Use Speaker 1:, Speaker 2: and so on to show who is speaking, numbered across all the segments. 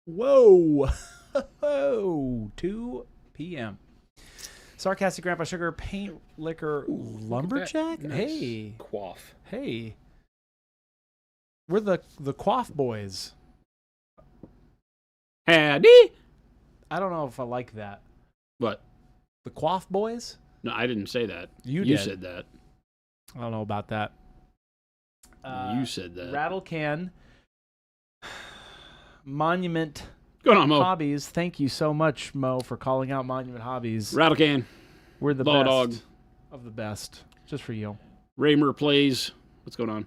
Speaker 1: Whoa. 2 p.m. Sarcastic Grandpa Sugar Paint Liquor Lumberjack?
Speaker 2: Nice.
Speaker 1: Hey.
Speaker 2: Quaff.
Speaker 1: Hey. We're the Quaff Boys.
Speaker 2: Howdy.
Speaker 1: I don't know if I like that.
Speaker 2: What?
Speaker 1: The Quaff Boys?
Speaker 2: No, I didn't say that.
Speaker 1: You
Speaker 2: You
Speaker 1: did.
Speaker 2: said that.
Speaker 1: I don't know about that.
Speaker 2: You said that.
Speaker 1: Rattle Can. Monument
Speaker 2: What's going on, Mo?
Speaker 1: Hobbies. Thank you so much, Mo, for calling out Monument Hobbies.
Speaker 2: Rattle Can.
Speaker 1: We're the
Speaker 2: Law
Speaker 1: best
Speaker 2: Dog.
Speaker 1: of the best. Just for you.
Speaker 2: Raymer plays. What's going on?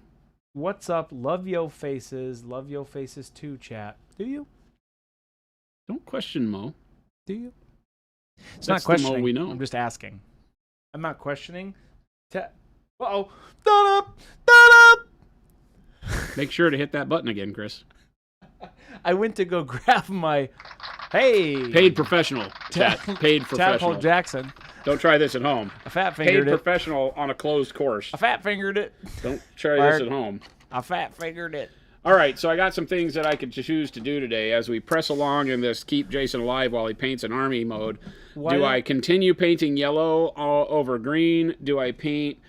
Speaker 1: What's up? Love yo faces. Love yo faces too, chat. Do you?
Speaker 2: Don't question Mo.
Speaker 1: Do you? It's
Speaker 2: That's
Speaker 1: not questioning.
Speaker 2: the Mo we know.
Speaker 1: I'm just asking. I'm not questioning. Uh-oh. Da-da! Da-da!
Speaker 2: Make sure to hit that button again, Chris.
Speaker 1: I went to go grab my... Hey!
Speaker 2: Paid professional. Chat. Paid professional.
Speaker 1: Tadpole Jackson.
Speaker 2: Don't try this at home.
Speaker 1: I fat
Speaker 2: Paid
Speaker 1: fingered it.
Speaker 2: professional on a closed course.
Speaker 1: I fat fingered it.
Speaker 2: Don't try
Speaker 1: Mark.
Speaker 2: this at home.
Speaker 1: I fat fingered it.
Speaker 2: All right, so I got some things that I could choose to do today as we press along in this keep Jason alive while he paints an army mode. Do I continue painting yellow all over green? Do I paint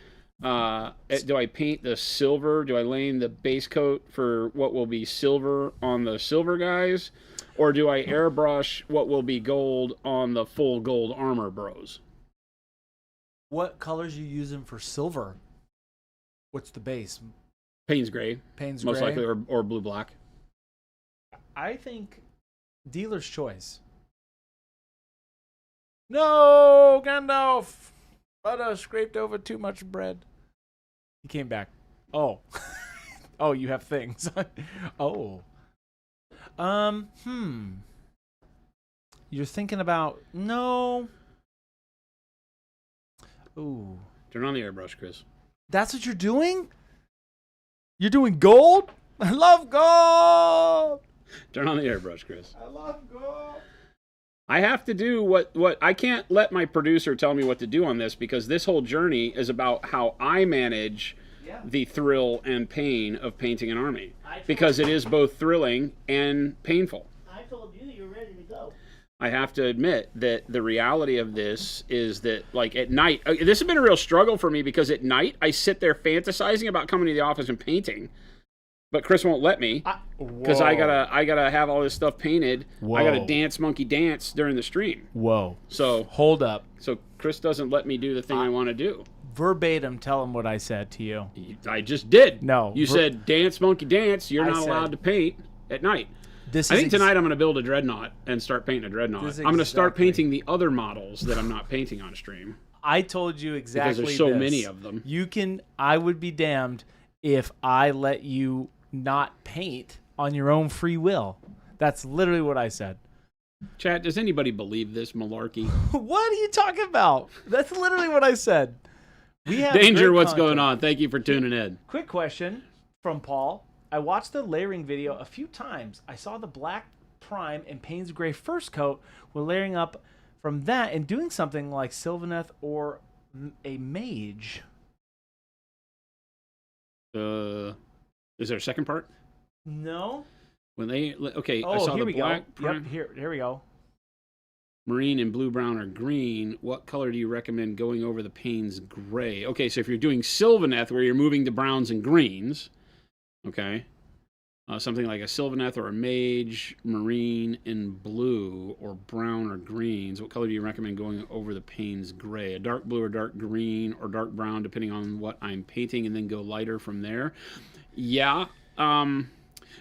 Speaker 2: the silver? Do I lay the base coat for what will be silver on the silver guys? Or do I airbrush what will be gold on the full gold armor bros?
Speaker 1: What colors you using for silver? What's the base?
Speaker 2: Payne's gray.
Speaker 1: Payne's
Speaker 2: most
Speaker 1: gray?
Speaker 2: likely, or blue black.
Speaker 1: I think dealer's choice. No, Gandalf! Butter scraped over too much bread. He came back. Oh. Oh, you have things. Oh. You're thinking about... No. Ooh.
Speaker 2: Turn on the airbrush, Chris.
Speaker 1: That's what you're doing? You're doing gold? I love gold!
Speaker 2: Turn on the airbrush, Chris.
Speaker 1: I love gold!
Speaker 2: I have to do what I can't let my producer tell me what to do on this, because this whole journey is about how I manage the thrill and pain of painting an army, because it is both thrilling and painful.
Speaker 3: I told you you're ready to go.
Speaker 2: I have to admit that the reality of this is that, like, at night, this has been a real struggle for me, because at night I sit there fantasizing about coming to the office and painting, but Chris won't let me, because I gotta have all this stuff painted.
Speaker 1: Whoa.
Speaker 2: I gotta dance monkey dance during the stream.
Speaker 1: Whoa.
Speaker 2: So
Speaker 1: Hold up.
Speaker 2: So Chris doesn't let me do the thing I want to do.
Speaker 1: Verbatim, tell him what I said to you.
Speaker 2: I just did.
Speaker 1: No.
Speaker 2: You said dance monkey dance. You're
Speaker 1: I
Speaker 2: not
Speaker 1: said-
Speaker 2: allowed to paint at night.
Speaker 1: This
Speaker 2: I
Speaker 1: is
Speaker 2: think tonight I'm going to build a dreadnought and start painting a dreadnought.
Speaker 1: This is
Speaker 2: I'm going to start
Speaker 1: exactly-
Speaker 2: painting the other models that I'm not painting on stream.
Speaker 1: I told you exactly
Speaker 2: Because there's so
Speaker 1: this.
Speaker 2: many of them.
Speaker 1: I would be damned if I let you not paint on your own free will. That's literally what I said.
Speaker 2: Chat, does anybody believe this malarkey?
Speaker 1: What are you talking about? That's literally what I said. We have
Speaker 2: Danger,
Speaker 1: great
Speaker 2: what's
Speaker 1: content.
Speaker 2: going on? Thank you for tuning in.
Speaker 1: Quick question from Paul. I watched the layering video a few times. I saw the black prime and Payne's gray first coat. We're layering up from that and doing something like Sylvaneth or a mage.
Speaker 2: Is there a second part?
Speaker 1: No.
Speaker 2: When they okay, I
Speaker 1: Oh,
Speaker 2: saw
Speaker 1: here
Speaker 2: the
Speaker 1: we
Speaker 2: black
Speaker 1: go.
Speaker 2: prime,
Speaker 1: Yep, here we go.
Speaker 2: marine, and blue, brown, or green. What color do you recommend going over the Payne's gray? Okay, so if you're doing Sylvaneth, where you're moving to browns and greens, okay, something like a Sylvaneth or a mage, marine, and blue, or brown or greens. What color do you recommend going over the Payne's gray? A dark blue or dark green or dark brown, depending on what I'm painting, and then go lighter from there. Yeah.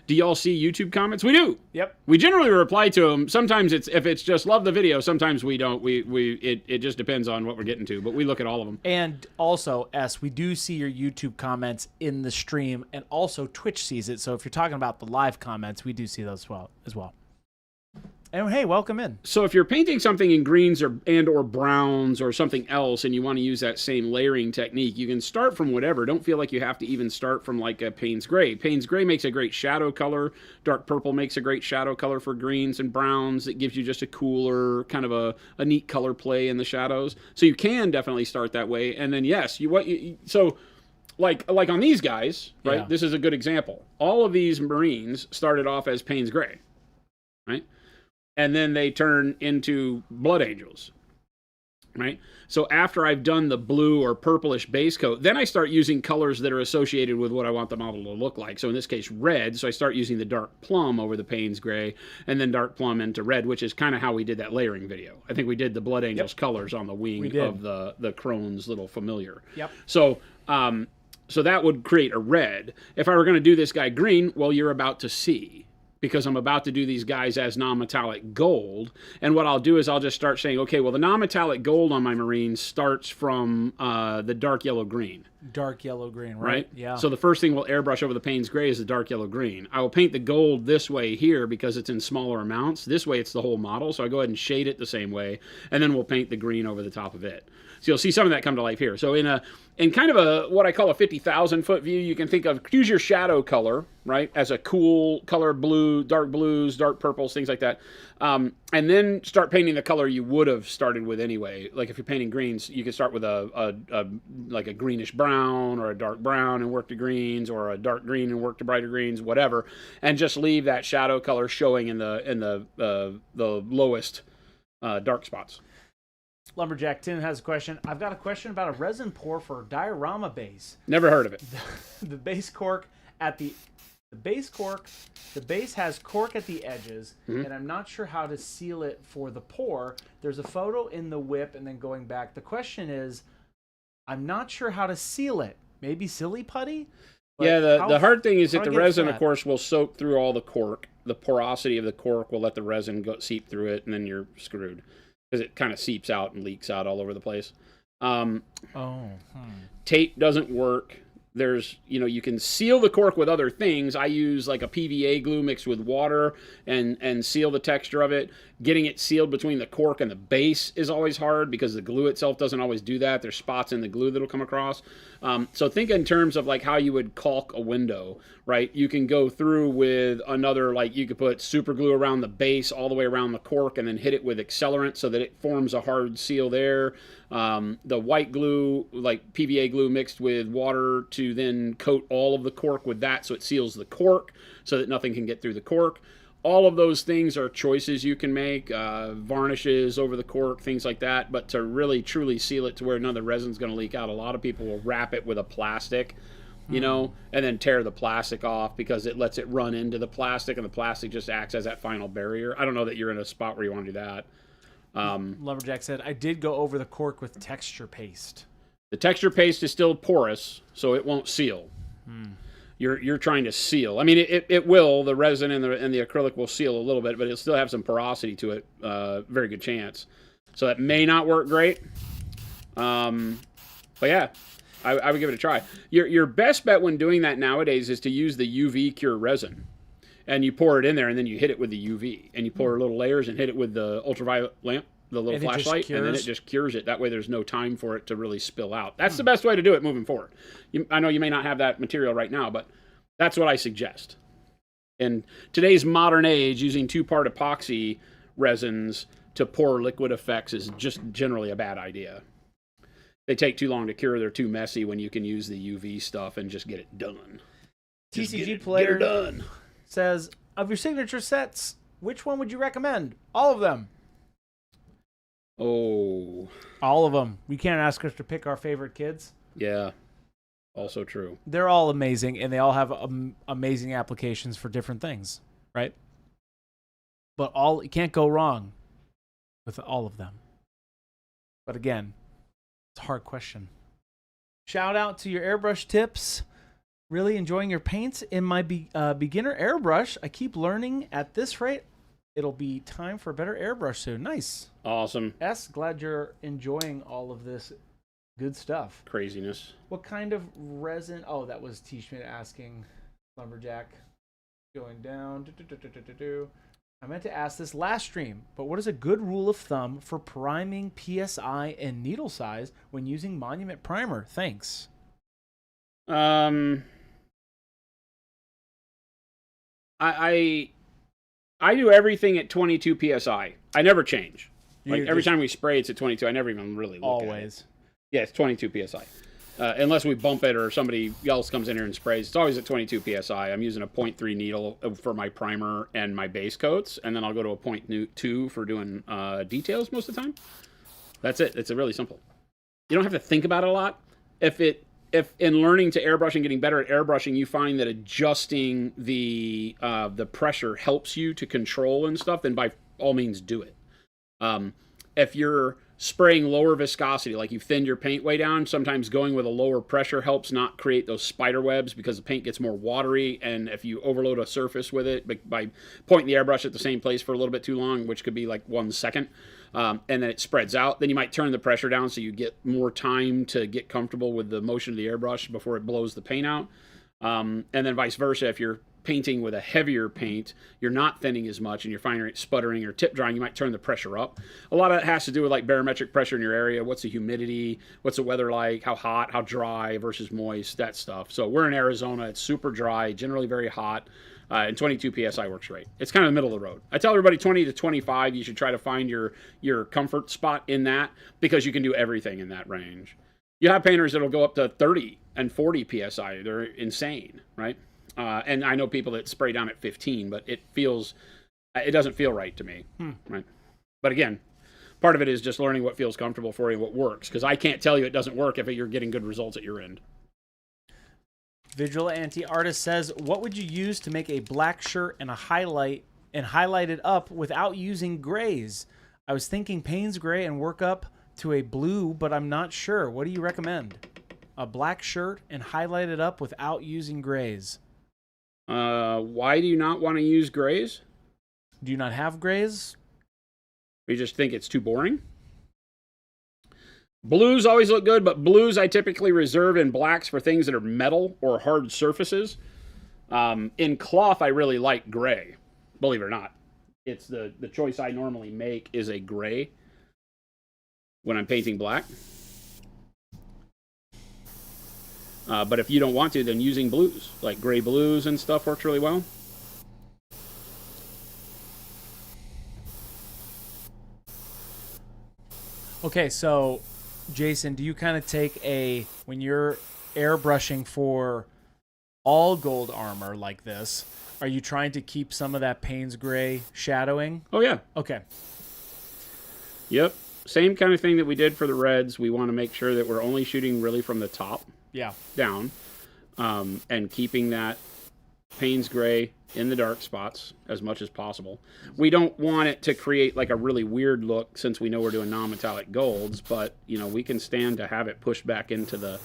Speaker 2: Do y'all see YouTube comments? We do.
Speaker 1: Yep.
Speaker 2: We generally reply to them. Sometimes if it's just love the video. Sometimes we don't. It just depends on what we're getting to. But we look at all of them.
Speaker 1: And also, we do see your YouTube comments in the stream, and also Twitch sees it. So if you're talking about the live comments, we do see those as well. And hey, welcome in.
Speaker 2: So if you're painting something in greens or browns or something else, and you want to use that same layering technique, you can start from whatever. Don't feel like you have to even start from like a Payne's gray. Payne's gray makes a great shadow color. Dark purple makes a great shadow color for greens and browns. It gives you just a cooler, kind of a neat color play in the shadows. So you can definitely start that way. And then yes, like on these guys, right?
Speaker 1: Yeah.
Speaker 2: This is a good example. All of these Marines started off as Payne's gray. right? And then they turn into blood angels, right? So after I've done the blue or purplish base coat, then I start using colors that are associated with what I want the model to look like. So in this case, red. So I start using the dark plum over the Payne's gray, and then dark plum into red, which is kind of how we did that layering video. I think we did the blood angels colors on the wing of the Crone's little familiar.
Speaker 1: Yep.
Speaker 2: So so that would create a red. If I were going to do this guy green, well, you're about to see, because I'm about to do these guys as non-metallic gold. And what I'll do is I'll just start saying, okay, well, the non-metallic gold on my Marines starts from the dark yellow-green.
Speaker 1: Dark yellow-green, right? Yeah.
Speaker 2: So the first thing we'll airbrush over the Payne's gray is the dark yellow-green. I will paint the gold this way here because it's in smaller amounts. This way it's the whole model, so I go ahead and shade it the same way, and then we'll paint the green over the top of it. So you'll see some of that come to life here. So in kind of a what I call a 50,000 foot view, you can think of, use your shadow color, right, as a cool color, blue, dark blues, dark purples, things like that. And then start painting the color you would have started with anyway. Like if you're painting greens, you can start with like a greenish brown or a dark brown and work to greens, or a dark green and work to brighter greens, whatever, and just leave that shadow color showing in the lowest dark spots.
Speaker 1: Lumberjack Tim has a question. I've got a question about a resin pour for diorama base.
Speaker 2: Never heard of it.
Speaker 1: The base cork at the base has cork at the edges, and I'm not sure how to seal it for the pour. There's a photo in the whip, and then going back. The question is, I'm not sure how to seal it. Maybe silly putty? But
Speaker 2: yeah, the hard thing is that the resin,
Speaker 1: flat?
Speaker 2: of course, will soak through all the cork. The porosity of the cork will let the resin seep through it, and then you're screwed, because it kind of seeps out and leaks out all over the place. Tape doesn't work. There's, you can seal the cork with other things. I use like a PVA glue mixed with water and seal the texture of it. Getting it sealed between the cork and the base is always hard because the glue itself doesn't always do that. There's spots in the glue that'll come across. So think in terms of like how you would caulk a window, right? You can go through with another, like you could put super glue around the base all the way around the cork and then hit it with accelerant so that it forms a hard seal there. The white glue, like PVA glue mixed with water to then coat all of the cork with that so it seals the cork so that nothing can get through the cork. All of those things are choices you can make, varnishes over the cork, things like that. But to really truly seal it to where none of the resin's going to leak out, a lot of people will wrap it with a plastic, and then tear the plastic off because it lets it run into the plastic, and the plastic just acts as that final barrier. I don't know that you're in a spot where you want to do that.
Speaker 1: Lumberjack said, I did go over the cork with texture paste.
Speaker 2: The texture paste is still porous, so it won't seal. You're trying to seal. I mean, it will. The resin and the acrylic will seal a little bit, but it'll still have some porosity to it. Very good chance. So that may not work great. But yeah, I would give it a try. Your best bet when doing that nowadays is to use the UV cure resin. And you pour it in there, and then you hit it with the UV. And you pour little layers and hit it with the ultraviolet lamp, the little flashlight, and then it just cures it. That way there's no time for it to really spill out. That's the best way to do it moving forward. I know you may not have that material right now, but that's what I suggest. In today's modern age, using 2-part epoxy resins to pour liquid effects is just generally a bad idea. They take too long to cure. They're too messy when you can use the UV stuff and just get it done.
Speaker 1: TCG Player
Speaker 2: get her done.
Speaker 1: Says, of your signature sets, which one would you recommend? All of them.
Speaker 2: Oh.
Speaker 1: All of them. We can't ask us to pick our favorite kids.
Speaker 2: Yeah. Also true.
Speaker 1: They're all amazing, and they all have amazing applications for different things, right? But you can't go wrong with all of them. But again, it's a hard question. Shout out to your airbrush tips. Really enjoying your paints in my beginner airbrush. I keep learning at this rate. It'll be time for a better airbrush soon. Nice.
Speaker 2: Awesome.
Speaker 1: S, glad you're enjoying all of this good stuff.
Speaker 2: Craziness.
Speaker 1: What kind of resin? Oh, that was T. Schmidt asking. Lumberjack. Going down. I meant to ask this last stream, but what is a good rule of thumb for priming PSI and needle size when using Monument Primer? Thanks.
Speaker 2: I do everything at 22 psi. I never change. Like
Speaker 1: You
Speaker 2: every
Speaker 1: just-
Speaker 2: time we spray, it's at 22. I never even really look at it.
Speaker 1: Always.
Speaker 2: Yeah, it's 22 psi. unless we bump it or somebody else comes in here and sprays. It's always at 22 psi. I'm using a 0.3 needle for my primer and my base coats, and then I'll go to a 0.2 for doing details most of the time. That's it. It's really simple. You don't have to think about it a lot. If in learning to airbrush and getting better at airbrushing, you find that adjusting the pressure helps you to control and stuff, then by all means do it. If you're spraying lower viscosity, like you've thinned your paint way down, sometimes going with a lower pressure helps not create those spider webs because the paint gets more watery, and if you overload a surface with it by pointing the airbrush at the same place for a little bit too long, which could be like 1 second, and then it spreads out, then you might turn the pressure down so you get more time to get comfortable with the motion of the airbrush before it blows the paint out. And then vice versa, if you're painting with a heavier paint, you're not thinning as much and you're finding it sputtering or tip drying, you might turn the pressure up. A lot of that has to do with like barometric pressure in your area. What's the humidity? What's the weather like? How hot, how dry versus moist, that stuff. So we're in Arizona. It's super dry, generally very hot. And 22 psi works great. It's kind of the middle of the road. I tell everybody 20 to 25, you should try to find your comfort spot in that, because you can do everything in that range. You have painters that'll go up to 30 and 40 psi. They're insane, right? And I know people that spray down at 15, but it doesn't feel right to me, right? But again, part of it is just learning what feels comfortable for you and what works, because I can't tell you it doesn't work if you're getting good results at your end.
Speaker 1: Vigilante Artist says, what would you use to make a black shirt and highlight it up without using grays? I was thinking Payne's gray and work up to a blue, but I'm not sure. What do you recommend? A black shirt and highlight it up without using grays.
Speaker 2: Why do you not want to use grays?
Speaker 1: Do you not have grays?
Speaker 2: You just think it's too boring? Blues always look good, but blues I typically reserve in blacks for things that are metal or hard surfaces. In cloth, I really like gray, believe it or not. It's the choice I normally make is a gray when I'm painting black. But if you don't want to, then using blues, like gray blues and stuff, works really well.
Speaker 1: Okay, so Jason, do you kind of take when you're airbrushing for all gold armor like this, are you trying to keep some of that Payne's gray shadowing?
Speaker 2: Oh, yeah.
Speaker 1: Okay.
Speaker 2: Yep. Same kind of thing that we did for the reds. We want to make sure that we're only shooting really from the top down, and keeping that Payne's gray in the dark spots as much as possible. We don't want it to create like a really weird look since we know we're doing non-metallic golds, but we can stand to have it pushed back into the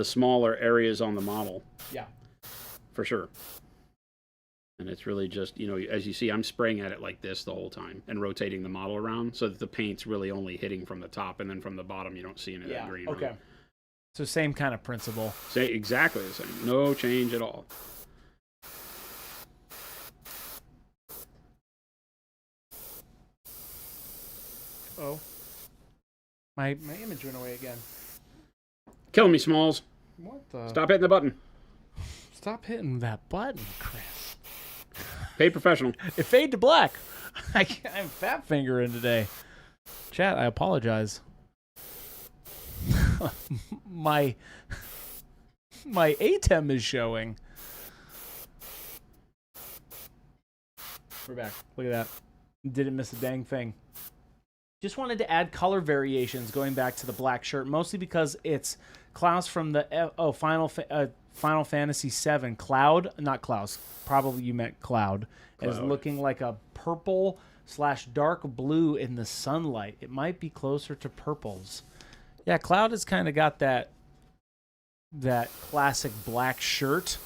Speaker 2: smaller areas on the model.
Speaker 1: Yeah.
Speaker 2: For sure. And it's really just, as you see, I'm spraying at it like this the whole time and rotating the model around so that the paint's really only hitting from the top, and then from the bottom you don't see any of that green.
Speaker 1: Okay. So same kind of principle.
Speaker 2: Exactly the same. No change at all.
Speaker 1: Oh. My image went away again.
Speaker 2: Killing me, Smalls.
Speaker 1: What the?
Speaker 2: Stop hitting the button.
Speaker 1: Stop hitting that button, Chris.
Speaker 2: Pay professional.
Speaker 1: It fade to black. I'm fat fingering today. Chat, I apologize. my ATEM is showing. We're back. Look at that. Didn't miss a dang thing. Just wanted to add color variations going back to the black shirt, mostly because it's Klaus from the Final Fantasy VII. Cloud, not Klaus. Probably you meant Cloud. Is looking like a purple/dark blue in the sunlight. It might be closer to purples. Yeah, Cloud has kind of got that classic black shirt.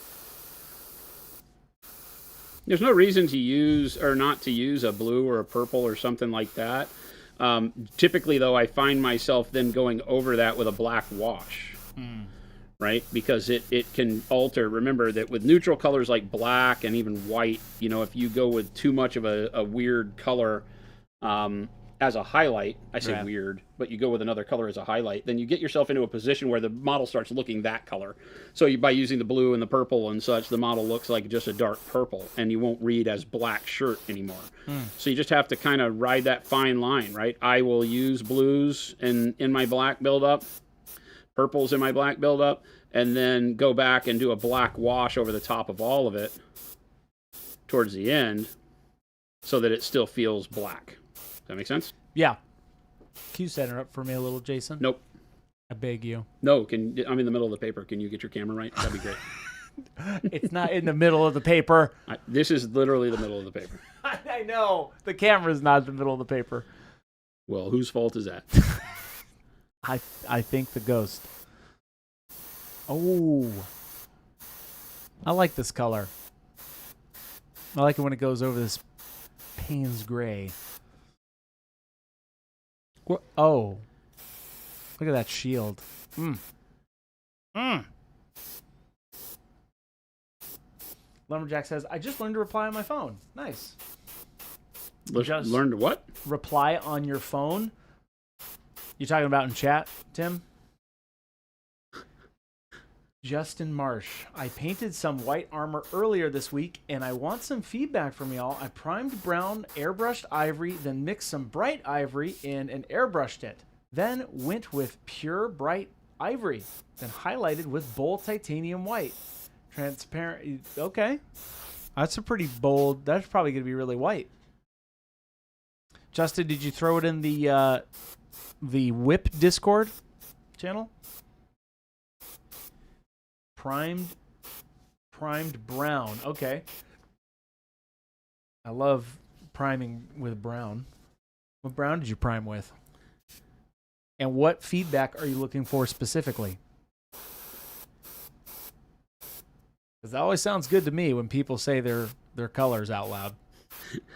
Speaker 2: There's no reason to use or not to use a blue or a purple or something like that. Typically, though, I find myself then going over that with a black wash, right? Because it can alter. Remember that with neutral colors like black and even white, if you go with too much of a weird color as a highlight, I say weird, but you go with another color as a highlight, then you get yourself into a position where the model starts looking that color. So by using the blue and the purple and such, the model looks like just a dark purple, and you won't read as black shirt anymore. So you just have to kind of ride that fine line, right? I will use blues in my black buildup, purples in my black buildup, and then go back and do a black wash over the top of all of it towards the end so that it still feels black. Does that make sense?
Speaker 1: Yeah. Can you set it up for me a little, Jason?
Speaker 2: Nope.
Speaker 1: I beg you.
Speaker 2: No, I'm in the middle of the paper. Can you get your camera right? That'd be great.
Speaker 1: It's not in the middle of the paper.
Speaker 2: This is literally the middle of the paper.
Speaker 1: I know. The camera's not in the middle of the paper.
Speaker 2: Well, whose fault is that?
Speaker 1: I think the ghost. Oh. I like this color. I like it when it goes over this Payne's gray. Oh. Look at that shield. Lumberjack says, I just learned to reply on my phone. Nice. Just
Speaker 2: Learned to what?
Speaker 1: reply on your phone. You talking about in chat, Tim? Justin Marsh. I painted some white armor earlier this week, and I want some feedback from y'all. I primed brown, airbrushed ivory, then mixed some bright ivory in and airbrushed it. Then went with pure bright ivory, then highlighted with bold titanium white. Transparent. Okay. That's a pretty bold. That's probably going to be really white. Justin, did you throw it in the Whip Discord channel? Primed brown. Okay. I love priming with brown. What brown did you prime with? And what feedback are you looking for specifically? Because that always sounds good to me when people say their colors out loud.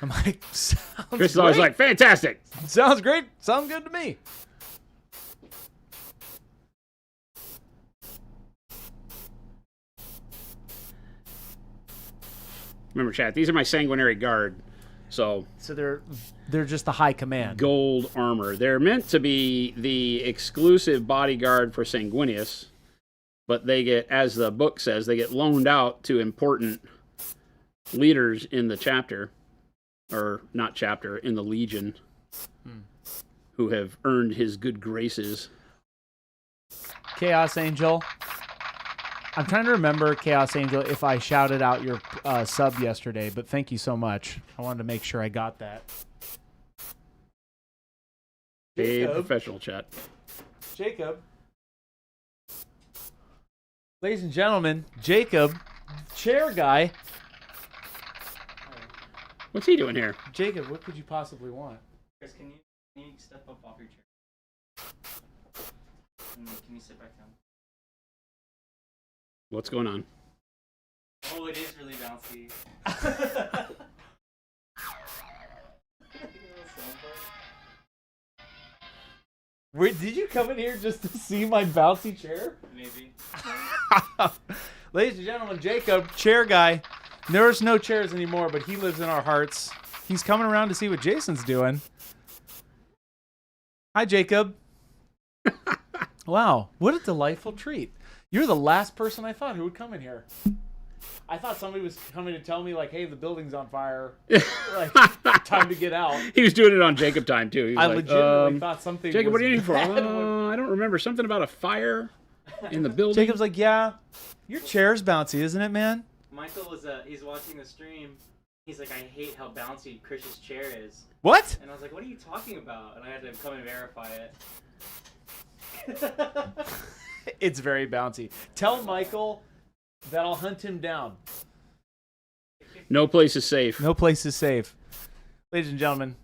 Speaker 1: I'm like, sounds
Speaker 2: Chris is always
Speaker 1: great.
Speaker 2: like, fantastic.
Speaker 1: Sounds great. Sounds good to me.
Speaker 2: Remember, chat, these are my sanguinary guard. So
Speaker 1: they're just the high command.
Speaker 2: Gold armor. They're meant to be the exclusive bodyguard for Sanguinius, but they get, as the book says, they get loaned out to important leaders in the chapter, or not chapter, in the Legion, who have earned his good graces.
Speaker 1: Chaos Angel. I'm trying to remember, Chaos Angel, if I shouted out your sub yesterday, but thank you so much. I wanted to make sure I got that.
Speaker 2: Hey, professional chat.
Speaker 1: Jacob. Ladies and gentlemen, Jacob, chair guy.
Speaker 2: What's he doing here?
Speaker 1: Jacob, what could you possibly want?
Speaker 3: Chris, can you step up off your chair? And can you sit back down?
Speaker 2: What's going on?
Speaker 3: Oh, it is really bouncy.
Speaker 1: Wait, did you come in here just to see my bouncy chair?
Speaker 3: Maybe.
Speaker 1: Ladies and gentlemen, Jacob, chair guy. There's no chairs anymore, but he lives in our hearts. He's coming around to see what Jason's doing. Hi, Jacob. Wow, what a delightful treat. You're the last person I thought who would come in here. I thought somebody was coming to tell me, like, hey, the building's on fire. Like, time to get out.
Speaker 2: He was doing it on Jacob time, too. He was
Speaker 1: I
Speaker 2: like,
Speaker 1: legitimately thought something
Speaker 2: Jacob,
Speaker 1: was
Speaker 2: what are you in for?
Speaker 1: bad.
Speaker 2: I don't remember. Something about a fire in the building.
Speaker 1: Jacob's like, yeah, your chair's bouncy, isn't it, man?
Speaker 3: Michael was he's watching the stream. He's like, I hate how bouncy Chris's chair is.
Speaker 1: What?
Speaker 3: And I was like, what are you talking about? And I had to come and verify it.
Speaker 1: It's very bouncy. Tell Michael that I'll hunt him down.
Speaker 2: No place is safe.
Speaker 1: No place is safe. Ladies and gentlemen,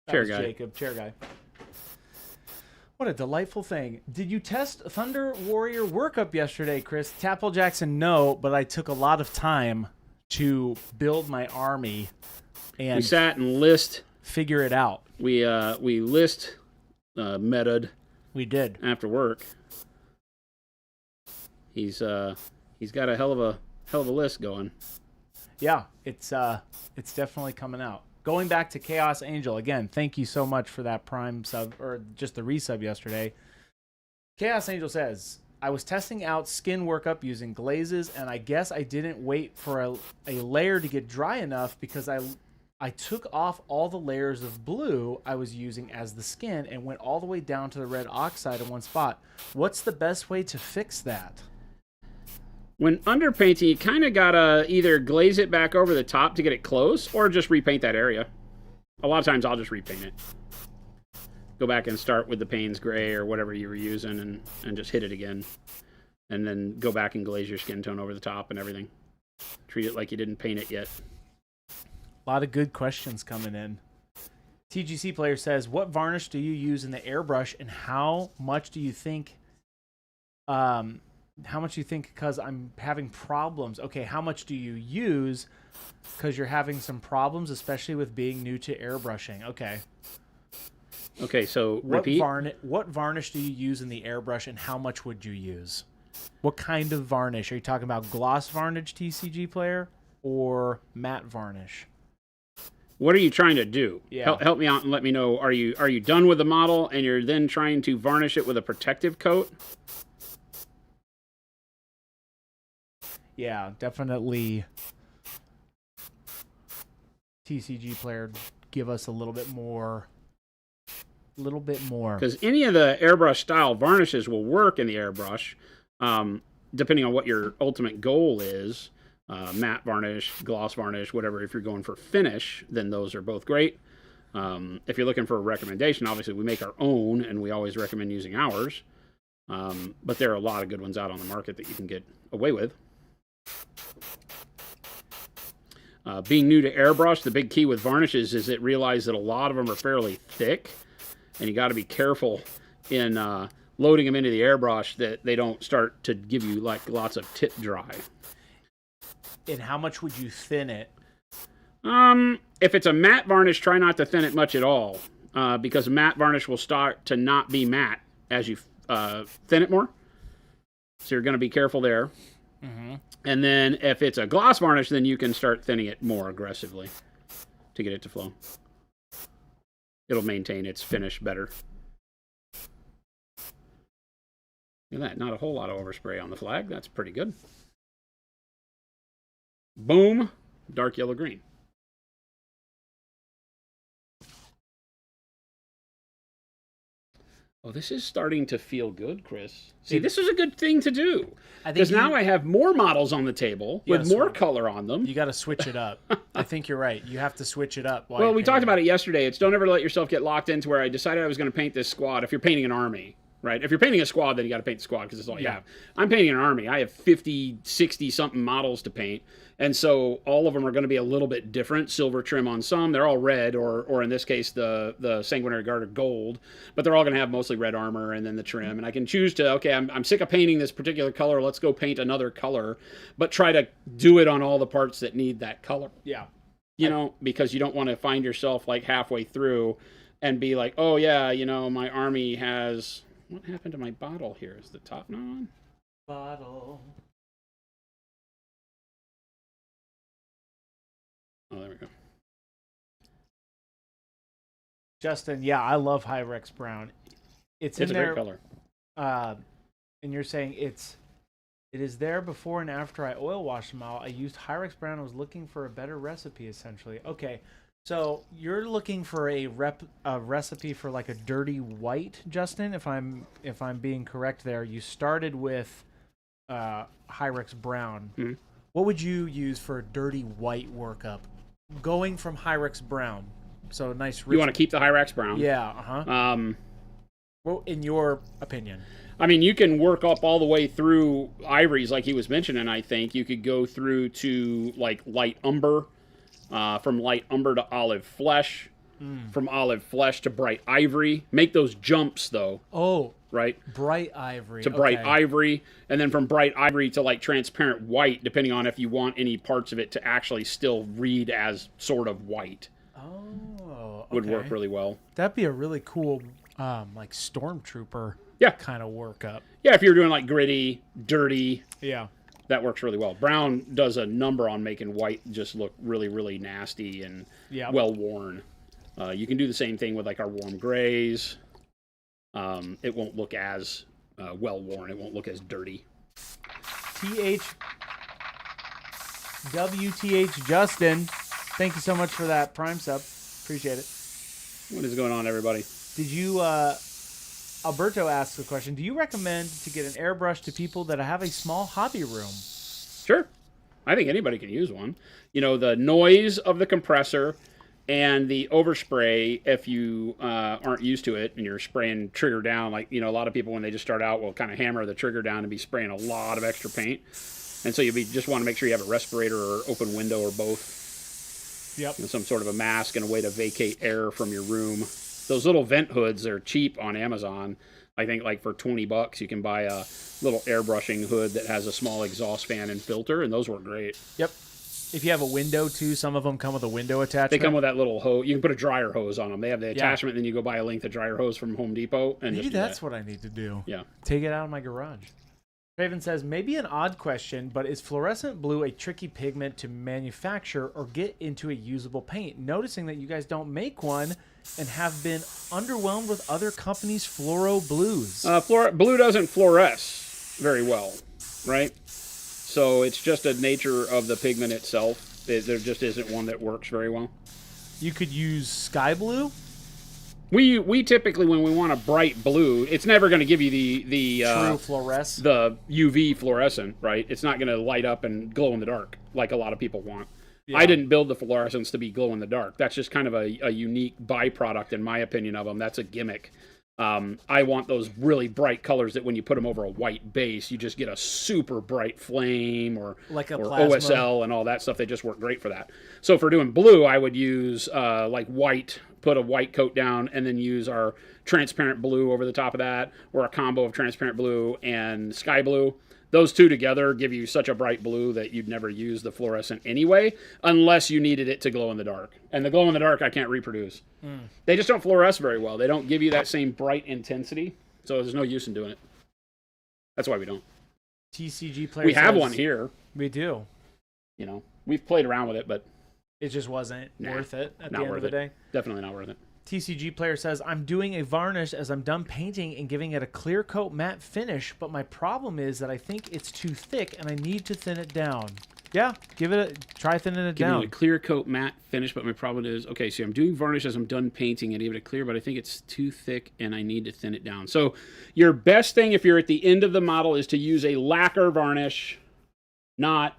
Speaker 1: that
Speaker 2: Chair
Speaker 1: was
Speaker 2: guy.
Speaker 1: Jacob, chair guy. What a delightful thing. Did you test Thunder Warrior workup yesterday, Chris? Tapple Jackson, no, but I took a lot of time to build my army and
Speaker 2: We sat and list.
Speaker 1: figure it out.
Speaker 2: We list meta'd
Speaker 1: We did.
Speaker 2: after work. He's got a hell of a list going.
Speaker 1: Yeah, it's definitely coming out. Going back to Chaos Angel again, thank you so much for that Prime sub or just the resub yesterday. Chaos Angel says, I was testing out skin workup using glazes, and I guess I didn't wait for a layer to get dry enough because I I took off all the layers of blue I was using as the skin and went all the way down to the red oxide in one spot. What's the best way to fix that?
Speaker 2: When underpainting, you kind of gotta either glaze it back over the top to get it close, or just repaint that area. A lot of times I'll just repaint it. Go back and start with the Payne's Gray or whatever you were using and just hit it again. And then go back and glaze your skin tone over the top and everything. Treat it like you didn't paint it yet.
Speaker 1: A lot of good questions coming in. TGC player says, what varnish do you use in the airbrush and how much do you think because I'm having problems? Okay, how much do you use because you're having some problems, especially with being new to airbrushing? Okay,
Speaker 2: so repeat.
Speaker 1: What varnish do you use in the airbrush and how much would you use? What kind of varnish? Are you talking about gloss varnish, TCG player, or matte varnish?
Speaker 2: What are you trying to do?
Speaker 1: Yeah.
Speaker 2: Help me out and let me know. Are you done with the model and you're then trying to varnish it with a protective coat?
Speaker 1: Yeah, definitely. TCG player, give us a little bit more.
Speaker 2: Because any of the airbrush style varnishes will work in the airbrush, depending on what your ultimate goal is. Matte varnish, gloss varnish, whatever. If you're going for finish, then those are both great. If you're looking for a recommendation, obviously we make our own, and we always recommend using ours. But there are a lot of good ones out on the market that you can get away with. Being new to airbrush, the big key with varnishes is it realize that a lot of them are fairly thick, and you got to be careful in loading them into the airbrush that they don't start to give you like lots of tip dry.
Speaker 1: And how much would you thin it?
Speaker 2: If it's a matte varnish, try not to thin it much at all, because matte varnish will start to not be matte as you thin it more. So you're going to be careful there.
Speaker 1: Mm-hmm.
Speaker 2: And then if it's a gloss varnish, then you can start thinning it more aggressively to get it to flow. It'll maintain its finish better. Look at that. Not a whole lot of overspray on the flag. That's pretty good. Boom. Dark yellow green. Oh, this is starting to feel good, Chris. See, this is a good thing to do. Because now I have more models on the table with more color on them.
Speaker 1: You got to switch it up. I think you're right. You have to switch it up.
Speaker 2: Well, we talked about it yesterday. It's don't ever let yourself get locked into where I decided I was going to paint this squad. If you're painting an army, right? If you're painting a squad, then you got to paint the squad because that's all you have. I'm painting an army. I have 50, 60-something models to paint. And so all of them are going to be a little bit different. Silver trim on some. They're all red, or in this case, the Sanguinary Guard are gold. But they're all going to have mostly red armor and then the trim. And I can choose to, okay, I'm sick of painting this particular color. Let's go paint another color. But try to do it on all the parts that need that color.
Speaker 1: Yeah.
Speaker 2: You know, because you don't want to find yourself like halfway through and be like, oh, yeah, you know, my army has... What happened to my bottle here? Is the top not on?
Speaker 1: Bottle.
Speaker 2: Oh, there we go.
Speaker 1: Justin, yeah, I love Hyrex Brown. It's in
Speaker 2: a
Speaker 1: there,
Speaker 2: great color.
Speaker 1: And you're saying it is there before and after I oil washed them out. I used Hyrex Brown. I was looking for a better recipe, essentially. Okay, so you're looking for a recipe for like a dirty white, Justin. If I'm being correct there, you started with Hyrex Brown.
Speaker 2: Mm-hmm.
Speaker 1: What would you use for a dirty white workup? Going from Hyrex Brown, so nice. Rich...
Speaker 2: You want to keep the Hyrex Brown?
Speaker 1: Yeah. Well, in your opinion,
Speaker 2: I mean, you can work up all the way through ivories, like he was mentioning. I think you could go through to like light umber, from light umber to olive flesh, from olive flesh to bright ivory. Make those jumps though.
Speaker 1: Oh.
Speaker 2: Right?
Speaker 1: Bright ivory.
Speaker 2: To bright ivory, and then from bright ivory to like transparent white, depending on if you want any parts of it to actually still read as sort of white.
Speaker 1: Oh, okay.
Speaker 2: Would work really well.
Speaker 1: That'd be a really cool, like stormtrooper kind of workup.
Speaker 2: Yeah, if you're doing like gritty, dirty.
Speaker 1: Yeah.
Speaker 2: That works really well. Brown does a number on making white just look really, really nasty and well worn. You can do the same thing with like our warm grays. It won't look as well worn. It won't look as dirty.
Speaker 1: WTH Justin, Thank you so much for that Prime sub. Appreciate it.
Speaker 2: What is going on, everybody?
Speaker 1: Did you, Alberto asks the question, do you recommend to get an airbrush to people that have a small hobby room?
Speaker 2: Sure. I think anybody can use one. You know, the noise of the compressor and the overspray, if you aren't used to it and you're spraying trigger down, like, you know, a lot of people when they just start out will kind of hammer the trigger down and be spraying a lot of extra paint. And so just want to make sure you have a respirator or open window or both.
Speaker 1: Yep.
Speaker 2: And some sort of a mask and a way to vacate air from your room. Those little vent hoods are cheap on Amazon. I think like for $20 you can buy a little airbrushing hood that has a small exhaust fan and filter, and those work great.
Speaker 1: Yep. If you have a window too, some of them come with a window attachment.
Speaker 2: They come with that little hose. You can put a dryer hose on them. They have the attachment, and then you go buy a length of dryer hose from Home Depot. And
Speaker 1: maybe that's what I need to do.
Speaker 2: Yeah.
Speaker 1: Take it out of my garage. Raven says, maybe an odd question, but is fluorescent blue a tricky pigment to manufacture or get into a usable paint? Noticing that you guys don't make one and have been underwhelmed with other companies' fluoro blues.
Speaker 2: Blue doesn't fluoresce very well, right? So it's just a nature of the pigment itself. There just isn't one that works very well.
Speaker 1: You could use sky blue.
Speaker 2: We typically, when we want a bright blue, it's never going to give you the
Speaker 1: true fluorescence,
Speaker 2: the UV fluorescent, right? It's not going to light up and glow in the dark like a lot of people want. Yeah. I didn't build the fluorescence to be glow in the dark. That's just kind of a unique byproduct, in my opinion, of them. That's a gimmick. I want those really bright colors that when you put them over a white base, you just get a super bright flame or OSL and all that stuff. They just work great for that. So for doing blue, I would use like white, put a white coat down, and then use our transparent blue over the top of that, or a combo of transparent blue and sky blue. Those two together give you such a bright blue that you'd never use the fluorescent anyway, unless you needed it to glow in the dark. And the glow in the dark, I can't reproduce. They just don't fluoresce very well. They don't give you that same bright intensity, so there's no use in doing it. That's why we don't.
Speaker 1: TCG player.
Speaker 2: We have one here.
Speaker 1: We do.
Speaker 2: You know, we've played around with it, but
Speaker 1: it just wasn't worth it at the end of the day.
Speaker 2: Definitely not worth it.
Speaker 1: TCG player says, I'm doing a varnish as I'm done painting and giving it a clear coat matte finish, but my problem is that I think it's too thick and I need to thin it down. Yeah, try thinning it down.
Speaker 2: Give it a clear coat matte finish, but my problem is, okay, so I'm doing varnish as I'm done painting and give it a clear, but I think it's too thick and I need to thin it down. So your best thing if you're at the end of the model is to use a lacquer varnish, not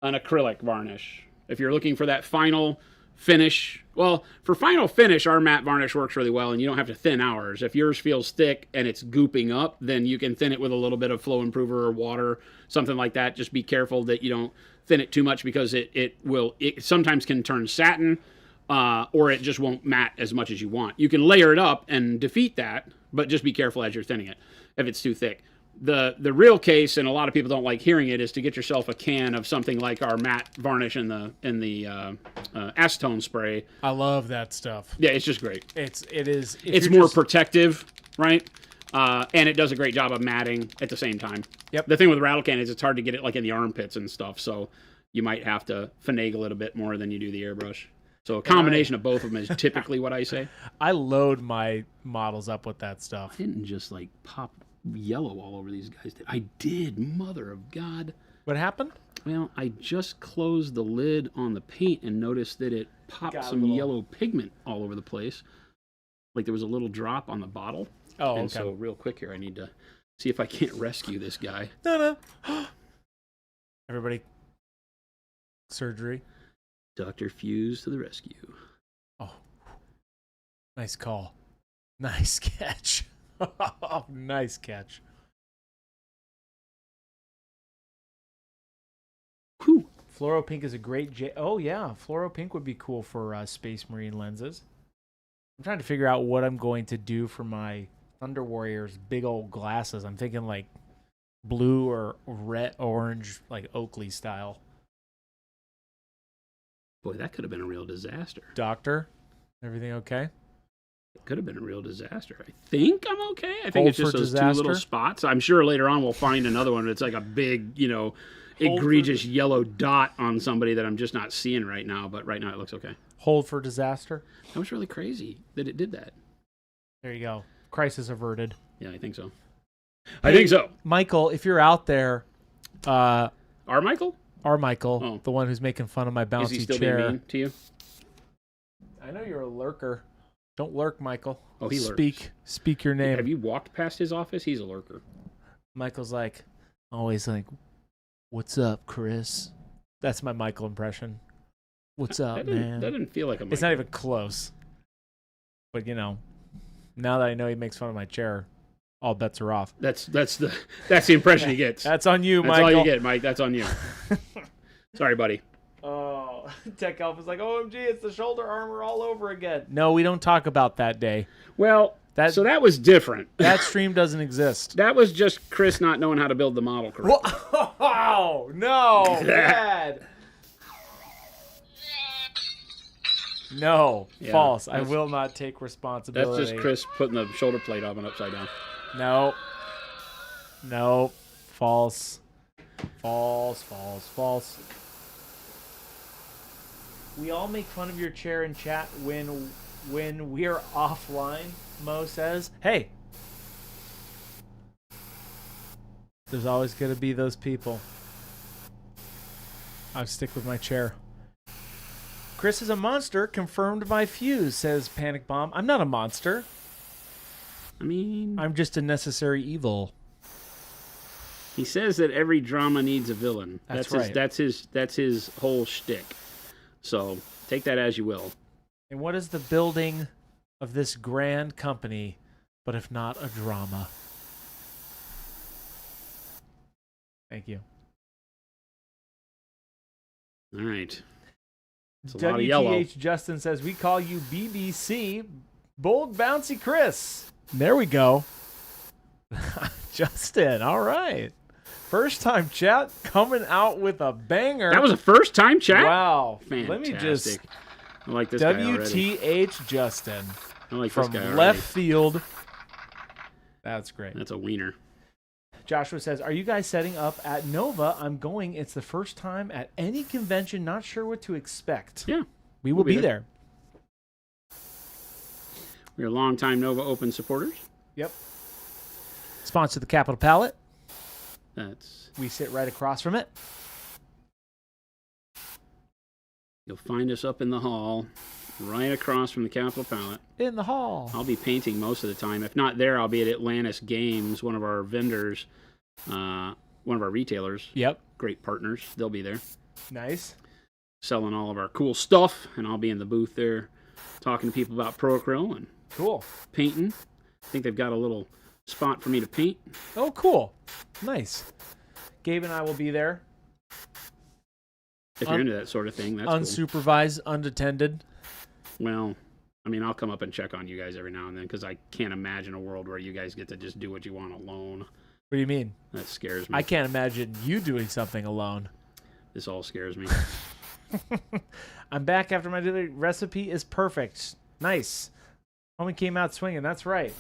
Speaker 2: an acrylic varnish. If you're looking for that final finish, well, for final finish, our matte varnish works really well, and you don't have to thin ours. If yours feels thick and it's gooping up, then you can thin it with a little bit of flow improver or water, something like that. Just be careful that you don't thin it too much, because it sometimes can turn satin, or it just won't matte as much as you want. You can layer it up and defeat that, but just be careful as you're thinning it if it's too thick. The real case, and a lot of people don't like hearing it, is to get yourself a can of something like our matte varnish in the acetone spray.
Speaker 1: I love that stuff.
Speaker 2: Yeah, it's just great.
Speaker 1: It's
Speaker 2: more protective, right? And it does a great job of matting at the same time.
Speaker 1: Yep.
Speaker 2: The thing with rattle can is it's hard to get it like in the armpits and stuff, so you might have to finagle it a bit more than you do the airbrush. So a combination of both of them is typically what I say.
Speaker 1: I load my models up with that stuff.
Speaker 2: I didn't just like pop yellow all over these guys. I did, mother of God.
Speaker 1: What happened?
Speaker 2: Well, I just closed the lid on the paint and noticed that it popped some yellow pigment all over the place. Like there was a little drop on the bottle.
Speaker 1: Oh, okay.
Speaker 2: And so real quick here, I need to see if I can't rescue this guy.
Speaker 1: No. Everybody, surgery.
Speaker 2: Dr. Fuse to the rescue.
Speaker 1: Oh, nice call. Nice catch. Oh, nice catch.
Speaker 2: Whew.
Speaker 1: Fluoro pink is a great oh yeah, fluoro pink would be cool for Space Marine lenses. I'm trying to figure out what I'm going to do for my Thunder Warriors big old glasses. I'm thinking like blue or red, orange, like Oakley style.
Speaker 2: Boy, that could have been a real disaster.
Speaker 1: Doctor, everything okay?
Speaker 2: It could have been a real disaster. I think I'm okay. I think it's just those two little spots. I'm sure later on we'll find another one. It's like a big, egregious yellow dot on somebody that I'm just not seeing right now. But right now it looks okay.
Speaker 1: Hold for disaster.
Speaker 2: That was really crazy that it did that.
Speaker 1: There you go. Crisis averted.
Speaker 2: Yeah, I think so. I think so.
Speaker 1: Michael, if you're out there,
Speaker 2: our Michael?
Speaker 1: Our Michael,
Speaker 2: Oh.
Speaker 1: the one who's making fun of my bouncy
Speaker 2: Is he still
Speaker 1: chair.
Speaker 2: being mean to you?
Speaker 1: I know you're a lurker. Don't lurk, Michael.
Speaker 2: Oh, he lurks.
Speaker 1: Speak your name.
Speaker 2: Have you walked past his office? He's a lurker.
Speaker 1: Michael's like, always like, what's up, Chris? That's my Michael impression. What's up, man?
Speaker 2: That didn't feel like a.
Speaker 1: It's not even close. But, you know, now that I know he makes fun of my chair, all bets are off.
Speaker 2: That's the impression he gets.
Speaker 1: That's on you,
Speaker 2: That's
Speaker 1: Michael.
Speaker 2: all you get, Mike. That's on you. Sorry, buddy.
Speaker 1: Oh, Tech Elf is like, OMG, it's the shoulder armor all over again. No, we don't talk about that day.
Speaker 2: Well, so that was different.
Speaker 1: That stream doesn't exist.
Speaker 2: That was just Chris not knowing how to build the model correctly.
Speaker 1: Wow, no, bad. No,
Speaker 2: Yeah,
Speaker 1: false. I will not take responsibility.
Speaker 2: That's just Chris putting the shoulder plate up and upside down.
Speaker 1: No, false. False. We all make fun of your chair in chat when we're offline, Mo says. Hey, there's always going to be those people. I'll stick with my chair. Chris is a monster, confirmed by Fuse, says Panic Bomb. I'm not a monster.
Speaker 2: I mean,
Speaker 1: I'm just a necessary evil.
Speaker 2: he says that every drama needs a villain.
Speaker 1: That's
Speaker 2: His,
Speaker 1: right.
Speaker 2: that's his whole shtick. So take that as you will.
Speaker 1: And what is the building of this grand company, but if not a drama? Thank you.
Speaker 2: All right. It's a lot of yellow.
Speaker 1: WTH Justin says, we call you BBC Bold Bouncy Chris. There we go. Justin, all right. First time chat coming out with a banger.
Speaker 2: That was a first time chat?
Speaker 1: Wow.
Speaker 2: Fantastic.
Speaker 1: Let me just...
Speaker 2: I like this guy already.
Speaker 1: WTH Justin.
Speaker 2: I like
Speaker 1: From
Speaker 2: this guy already.
Speaker 1: left field. That's great.
Speaker 2: That's a wiener.
Speaker 1: Joshua says, are you guys setting up at Nova? I'm going. It's the first time at any convention. Not sure what to expect.
Speaker 2: Yeah.
Speaker 1: We will be there.
Speaker 2: We're longtime Nova Open supporters.
Speaker 1: Yep. Sponsor the Capitol Palette.
Speaker 2: That's.
Speaker 1: We sit right across from it.
Speaker 2: You'll find us up in the hall, right across from the Capitol Palette.
Speaker 1: In the hall.
Speaker 2: I'll be painting most of the time. If not there, I'll be at Atlantis Games, one of our vendors, one of our retailers.
Speaker 1: Yep.
Speaker 2: Great partners. They'll be there.
Speaker 1: Nice.
Speaker 2: Selling all of our cool stuff, and I'll be in the booth there talking to people about Pro Acryl and
Speaker 1: Cool.
Speaker 2: painting. I think they've got a little spot for me to paint.
Speaker 1: Oh, cool. Nice. Gabe and I will be there.
Speaker 2: If you're into that sort of thing, that's
Speaker 1: Unsupervised, unattended.
Speaker 2: cool. Well, I mean, I'll come up and check on you guys every now and then because I can't imagine a world where you guys get to just do what you want alone.
Speaker 1: What do you mean?
Speaker 2: That scares me.
Speaker 1: I can't imagine you doing something alone.
Speaker 2: This all scares me.
Speaker 1: I'm back after my daily recipe is perfect. Nice. Homie came out swinging. That's right.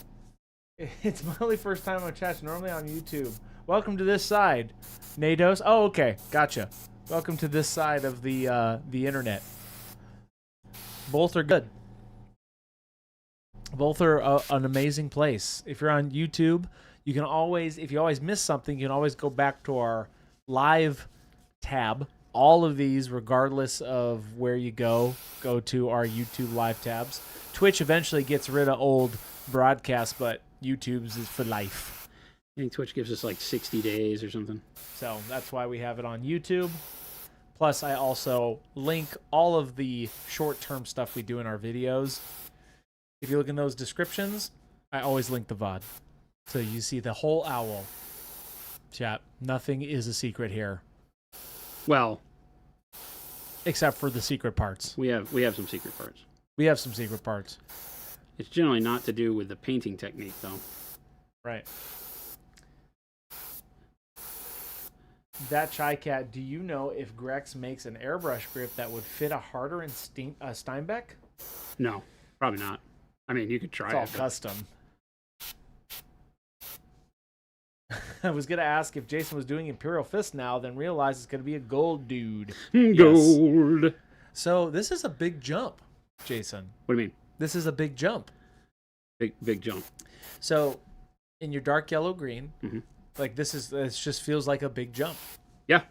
Speaker 1: It's my only first time on chat. Normally on YouTube. Welcome to this side. Nados. Oh, okay. Gotcha. Welcome to this side of the internet. Both are good. Both are an amazing place. If you're on YouTube, you can always, if you always miss something, you can always go back to our live tab. All of these, regardless of where you go to our YouTube live tabs. Twitch eventually gets rid of old broadcasts, but YouTube's is for life.
Speaker 2: I think Twitch gives us like 60 days or something.
Speaker 1: So that's why we have it on YouTube. Plus, I also link all of the short-term stuff we do in our videos. If you look in those descriptions, I always link the VOD. So you see the whole owl. Chat, nothing is a secret here.
Speaker 2: Well,
Speaker 1: except for the secret parts.
Speaker 2: we have some secret parts.
Speaker 1: We have some secret parts.
Speaker 2: It's generally not to do with the painting technique, though.
Speaker 1: Right. That Chai Cat, do you know if Grex makes an airbrush grip that would fit a harder in Steinbeck?
Speaker 2: No, probably not. I mean, you could try
Speaker 1: It's all
Speaker 2: it. but-
Speaker 1: custom. I was going to ask if Jason was doing Imperial Fist now, then realized it's going to be a gold dude.
Speaker 2: Gold.
Speaker 1: Yes. So this is a big jump, Jason.
Speaker 2: What do you mean?
Speaker 1: This is a big jump.
Speaker 2: Big jump.
Speaker 1: So in your dark yellow green,
Speaker 2: Mhm.
Speaker 1: like this just feels like a big jump.
Speaker 2: Yeah.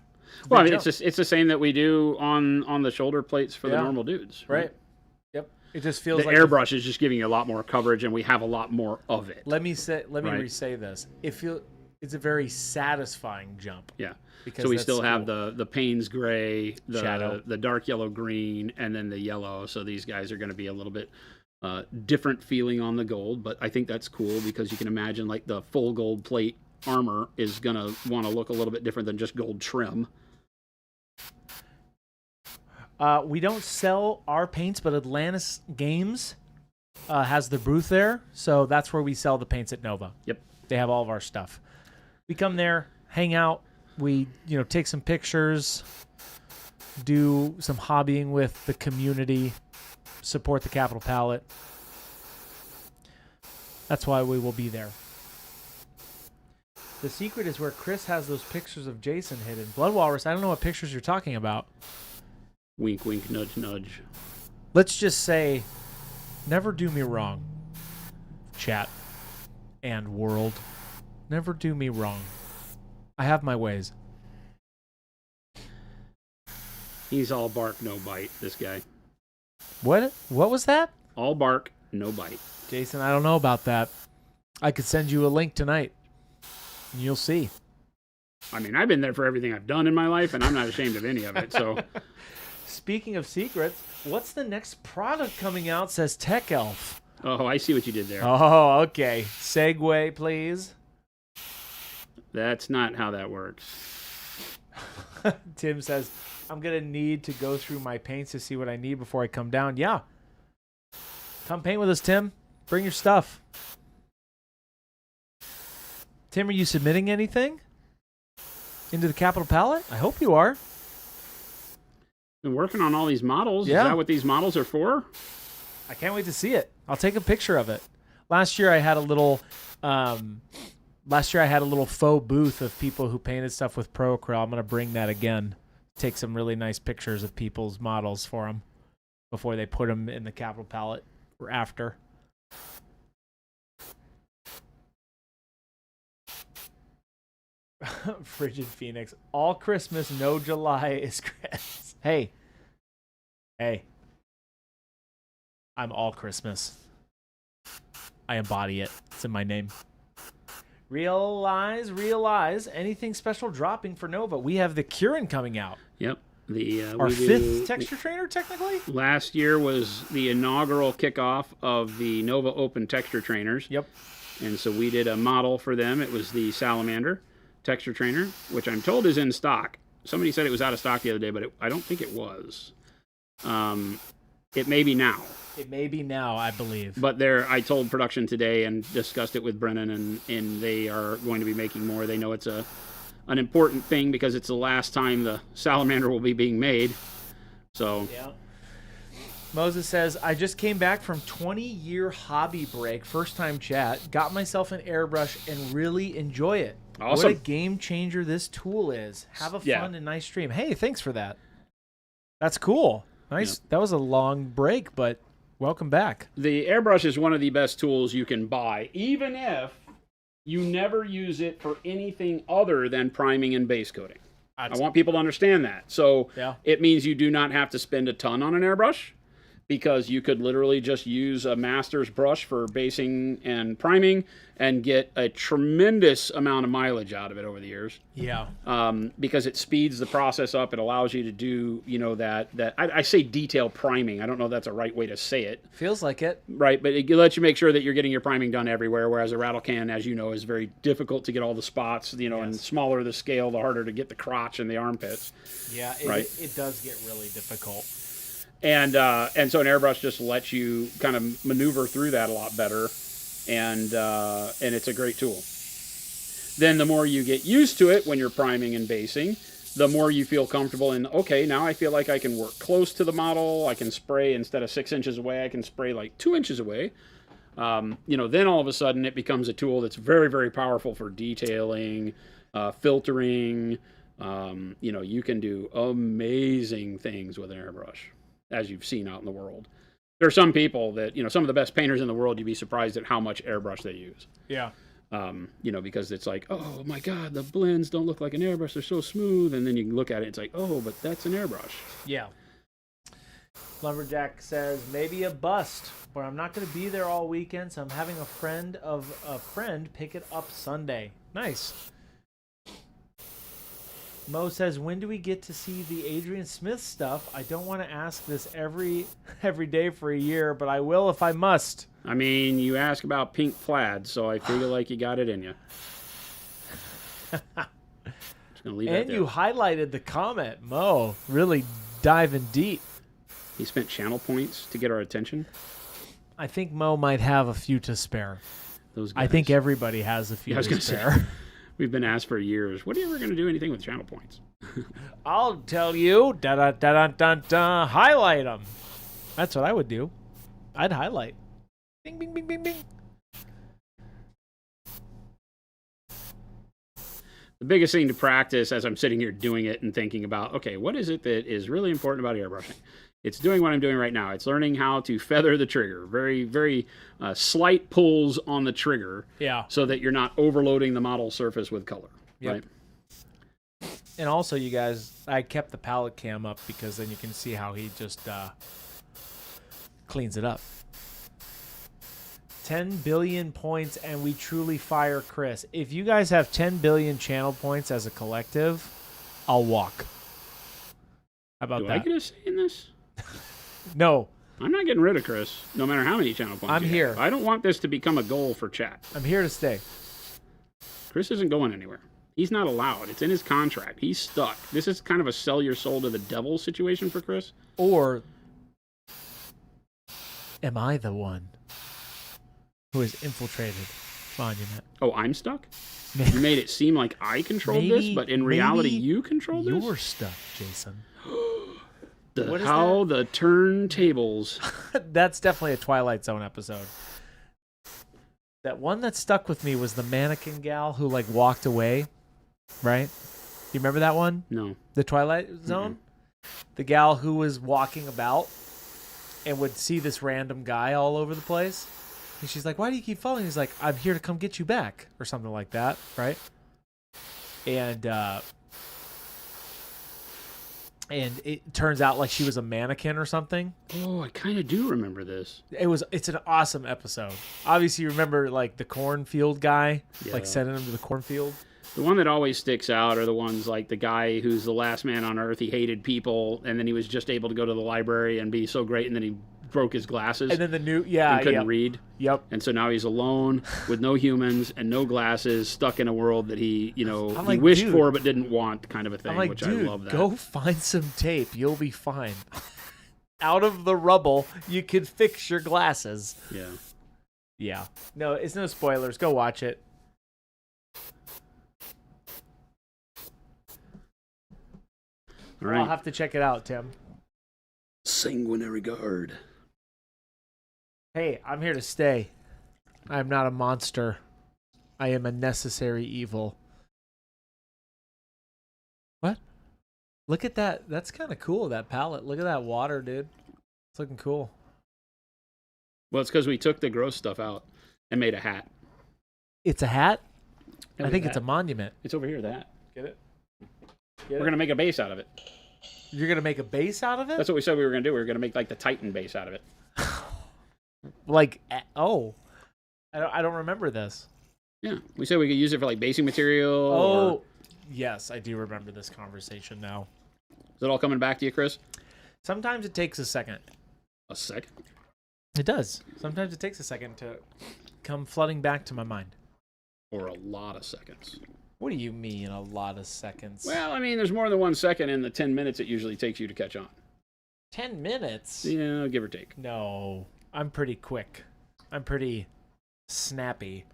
Speaker 2: Well, I
Speaker 1: Big
Speaker 2: mean,
Speaker 1: jump.
Speaker 2: it's the same that we do on the shoulder plates for the
Speaker 1: Yeah.
Speaker 2: normal dudes.
Speaker 1: Right. Yep. It just feels
Speaker 2: The
Speaker 1: like
Speaker 2: airbrush is just giving you a lot more coverage, and we have a lot more of it.
Speaker 1: Let me
Speaker 2: Right.
Speaker 1: re-say this. It's a very satisfying jump.
Speaker 2: Yeah.
Speaker 1: Because
Speaker 2: So we
Speaker 1: that's
Speaker 2: still have
Speaker 1: cool.
Speaker 2: the Payne's gray,
Speaker 1: Shadow.
Speaker 2: the dark yellow green, and then the yellow. So these guys are going to be a little bit different feeling on the gold, but I think that's cool because you can imagine like the full gold plate armor is going to want to look a little bit different than just gold trim.
Speaker 1: We don't sell our paints, but Atlantis Games has the booth there, so that's where we sell the paints at Nova.
Speaker 2: Yep.
Speaker 1: They have all of our stuff. We come there, hang out, we take some pictures, do some hobbying with the community, support the Capital Palette. That's why we will be there. The secret is where Chris has those pictures of Jason hidden. Blood Walrus, I don't know what pictures you're talking about.
Speaker 2: Wink, wink, nudge, nudge.
Speaker 1: Let's just say, never do me wrong, chat and world. Never do me wrong. I have my ways.
Speaker 2: He's all bark, no bite, this guy.
Speaker 1: What was that?
Speaker 2: All bark, no bite.
Speaker 1: Jason, I don't know about that. I could send you a link tonight. And you'll see.
Speaker 2: I mean, I've been there for everything I've done in my life, and I'm not ashamed of any of it. So,
Speaker 1: Speaking of secrets, what's the next product coming out, says Tech Elf.
Speaker 2: oh, I see what you did there.
Speaker 1: Oh, okay. Segue, please.
Speaker 2: That's not how that works.
Speaker 1: Tim says, I'm going to need to go through my paints to see what I need before I come down. Yeah. Come paint with us, Tim. Bring your stuff. Tim, are you submitting anything into the Capital Palette? I hope you are.
Speaker 2: Been working on all these models.
Speaker 1: Yeah.
Speaker 2: Is that what these models are for?
Speaker 1: I can't wait to see it. I'll take a picture of it. Last year I had a little faux booth of people who painted stuff with Pro Acryl. I'm going to bring that again. Take some really nice pictures of people's models for them before they put them in the Capital Palette or after. Frigid Phoenix. All Christmas, no July is Chris. Hey. I'm all Christmas. I embody it. It's in my name. Realize. Anything special dropping for Nova? We have the Kieran coming out.
Speaker 2: Yep.
Speaker 1: Our fifth texture trainer, technically?
Speaker 2: Last year was the inaugural kickoff of the Nova Open Texture Trainers.
Speaker 1: Yep.
Speaker 2: And so we did a model for them. It was the Salamander Texture Trainer, which I'm told is in stock. Somebody said it was out of stock the other day, but I don't think it was. It may be now.
Speaker 1: It may be now, I believe.
Speaker 2: But I told production today and discussed it with Brennan, and they are going to be making more. They know it's an important thing because it's the last time the Salamander will be being made. So
Speaker 1: Yeah. Moses says, I just came back from 20-year hobby break, first time chat, got myself an airbrush and really enjoy it.
Speaker 2: Awesome.
Speaker 1: What a game changer this tool is. Have a fun and nice stream. Hey, thanks for that. That's cool. Nice.
Speaker 2: Yep.
Speaker 1: That was a long break, but welcome back.
Speaker 2: the airbrush is one of the best tools you can buy, even if you never use it for anything other than priming and base coating. I want people to understand that. So
Speaker 1: Yeah.
Speaker 2: it means you do not have to spend a ton on an airbrush, because you could literally just use a master's brush for basing and priming and get a tremendous amount of mileage out of it over the years.
Speaker 1: Yeah.
Speaker 2: Because it speeds the process up. It allows you to do, I say detail priming. I don't know if that's a right way to say it.
Speaker 1: Feels like it.
Speaker 2: Right, but it lets you make sure that you're getting your priming done everywhere, whereas a rattle can, as you know, is very difficult to get all the spots, and smaller the scale, the harder to get the crotch and the armpits.
Speaker 1: Yeah,
Speaker 2: Right.
Speaker 1: it does get really difficult.
Speaker 2: And so an airbrush just lets you kind of maneuver through that a lot better, and it's a great tool. Then the more you get used to it when you're priming and basing, the more you feel comfortable in, okay, now I feel like I can work close to the model. I can spray instead of 6 inches away, I can spray like 2 inches away. Then all of a sudden it becomes a tool that's very, very powerful for detailing, filtering. You can do amazing things with an airbrush, as you've seen out in the world. There are some people that, some of the best painters in the world, you'd be surprised at how much airbrush they use.
Speaker 1: Yeah.
Speaker 2: Because it's like, oh my God, the blends don't look like an airbrush. They're so smooth. And then you look at it, it's like, oh, but that's an airbrush.
Speaker 1: Yeah. Lumberjack says, maybe a bust, but I'm not going to be there all weekend, so I'm having a friend pick it up Sunday. Nice. Mo says, when do we get to see the Adrian Smith stuff? I don't want to ask this every day for a year, but I will if I must.
Speaker 2: I mean, you ask about pink plaid, so I feel like you got it in you. Just gonna leave
Speaker 1: And
Speaker 2: that
Speaker 1: you
Speaker 2: there.
Speaker 1: highlighted the comment, Mo. Really diving deep.
Speaker 2: He spent channel points to get our attention.
Speaker 1: I think Mo might have a few to spare.
Speaker 2: Those guys.
Speaker 1: I think everybody has a few
Speaker 2: I was
Speaker 1: to
Speaker 2: gonna
Speaker 1: spare.
Speaker 2: say, we've been asked for years. When are you ever going to do anything with channel points?
Speaker 1: I'll tell you. Da-da-da-da-da-da. Highlight them. That's what I would do. I'd highlight. Bing, bing, bing, bing, bing.
Speaker 2: The biggest thing to practice as I'm sitting here doing it and thinking about, okay, what is it that is really important about airbrushing? It's doing what I'm doing right now. It's learning how to feather the trigger. Very, very slight pulls on the trigger.
Speaker 1: Yeah.
Speaker 2: So that you're not overloading the model surface with color.
Speaker 1: Yep.
Speaker 2: Right?
Speaker 1: And also, you guys, I kept the palette cam up because then you can see how he just cleans it up. 10 billion points, and we truly fire Chris. If you guys have 10 billion channel points as a collective, I'll walk. How about
Speaker 2: Do
Speaker 1: that?
Speaker 2: I get a say in this?
Speaker 1: No,
Speaker 2: I'm not getting rid of Chris, no matter how many channel points
Speaker 1: I'm
Speaker 2: you
Speaker 1: here.
Speaker 2: have. I don't want this to become a goal for chat.
Speaker 1: I'm here to stay.
Speaker 2: Chris isn't going anywhere. He's not allowed. It's in his contract. He's stuck. This is kind of a sell your soul to the devil situation for Chris.
Speaker 1: Or am I the one who has infiltrated Monument?
Speaker 2: Oh, I'm stuck? You made it seem like I controlled this, but in reality, you controlled this?
Speaker 1: You're stuck, Jason.
Speaker 2: What is how the turntables.
Speaker 1: That's definitely a Twilight Zone episode. That one that stuck with me was the mannequin gal who like walked away, right? You remember that one?
Speaker 2: No.
Speaker 1: The Twilight Zone? The gal who was walking about and would see this random guy all over the place. And she's like, why do you keep following? He's like, I'm here to come get you back, or something like that, right? And it turns out like she was a mannequin or something.
Speaker 2: Oh, I kind of do remember this.
Speaker 1: It's an awesome episode. Obviously, you remember like the cornfield guy, like sending him to the cornfield.
Speaker 2: The one that always sticks out are the ones like the guy who's the last man on Earth. He hated people, and then he was just able to go to the library and be so great, and then he broke his glasses.
Speaker 1: And then the new,
Speaker 2: and couldn't read.
Speaker 1: Yep.
Speaker 2: And so now he's alone with no humans and no glasses, stuck in a world that he, he
Speaker 1: like,
Speaker 2: wished
Speaker 1: dude,
Speaker 2: for but didn't want, kind of a thing.
Speaker 1: I'm like,
Speaker 2: which
Speaker 1: dude,
Speaker 2: I love that.
Speaker 1: go find some tape. You'll be fine. Out of the rubble, you can fix your glasses.
Speaker 2: Yeah.
Speaker 1: Yeah. No, it's no spoilers. Go watch it.
Speaker 2: All right.
Speaker 1: I'll have to check it out, Tim.
Speaker 2: Sanguinary guard.
Speaker 1: Hey, I'm here to stay. I am not a monster. I am a necessary evil. What? Look at that. That's kind of cool, that palette. Look at that water, dude. It's looking cool.
Speaker 2: Well, it's because we took the gross stuff out and made a hat.
Speaker 1: It's a hat?
Speaker 2: Yeah,
Speaker 1: I think it's a
Speaker 2: hat.
Speaker 1: monument.
Speaker 2: It's over here, the hat.
Speaker 1: Get it?
Speaker 2: We're going to make a base out of it.
Speaker 1: You're going to make a base out of it?
Speaker 2: That's what we said we were going to do. We were going to make like the Titan base out of it.
Speaker 1: Like, oh. I don't remember this.
Speaker 2: Yeah. We said we could use it for like basing material.
Speaker 1: Oh,
Speaker 2: Or...
Speaker 1: yes, I do remember this conversation now.
Speaker 2: Is it all coming back to you, Chris?
Speaker 1: Sometimes it takes a second.
Speaker 2: A second?
Speaker 1: It does. Sometimes it takes a second to come flooding back to my mind.
Speaker 2: Or a lot of seconds.
Speaker 1: What do you mean, a lot of seconds?
Speaker 2: Well, I mean, there's more than 1 second in the 10 minutes it usually takes you to catch on.
Speaker 1: 10 minutes?
Speaker 2: Yeah, give or take.
Speaker 1: No, I'm pretty quick. I'm pretty snappy.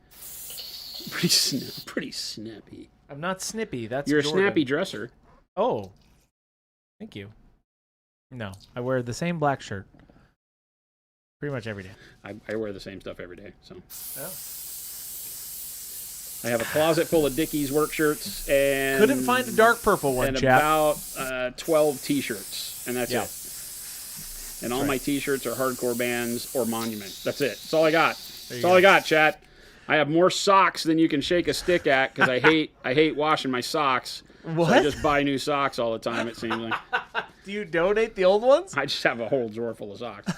Speaker 2: Pretty snappy.
Speaker 1: I'm not snippy. That's
Speaker 2: You're
Speaker 1: Jordan.
Speaker 2: a snappy dresser.
Speaker 1: Oh, thank you. No, I wear the same black shirt pretty much every day.
Speaker 2: I wear the same stuff every day. So
Speaker 1: Oh.
Speaker 2: I have a closet full of Dickies work shirts and
Speaker 1: Couldn't find a dark purple one,
Speaker 2: and
Speaker 1: chap.
Speaker 2: about 12 T-shirts, and that's
Speaker 1: Yeah.
Speaker 2: it. And all
Speaker 1: That's
Speaker 2: my
Speaker 1: right.
Speaker 2: T-shirts are hardcore bands or Monument. That's it. That's all I got. That's
Speaker 1: you
Speaker 2: all
Speaker 1: go.
Speaker 2: I got, chat. I have more socks than you can shake a stick at because I hate washing my socks.
Speaker 1: What?
Speaker 2: So I just buy new socks all the time, it seems like.
Speaker 1: Do you donate the old ones?
Speaker 2: I just have a whole drawer full of socks.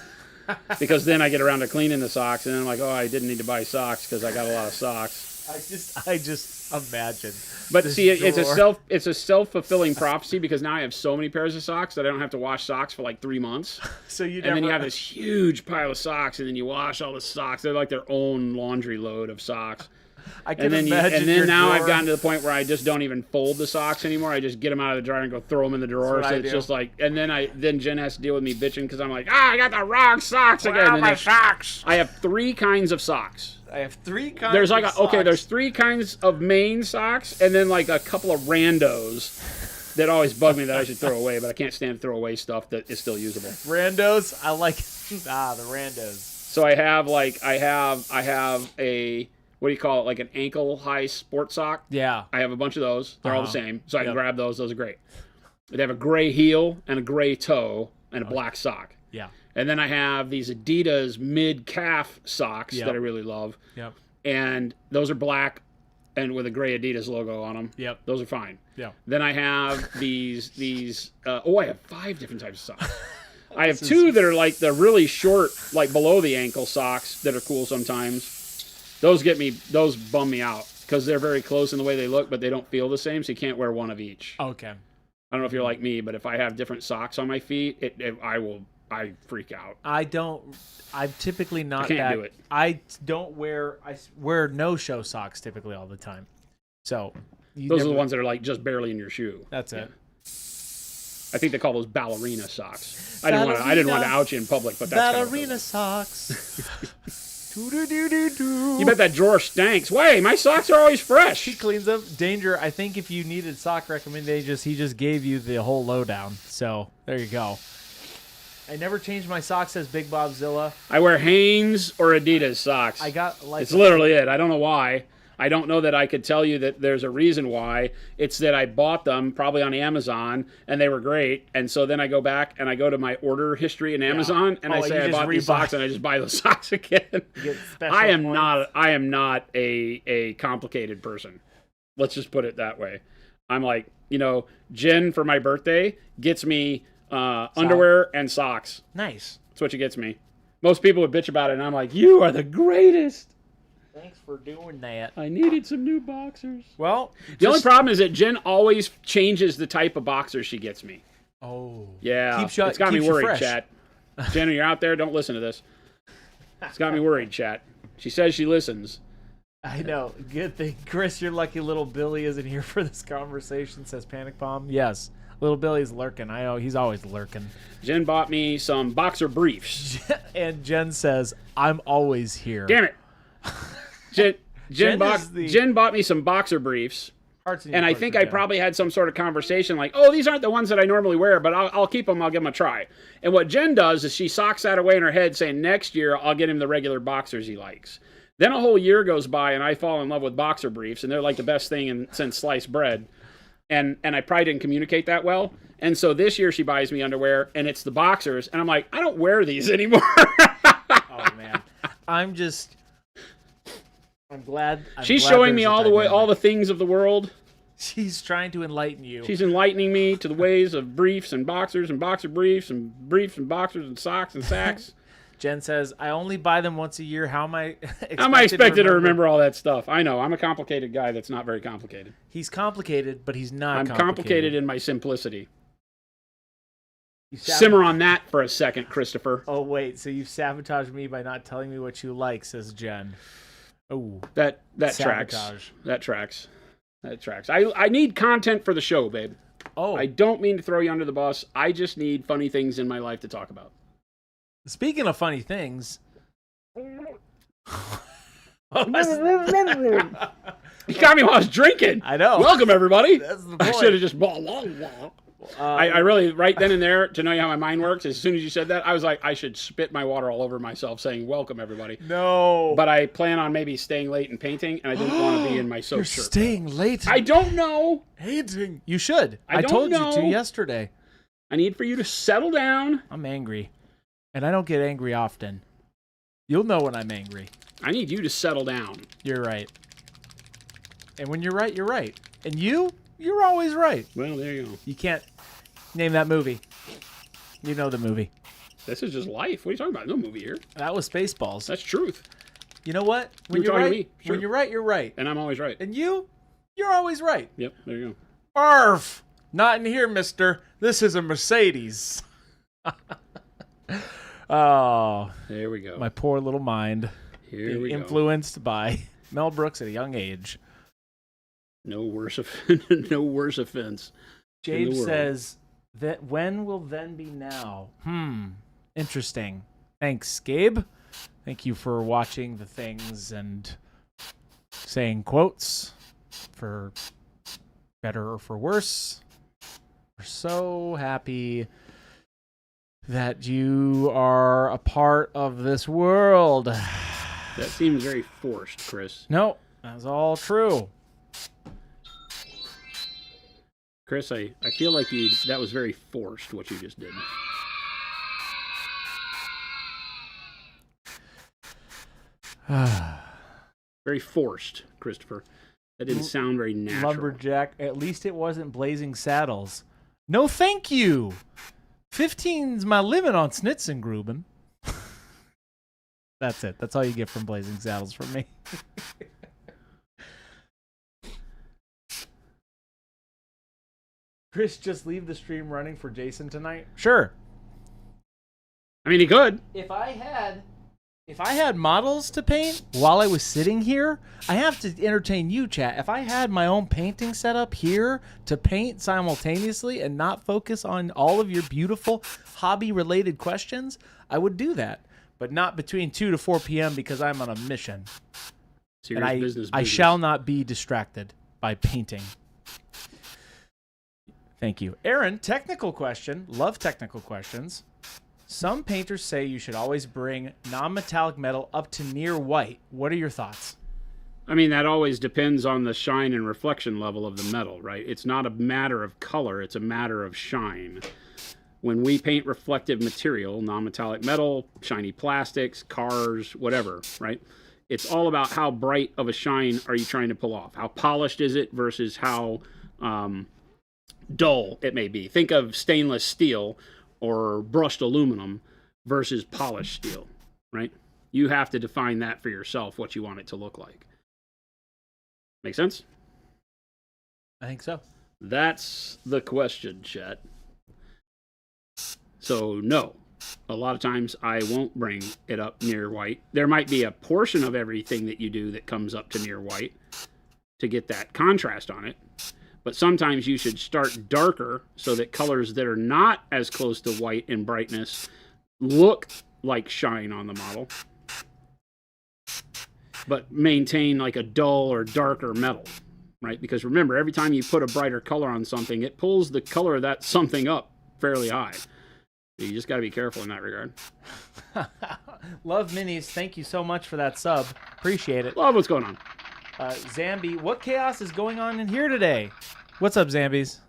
Speaker 2: Because then I get around to cleaning the socks, and then I'm like, oh, I didn't need to buy socks because I got a lot of socks.
Speaker 1: I just imagine.
Speaker 2: But
Speaker 1: this
Speaker 2: see, it's
Speaker 1: drawer.
Speaker 2: a self-fulfilling prophecy because now I have so many pairs of socks that I don't have to wash socks for like 3 months.
Speaker 1: So you
Speaker 2: And
Speaker 1: never
Speaker 2: then you have this huge pile of socks, and then you wash all the socks. They're like their own laundry load of socks.
Speaker 1: I can
Speaker 2: And then
Speaker 1: imagine your
Speaker 2: now I've
Speaker 1: drawer.
Speaker 2: gotten to the point where I just don't even fold the socks anymore. I just get them out of the dryer and go throw them in the drawer.
Speaker 1: That's what
Speaker 2: So
Speaker 1: I
Speaker 2: it's
Speaker 1: do.
Speaker 2: just like, and then Jen has to deal with me bitching because I'm like, I got the wrong socks
Speaker 1: Where
Speaker 2: again.
Speaker 1: are
Speaker 2: And
Speaker 1: my
Speaker 2: there's-
Speaker 1: socks?
Speaker 2: I have 3 kinds of socks.
Speaker 1: I have 3 kinds.
Speaker 2: There's like
Speaker 1: of socks.
Speaker 2: there's 3 kinds of main socks, and then like a couple of randos that always bug me that I should throw away, but I can't stand to throw away stuff that is still usable.
Speaker 1: randos. I like the randos.
Speaker 2: So I have a what do you call it, like an ankle high sport sock.
Speaker 1: Yeah.
Speaker 2: I have a bunch of those. They're all the same, so I can
Speaker 1: Yep.
Speaker 2: grab those. Those are great. They have a gray heel and a gray toe and a black sock.
Speaker 1: Yeah.
Speaker 2: And then I have these Adidas mid-calf socks
Speaker 1: Yep.
Speaker 2: that I really love.
Speaker 1: Yep.
Speaker 2: And those are black and with a gray Adidas logo on them.
Speaker 1: Yep.
Speaker 2: Those are fine.
Speaker 1: Yeah.
Speaker 2: Then I have these I have 5 different types of socks. I have
Speaker 1: This
Speaker 2: 2
Speaker 1: is-
Speaker 2: that are like the really short, like below the ankle socks that are cool sometimes. Those bum me out because they're very close in the way they look, but they don't feel the same, so you can't wear one of each.
Speaker 1: Okay.
Speaker 2: I don't know if you're like me, but if I have different socks on my feet, I freak out.
Speaker 1: I'm typically not
Speaker 2: I can't
Speaker 1: that.
Speaker 2: do it.
Speaker 1: I wear no-show socks typically all the time. So
Speaker 2: Those are the ones that are like just barely in your shoe.
Speaker 1: That's it.
Speaker 2: I think they call those ballerina socks. I didn't want to out you in public, but that's kind of
Speaker 1: Ballerina socks.
Speaker 2: You bet that drawer stinks. Wait, my socks are always fresh.
Speaker 1: He cleans them. Danger, I think if you needed sock recommendations, he just gave you the whole lowdown. So there you go. I never changed my socks, says Big Bobzilla.
Speaker 2: I wear Hanes or Adidas socks.
Speaker 1: I got like
Speaker 2: It's literally it. I don't know why. I don't know that I could tell you that there's a reason why. It's that I bought them probably on Amazon and they were great. And so then I go back and I go to my order history in Amazon and I
Speaker 1: you
Speaker 2: say I
Speaker 1: just
Speaker 2: bought these
Speaker 1: rebuy.
Speaker 2: socks and I just buy those socks again.
Speaker 1: get special
Speaker 2: I am
Speaker 1: points.
Speaker 2: not a complicated person. Let's just put it that way. I'm like, Jen for my birthday gets me underwear and socks.
Speaker 1: Nice.
Speaker 2: That's what she gets me. Most people would bitch about it and I'm like, you are the greatest.
Speaker 1: Thanks for doing that.
Speaker 2: I needed some new boxers.
Speaker 1: Well,
Speaker 2: The only problem is that Jen always changes the type of boxers she gets me.
Speaker 1: Oh.
Speaker 2: Yeah,
Speaker 1: Keeps you-
Speaker 2: it's got me
Speaker 1: keeps you
Speaker 2: worried,
Speaker 1: fresh.
Speaker 2: chat. Jen, you're out there, don't listen to this. It's got me worried, chat. She says she listens.
Speaker 1: I know. Good thing. Chris, you're lucky little Billy isn't here for this conversation, says Panic Bomb. Yes. Little Billy's lurking. I know. He's always lurking.
Speaker 2: Jen bought me some boxer briefs.
Speaker 1: And Jen says, I'm always here.
Speaker 2: Damn it. Jen
Speaker 1: Jen is the-
Speaker 2: Jen bought me some boxer briefs.
Speaker 1: Hearts in your
Speaker 2: And I
Speaker 1: heart
Speaker 2: think
Speaker 1: for
Speaker 2: I
Speaker 1: Jen.
Speaker 2: probably had some sort of conversation like, oh, these aren't the ones that I normally wear, but I'll keep them. I'll give them a try. And what Jen does is she socks that away in her head saying, next year I'll get him the regular boxers he likes. Then a whole year goes by and I fall in love with boxer briefs, and they're like the best thing since sliced bread. And I probably didn't communicate that well. And so this year she buys me underwear, and it's the boxers. And I'm like, I don't wear these anymore.
Speaker 1: Oh, man. I'm glad.
Speaker 2: She's showing me all the things of the world.
Speaker 1: She's trying to enlighten you.
Speaker 2: She's enlightening me to the ways of briefs and boxers and boxer briefs and boxers and socks and sacks.
Speaker 1: Jen says, I only buy them once a year. How am I
Speaker 2: How am I expected to remember all that stuff? I know. I'm a complicated guy that's not very complicated.
Speaker 1: He's complicated, but he's not
Speaker 2: I'm complicated in my simplicity.
Speaker 1: You
Speaker 2: Simmer on that for a second, Christopher.
Speaker 1: Oh, wait. So you've sabotaged me by not telling me what you like, says Jen. Oh,
Speaker 2: That tracks.
Speaker 1: sabotage.
Speaker 2: That tracks. That tracks. I need content for the show, babe.
Speaker 1: Oh,
Speaker 2: I don't mean to throw you under the bus. I just need funny things in my life to talk about.
Speaker 1: speaking of funny things.
Speaker 2: You got me while I was drinking.
Speaker 1: I know.
Speaker 2: Welcome, everybody.
Speaker 1: That's the
Speaker 2: I
Speaker 1: point.
Speaker 2: should have just blah, blah, blah. I really, right then and there, to know how my mind works, as soon as you said that, I was like, I should spit my water all over myself saying, welcome, everybody.
Speaker 1: No.
Speaker 2: But I plan on maybe staying late and painting, and I didn't want to be in my soap
Speaker 1: You're
Speaker 2: shirt.
Speaker 1: staying late.
Speaker 2: I don't know.
Speaker 1: hating. You should.
Speaker 2: I don't
Speaker 1: told you
Speaker 2: know.
Speaker 1: to yesterday.
Speaker 2: I need for you to settle down.
Speaker 1: I'm angry. And I don't get angry often. You'll know when I'm angry.
Speaker 2: I need you to settle down.
Speaker 1: You're right. And when you're right, you're right. And you're always right.
Speaker 2: Well, there you go.
Speaker 1: You can't name that movie. You know the movie.
Speaker 2: This is just life. What are you talking about? No movie here.
Speaker 1: That was Spaceballs.
Speaker 2: That's truth.
Speaker 1: You know what? When
Speaker 2: You're
Speaker 1: you're
Speaker 2: talking to
Speaker 1: right,
Speaker 2: me. Sure.
Speaker 1: when you're right, you're right.
Speaker 2: And I'm always right.
Speaker 1: And you're always right.
Speaker 2: Yep, there you
Speaker 1: Arf! Not in here, mister. This is a Mercedes. Oh,
Speaker 2: go. There we go.
Speaker 1: my poor little mind.
Speaker 2: Here we go.
Speaker 1: Influenced by Mel Brooks at a young age.
Speaker 2: No worse no worse offense. in the
Speaker 1: Jabe
Speaker 2: world.
Speaker 1: says that when will then be now? Interesting. Thanks, Gabe. Thank you for watching the things and saying quotes for better or for worse. We're so happy that you are a part of this world.
Speaker 2: That seems very forced, Chris.
Speaker 1: No, that's all true.
Speaker 2: Chris, I feel like that was very forced, what you just did. Very forced, Christopher. That didn't sound very natural.
Speaker 1: Lumberjack, at least it wasn't Blazing Saddles. No, thank you. 15's my limit on Schnitzengruben. That's it. That's all you get from Blazing Saddles from me. Chris, just leave the stream running for Jason tonight? Sure.
Speaker 2: I mean, he could.
Speaker 1: If I had models to paint while I was sitting here, I have to entertain you, chat. If I had my own painting set up here to paint simultaneously and not focus on all of your beautiful hobby-related questions, I would do that. But not between 2 to 4 p.m. because I'm on a mission.
Speaker 2: Serious
Speaker 1: And
Speaker 2: business.
Speaker 1: I shall not be distracted by painting. Thank you. Aaron, technical question. Love technical questions. Some painters say you should always bring non-metallic metal up to near white. What are your thoughts?
Speaker 2: I mean, that always depends on the shine and reflection level of the metal, right? It's not a matter of color, it's a matter of shine. When we paint reflective material, non-metallic metal, shiny plastics, cars, whatever, right? It's all about how bright of a shine are you trying to pull off? How polished is it versus how dull it may be. Think of stainless steel or brushed aluminum versus polished steel, right? You have to define that for yourself, what you want it to look like. Make sense?
Speaker 1: I think so.
Speaker 2: That's the question, Chet. So, no. A lot of times I won't bring it up near white. There might be a portion of everything that you do that comes up to near white to get that contrast on it. But sometimes you should start darker so that colors that are not as close to white in brightness look like shine on the model, but maintain like a dull or darker metal, right? Because remember, every time you put a brighter color on something, it pulls the color of that something up fairly high. You just got to be careful in that regard.
Speaker 1: Love minis. Thank you so much for that sub. Appreciate it.
Speaker 2: Love what's going on.
Speaker 1: Zambi, what chaos is going on in here today? What's up, Zambies?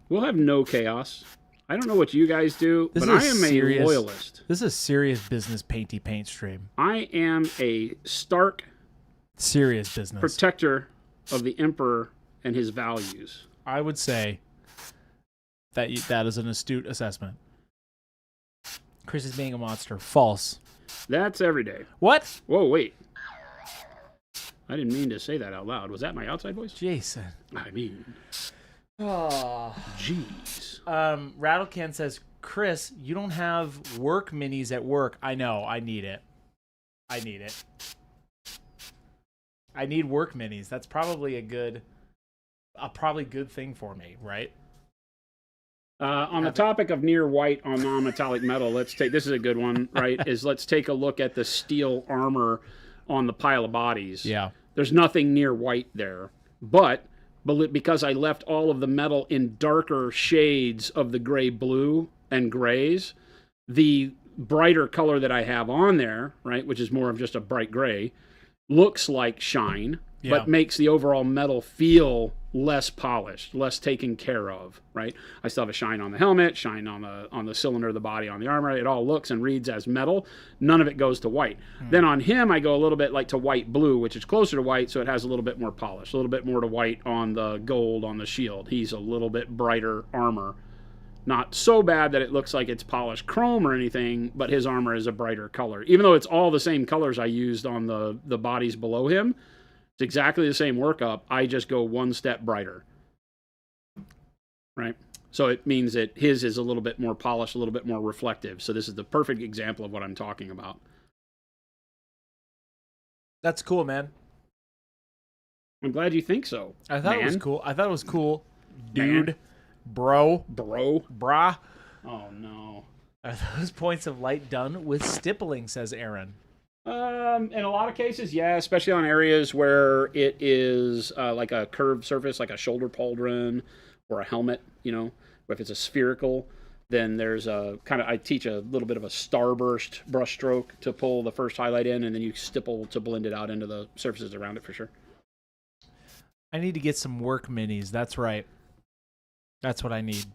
Speaker 2: We'll have no chaos. I don't know what you guys do,
Speaker 1: This
Speaker 2: but I
Speaker 1: is
Speaker 2: am
Speaker 1: serious.
Speaker 2: a loyalist.
Speaker 1: This is a serious business painty paint stream.
Speaker 2: I am a stark
Speaker 1: Serious business.
Speaker 2: protector of the emperor and his values.
Speaker 1: I would say that that is an astute assessment. Chris is being a monster. False.
Speaker 2: That's every day.
Speaker 1: What?
Speaker 2: Whoa, wait. I didn't mean to say that out loud. Was that my outside voice?
Speaker 1: Jason.
Speaker 2: I mean,
Speaker 1: Oh.
Speaker 2: jeez.
Speaker 1: Rattlecan says, Chris, you don't have work minis at work. I know. I need it. I need it. I need work minis. That's probably a probably good thing for me, right?
Speaker 2: On the topic of near white on non-metallic metal, this is a good one, right? Let's take a look at the steel armor on the pile of bodies.
Speaker 1: Yeah.
Speaker 2: There's nothing near white there, but because I left all of the metal in darker shades of the gray blue and grays, the brighter color that I have on there, right, which is more of just a bright gray, looks like shine, but makes the overall metal feel less polished, less taken care of, right? I still have a shine on the helmet, shine on the cylinder of the body, on the armor. It all looks and reads as metal. None of it goes to white. Then on him, I go a little bit like to white blue, which is closer to white, so it has a little bit more polish, a little bit more to white on the gold on the shield. He's a little bit brighter armor. Not so bad that it looks like it's polished chrome or anything, but his armor is a brighter color. Even though it's all the same colors I used on the bodies below him, it's exactly the same workup. I just go one step brighter, right? So it means that his is a little bit more polished, a little bit more reflective. So this is the perfect example of what I'm talking about.
Speaker 1: That's cool, man.
Speaker 2: I'm glad you think so.
Speaker 1: I thought it was cool. I thought it was cool, dude.
Speaker 2: Man.
Speaker 1: Bro. Brah.
Speaker 2: Oh, no.
Speaker 1: Are those points of light done with stippling, says Aaron?
Speaker 2: In a lot of cases, yeah, especially on areas where it is like a curved surface, like a shoulder pauldron or a helmet, you know. If it's a spherical, then there's a kind of, I teach a little bit of a starburst brush stroke to pull the first highlight in, and then you stipple to blend it out into the surfaces around it for sure.
Speaker 1: I need to get some work minis. That's right. That's what I need.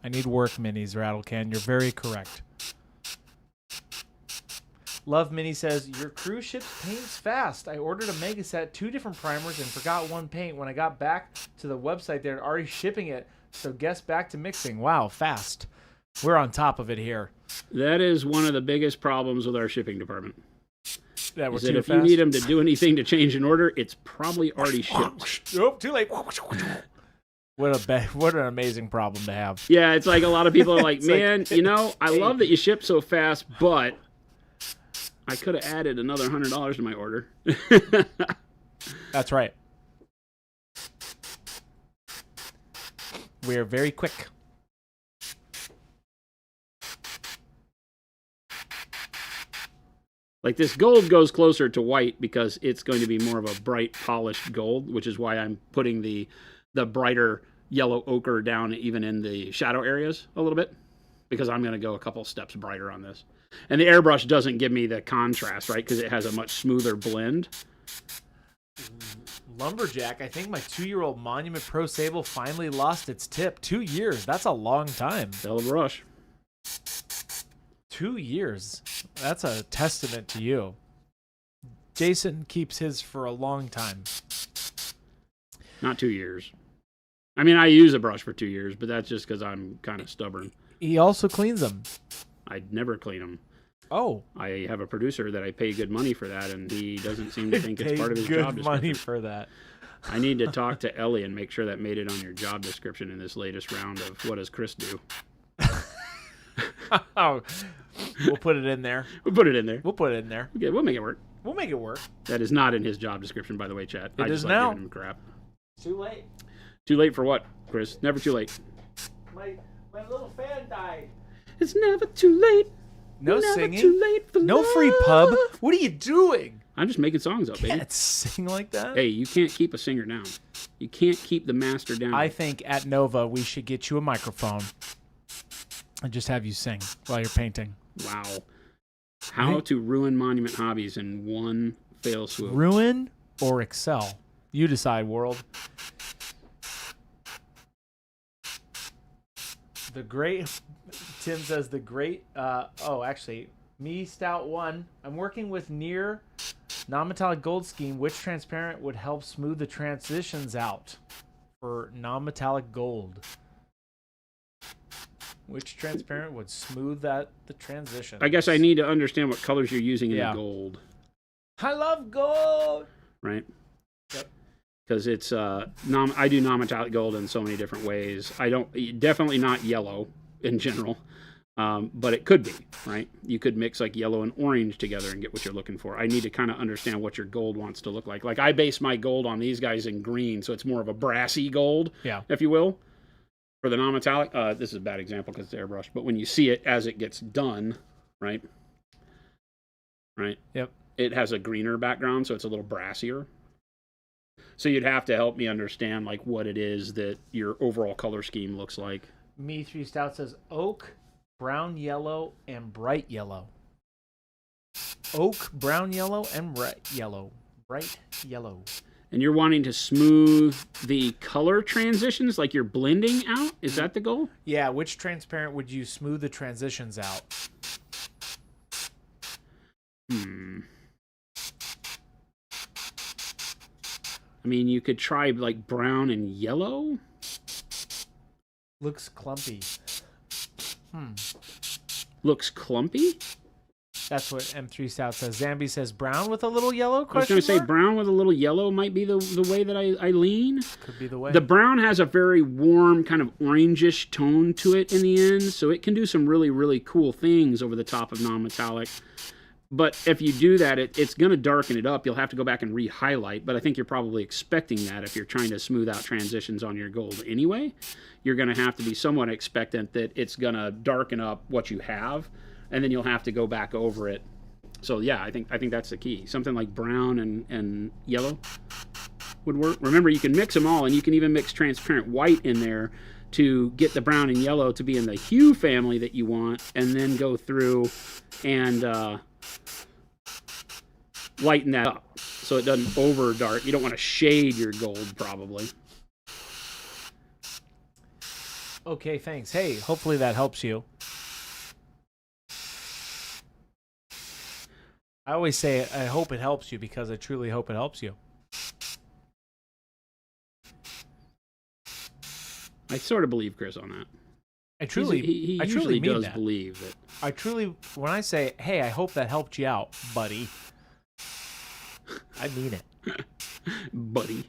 Speaker 1: I need work minis, Rattlecan. You're very correct. Love Mini says, your cruise ship paints fast. I ordered a mega set, 2 different primers, and forgot one paint. When I got back to the website, they're already shipping it. So guess back to mixing. Wow, fast. We're on top of it here.
Speaker 2: That is one of the biggest problems with our shipping department.
Speaker 1: That we're
Speaker 2: is that
Speaker 1: too
Speaker 2: if
Speaker 1: fast?
Speaker 2: you need them to do anything to change an order, it's probably already shipped.
Speaker 1: Nope, too late. What an amazing problem to have.
Speaker 2: Yeah, it's like a lot of people are like, man,
Speaker 1: like,
Speaker 2: you know, I love that you ship so fast, but I could have added another $100 to my order.
Speaker 1: That's right. We're very quick.
Speaker 2: Like this gold goes closer to white because it's going to be more of a bright polished gold, which is why I'm putting the brighter yellow ochre down even in the shadow areas a little bit, because I'm going to go a couple steps brighter on this. And the airbrush doesn't give me the contrast, right, because it has a much smoother blend.
Speaker 1: Lumberjack, I think my 2-year-old Monument Pro Sable finally lost its tip. 2 years. That's a long time.
Speaker 2: Hell of a rush.
Speaker 1: 2 years. That's a testament to you. Jason keeps his for a long time.
Speaker 2: Not 2 years. I mean, I use a brush for 2 years, but that's just because I'm kind of stubborn.
Speaker 1: He also cleans them.
Speaker 2: I'd never clean them.
Speaker 1: Oh.
Speaker 2: I have a producer that I pay good money for that, and he doesn't seem to think it's part of his job description.
Speaker 1: Good money for that.
Speaker 2: I need to talk to Ellie and make sure that made it on your job description in this latest round of What Does Chris Do?
Speaker 1: Oh, we'll put it in there.
Speaker 2: We'll put it in there.
Speaker 1: We'll put it in there.
Speaker 2: Okay, we'll make it work.
Speaker 1: We'll make it work.
Speaker 2: That is not in his job description, by the way, chat.
Speaker 1: It
Speaker 2: I
Speaker 1: is
Speaker 2: just
Speaker 1: now.
Speaker 2: like giving him crap.
Speaker 1: Too late.
Speaker 2: Too late for what, Chris? Never too late.
Speaker 1: My little fan died.
Speaker 2: It's never too late.
Speaker 1: No
Speaker 2: never
Speaker 1: singing.
Speaker 2: Too late for
Speaker 1: no
Speaker 2: love.
Speaker 1: free pub. What are you doing?
Speaker 2: I'm just making songs up, baby.
Speaker 1: Can't sing like that.
Speaker 2: Hey, you can't keep a singer down. You can't keep the master down.
Speaker 1: I think at Nova we should get you a microphone and just have you sing while you're painting.
Speaker 2: Wow. How to ruin Monument Hobbies in one fail swoop.
Speaker 1: Ruin or excel? You decide, world. The great... Tim says the great... actually, me, Stout 1. I'm working with near non-metallic gold scheme. Which transparent would help smooth the transitions out for non-metallic gold? Which transparent would smooth the transition?
Speaker 2: I guess I need to understand what colors you're using in
Speaker 1: Yeah.
Speaker 2: the gold.
Speaker 1: I love gold.
Speaker 2: Right?
Speaker 1: Yep.
Speaker 2: Because it's I do non-metallic gold in so many different ways. I don't definitely not yellow in general, but it could be, right? You could mix like yellow and orange together and get what you're looking for. I need to kind of understand what your gold wants to look like. Like I base my gold on these guys in green, so it's more of a brassy gold, if you will. For the non-metallic, this is a bad example because it's airbrush, but when you see it as it gets done, right?
Speaker 1: Yep.
Speaker 2: It has a greener background, so it's a little brassier. So you'd have to help me understand like what it is that your overall color scheme looks like.
Speaker 1: Me 3 Stout says oak, brown yellow, and bright yellow. Oak, brown yellow, and bright yellow. Bright yellow.
Speaker 2: And you're wanting to smooth the color transitions, like you're blending out? Is that the goal?
Speaker 1: Yeah, which transparent would you smooth the transitions out?
Speaker 2: I mean, you could try like brown and yellow.
Speaker 1: Looks clumpy.
Speaker 2: Looks clumpy?
Speaker 1: That's what M3 Stout says. Zambi says brown with a little yellow?
Speaker 2: I was going to say
Speaker 1: mark?
Speaker 2: brown with a little yellow might be the way that I lean.
Speaker 1: Could be the way.
Speaker 2: The brown has a very warm, kind of orangish tone to it in the end, so it can do some really, really cool things over the top of non-metallic. But if you do that, it's going to darken it up. You'll have to go back and re-highlight, but I think you're probably expecting that if you're trying to smooth out transitions on your gold anyway. You're going to have to be somewhat expectant that it's going to darken up what you have, and then you'll have to go back over it. So yeah, I think that's the key. Something like brown and yellow would work. Remember, you can mix them all, and you can even mix transparent white in there to get the brown and yellow to be in the hue family that you want, and then go through and lighten that up so it doesn't over dark. You don't want to shade your gold, probably.
Speaker 1: Okay, thanks. Hey, hopefully that helps you. I always say I hope it helps you because I truly hope it helps you.
Speaker 2: I sort of believe Chris on that.
Speaker 1: I truly,
Speaker 2: he
Speaker 1: I
Speaker 2: usually
Speaker 1: truly mean
Speaker 2: does
Speaker 1: that.
Speaker 2: believe that.
Speaker 1: I truly, when I say, hey, I hope that helped you out, buddy, I mean it.
Speaker 2: Buddy.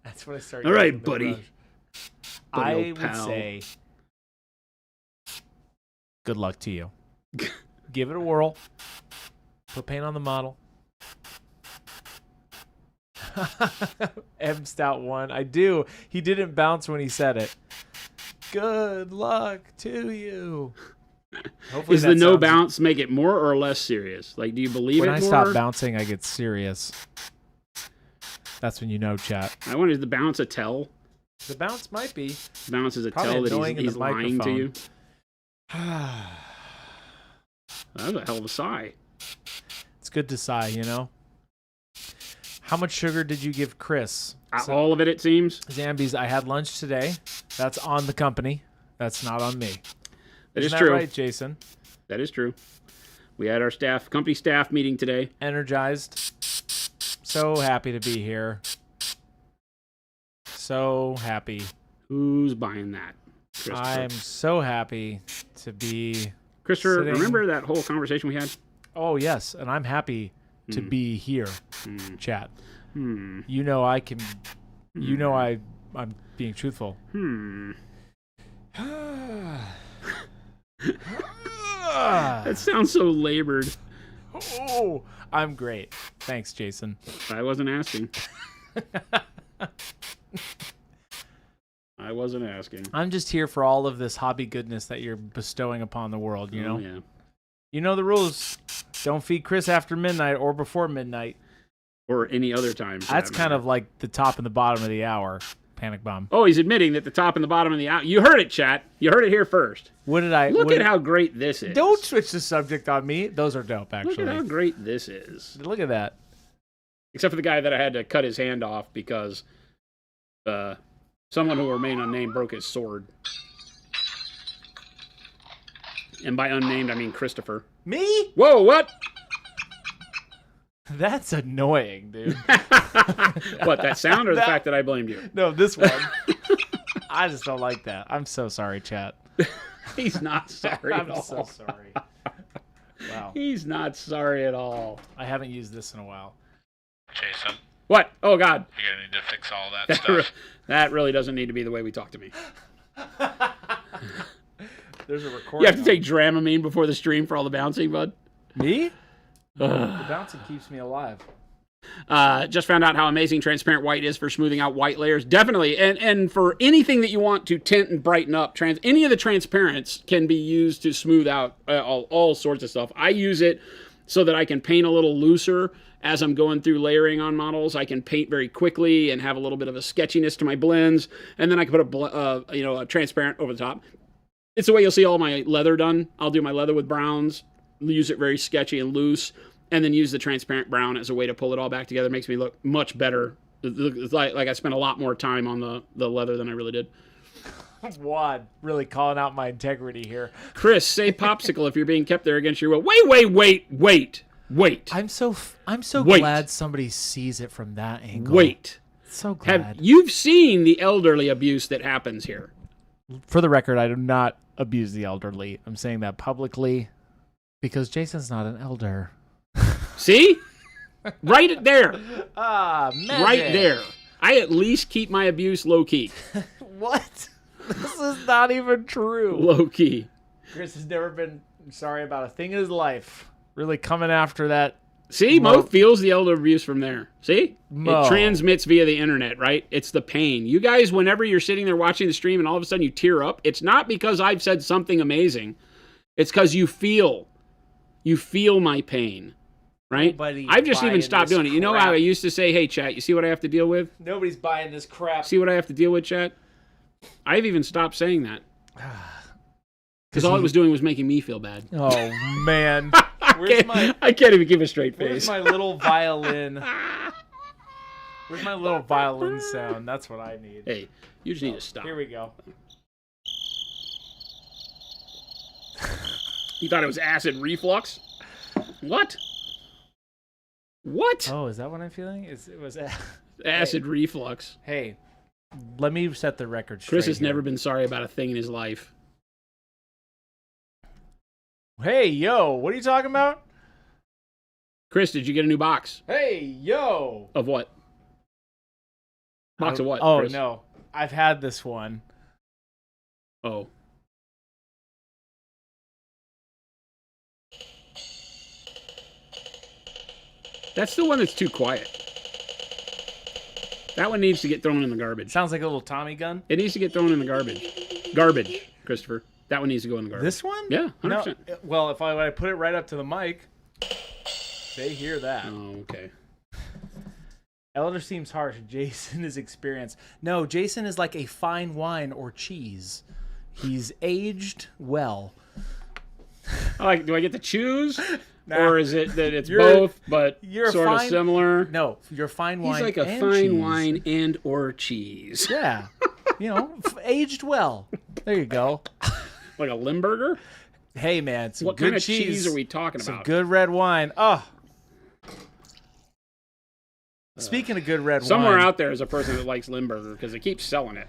Speaker 1: That's what I started.
Speaker 2: All right, buddy.
Speaker 1: I
Speaker 2: old
Speaker 1: would
Speaker 2: pal.
Speaker 1: say, good luck to you. Give it a whirl. Put paint on the model. M Stout 1. I do. He didn't bounce when he said it. Good luck to you. Hopefully
Speaker 2: Is
Speaker 1: that
Speaker 2: the no
Speaker 1: sounds-
Speaker 2: bounce make it more or less serious? Like, do you believe
Speaker 1: When
Speaker 2: it
Speaker 1: I
Speaker 2: more?
Speaker 1: stop bouncing, I get serious. That's when you know, chat.
Speaker 2: I wonder, is the bounce a tell?
Speaker 1: The bounce might be.
Speaker 2: Bounce is a
Speaker 1: Probably
Speaker 2: tell that
Speaker 1: annoying in
Speaker 2: he's
Speaker 1: the
Speaker 2: lying to you?
Speaker 1: microphone.
Speaker 2: That was a hell of a sigh.
Speaker 1: It's good to sigh, you know? How much sugar did you give Chris?
Speaker 2: All of it, it seems.
Speaker 1: Zambies, I had lunch today. That's on the company. That's not on me.
Speaker 2: That is
Speaker 1: Isn't
Speaker 2: true.
Speaker 1: that right, Jason?
Speaker 2: That is true. We had our company staff meeting today.
Speaker 1: Energized. So happy to be here. So happy.
Speaker 2: Who's buying that?
Speaker 1: I'm so happy to be...
Speaker 2: Christopher,
Speaker 1: sitting-
Speaker 2: remember that whole conversation we had?
Speaker 1: Oh, yes. And I'm happy to be here, chat.
Speaker 2: Hmm.
Speaker 1: You know I can... You know I'm being truthful.
Speaker 2: That sounds so labored.
Speaker 1: Oh, I'm great. Thanks, Jason.
Speaker 2: I wasn't asking. I wasn't asking.
Speaker 1: I'm just here for all of this hobby goodness that you're bestowing upon the world, you know?
Speaker 2: Oh, yeah.
Speaker 1: You know the rules. Don't feed Chris after midnight or before midnight.
Speaker 2: Or any other time. for
Speaker 1: That's
Speaker 2: that
Speaker 1: kind
Speaker 2: matter.
Speaker 1: of like the top and the bottom of the hour. Panic bomb.
Speaker 2: Oh, he's admitting that the top and the bottom of the out. You heard it, chat. You heard it here first.
Speaker 1: What did I...
Speaker 2: Look
Speaker 1: what
Speaker 2: at how great this is.
Speaker 1: Don't switch the subject on me. Those are dope, actually.
Speaker 2: Look at how great this is.
Speaker 1: Look at that.
Speaker 2: Except for the guy that I had to cut his hand off because someone who will remain unnamed broke his sword. And by unnamed, I mean Christopher.
Speaker 1: Me?
Speaker 2: Whoa, what?
Speaker 1: That's annoying, dude.
Speaker 2: What, that sound or the fact that I blamed you?
Speaker 1: No, this one. I just don't like that. I'm so sorry, chat.
Speaker 2: He's not sorry at
Speaker 1: I'm
Speaker 2: all.
Speaker 1: so sorry. Wow.
Speaker 2: He's not sorry at all.
Speaker 1: I haven't used this in a while.
Speaker 4: Jason,
Speaker 2: What? Oh, God.
Speaker 4: you're gonna need to fix all that
Speaker 2: That, re-
Speaker 4: stuff.
Speaker 2: that really doesn't need to be the way we talk to me.
Speaker 1: There's a recording.
Speaker 2: You have to take Dramamine before the stream for all the bouncing, bud.
Speaker 1: Me? The bouncing keeps me alive.
Speaker 2: Just found out how amazing transparent white is for smoothing out white layers. Definitely. And for anything that you want to tint and brighten up, any of the transparents can be used to smooth out all sorts of stuff. I use it so that I can paint a little looser as I'm going through layering on models. I can paint very quickly and have a little bit of a sketchiness to my blends. And then I can put a transparent over the top. It's the way you'll see all my leather done. I'll do my leather with browns, use it very sketchy and loose. and then use the transparent brown as a way to pull it all back together. It makes me look much better. It's like I spent a lot more time on the leather than I really did.
Speaker 1: Wad, really calling out my integrity here.
Speaker 2: Chris, say popsicle if you're being kept there against your will. Wait.
Speaker 1: I'm so
Speaker 2: Wait.
Speaker 1: glad somebody sees it from that angle.
Speaker 2: Wait.
Speaker 1: So glad.
Speaker 2: You've seen the elderly abuse that happens here.
Speaker 1: For the record, I do not abuse the elderly. I'm saying that publicly because Jason's not an elder.
Speaker 2: See? Right there.
Speaker 1: Magic.
Speaker 2: Right there. I at least keep my abuse low key.
Speaker 1: What? This is not even true.
Speaker 2: Low key.
Speaker 1: Chris has never been sorry about a thing in his life. Really coming after that.
Speaker 2: See, Mo feels the elder abuse from there. See?
Speaker 1: Mo.
Speaker 2: It transmits via the internet, right? It's the pain. You guys, whenever you're sitting there watching the stream and all of a sudden you tear up, it's not because I've said something amazing. It's because you feel my pain, right?
Speaker 1: Nobody's
Speaker 2: I've just
Speaker 1: buying
Speaker 2: even stopped
Speaker 1: this
Speaker 2: doing it. You know how I used to say, hey, chat, you see what I have to deal with?
Speaker 1: Nobody's buying this crap.
Speaker 2: See what I have to deal with, chat? I've even stopped saying that. Because all it was doing was making me feel bad.
Speaker 1: Oh, man.
Speaker 2: I can't even give a straight face.
Speaker 1: Where's my little violin? Where's my little violin sound? That's what I need.
Speaker 2: Hey, you just need to stop.
Speaker 1: Here we go.
Speaker 2: You thought it was acid reflux? What? What?
Speaker 1: Oh, is that what I'm feeling? It was
Speaker 2: Acid reflux.
Speaker 1: Hey, let me set the record straight.
Speaker 2: Chris has
Speaker 1: here.
Speaker 2: never been sorry about a thing in his life.
Speaker 1: Hey, yo, what are you talking about?
Speaker 2: Chris, did you get a new box?
Speaker 1: Hey, yo.
Speaker 2: Of what? Box of what?
Speaker 1: Oh,
Speaker 2: Chris?
Speaker 1: no. I've had this one.
Speaker 2: Oh. That's the one that's too quiet. That one needs to get thrown in the garbage.
Speaker 1: Sounds like a little Tommy gun.
Speaker 2: It needs to get thrown in the garbage. Garbage, Christopher. That one needs to go in the garbage.
Speaker 1: This one?
Speaker 2: Yeah, 100%.
Speaker 1: No, well, if I put it right up to the mic, they hear that.
Speaker 2: Oh, okay.
Speaker 1: Elder seems harsh. Jason is experienced. No, Jason is like a fine wine or cheese. He's aged well.
Speaker 2: Do I get to choose?
Speaker 1: Nah.
Speaker 2: Or is it that it's
Speaker 1: You're-
Speaker 2: both, but
Speaker 1: you're
Speaker 2: sort of
Speaker 1: fine-
Speaker 2: similar?
Speaker 1: No, you're fine wine.
Speaker 2: He's like a
Speaker 1: and
Speaker 2: fine
Speaker 1: cheese.
Speaker 2: wine and or cheese.
Speaker 1: Yeah, aged well. There you go.
Speaker 2: Like a Limburger?
Speaker 1: Hey man, some
Speaker 2: What
Speaker 1: good
Speaker 2: kind of
Speaker 1: cheese.
Speaker 2: cheese are we talking
Speaker 1: Some
Speaker 2: about?
Speaker 1: good red wine. Oh. Speaking of good red
Speaker 2: Somewhere
Speaker 1: wine,
Speaker 2: out there is a person that likes Limburger because they keep selling it.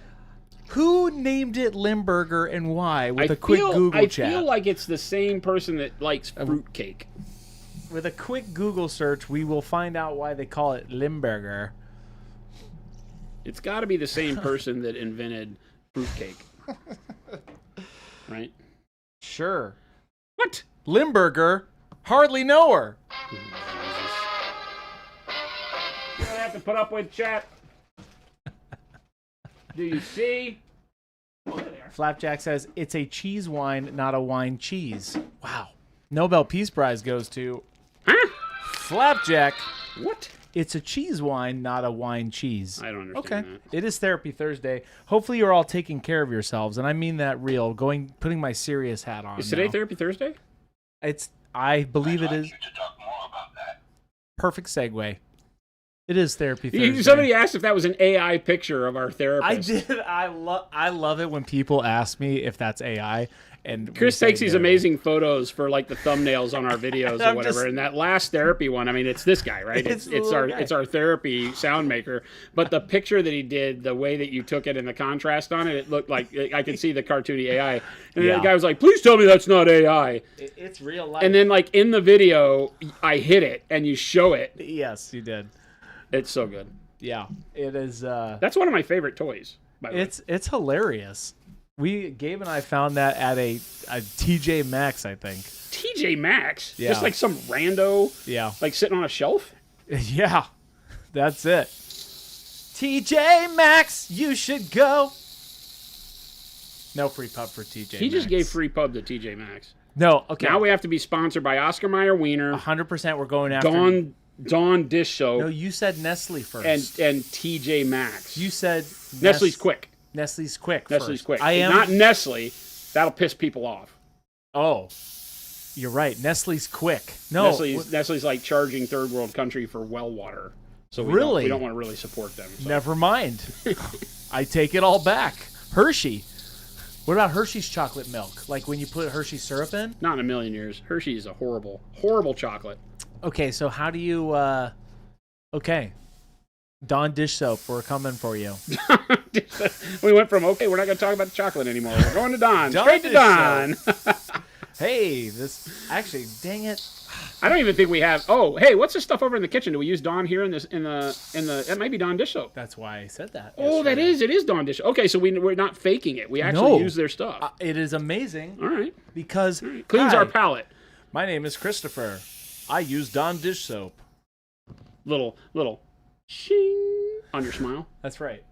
Speaker 1: who named it Limburger and why? With a quick
Speaker 2: I
Speaker 1: Google chat.
Speaker 2: feel like it's the same person that likes fruitcake.
Speaker 1: With a quick Google search, we will find out why they call it Limburger.
Speaker 2: It's got to be the same person that invented fruitcake. Right?
Speaker 1: Sure.
Speaker 2: What?
Speaker 1: Limburger? Hardly know her.
Speaker 2: You don't have to put up with chat. Do you see?
Speaker 1: Flapjack says, it's a cheese wine, not a wine cheese. Wow. Nobel Peace Prize goes to
Speaker 2: Huh?
Speaker 1: Flapjack.
Speaker 2: What?
Speaker 1: It's a cheese wine, not a wine cheese.
Speaker 2: I don't
Speaker 1: Okay.
Speaker 2: understand that.
Speaker 1: It is Therapy Thursday. Hopefully you're all taking care of yourselves, and I mean that real. Putting my serious hat on.
Speaker 2: Is today
Speaker 1: now.
Speaker 2: Therapy Thursday?
Speaker 1: I believe it is.
Speaker 5: You to talk more about that.
Speaker 1: Perfect segue. It is Therapy Thursday.
Speaker 2: Somebody asked if that was an AI picture of our
Speaker 1: I
Speaker 2: therapist.
Speaker 1: did. I love it when people ask me if that's AI. And
Speaker 2: Chris
Speaker 1: we say
Speaker 2: takes these
Speaker 1: no.
Speaker 2: amazing photos for like the thumbnails on our videos or
Speaker 1: I'm
Speaker 2: whatever.
Speaker 1: just-
Speaker 2: And that last therapy one, I mean, it's this guy, right?
Speaker 1: It's
Speaker 2: It's,
Speaker 1: the
Speaker 2: it's
Speaker 1: little
Speaker 2: our
Speaker 1: guy.
Speaker 2: it's our therapy sound maker. But the picture that he did, the way that you took it and the contrast on it, it looked like I could see the cartoony AI. And
Speaker 1: Yeah.
Speaker 2: the guy was like, "Please tell me that's not AI."
Speaker 1: It's real life.
Speaker 2: And then like in the video, I hit it and you show it.
Speaker 1: yes, you did.
Speaker 2: It's so good.
Speaker 1: Yeah, it is.
Speaker 2: That's one of my favorite toys. By the way.
Speaker 1: It's hilarious. Gabe and I found that at a TJ Maxx, I think.
Speaker 2: TJ Maxx,
Speaker 1: Yeah.
Speaker 2: just like some rando,
Speaker 1: Yeah.
Speaker 2: like sitting on a shelf.
Speaker 1: Yeah, that's it. TJ Maxx, you should go. No free pub for TJ
Speaker 2: He just
Speaker 1: Maxx.
Speaker 2: gave free pub to TJ Maxx.
Speaker 1: No, okay.
Speaker 2: Now we have to be sponsored by Oscar Mayer Wiener,
Speaker 1: 100% we're going after.
Speaker 2: Dawn Dish Soap,
Speaker 1: No, you said Nestle first.
Speaker 2: and TJ Maxx.
Speaker 1: You said
Speaker 2: Nestle's Quick.
Speaker 1: Nestle's Quick.
Speaker 2: Nestle's
Speaker 1: first.
Speaker 2: Quick.
Speaker 1: I am
Speaker 2: Not Nestle. That'll piss people off.
Speaker 1: Oh, You're right. Nestle's quick. No,
Speaker 2: Nestle's like charging third world country for well water. So we don't want to really support them. So.
Speaker 1: Never mind. I take it all back. Hershey. What about Hershey's chocolate milk? Like when you put Hershey syrup in?
Speaker 2: Not in a million years. Hershey is a horrible, horrible chocolate.
Speaker 1: Okay, so how do you... Okay. Dawn dish soap, we're coming for you.
Speaker 2: We went from, we're not going to talk about the chocolate anymore. We're going to Dawn.
Speaker 1: Dawn
Speaker 2: Straight to Dawn.
Speaker 1: Hey, this... Actually, dang it.
Speaker 2: I don't even think we have... Oh, hey, what's this stuff over in the kitchen? Do we use Dawn here in the... That might be Dawn dish soap.
Speaker 1: That's why I said that.
Speaker 2: Oh,
Speaker 1: yesterday.
Speaker 2: it is Dawn dish. Okay, so we're not faking it. We actually use their stuff.
Speaker 1: It is amazing.
Speaker 2: All right.
Speaker 1: Because...
Speaker 2: All right. Cleans our palate.
Speaker 1: My name is Christopher. I use Dawn dish soap.
Speaker 2: Little shing on your smile.
Speaker 1: That's right.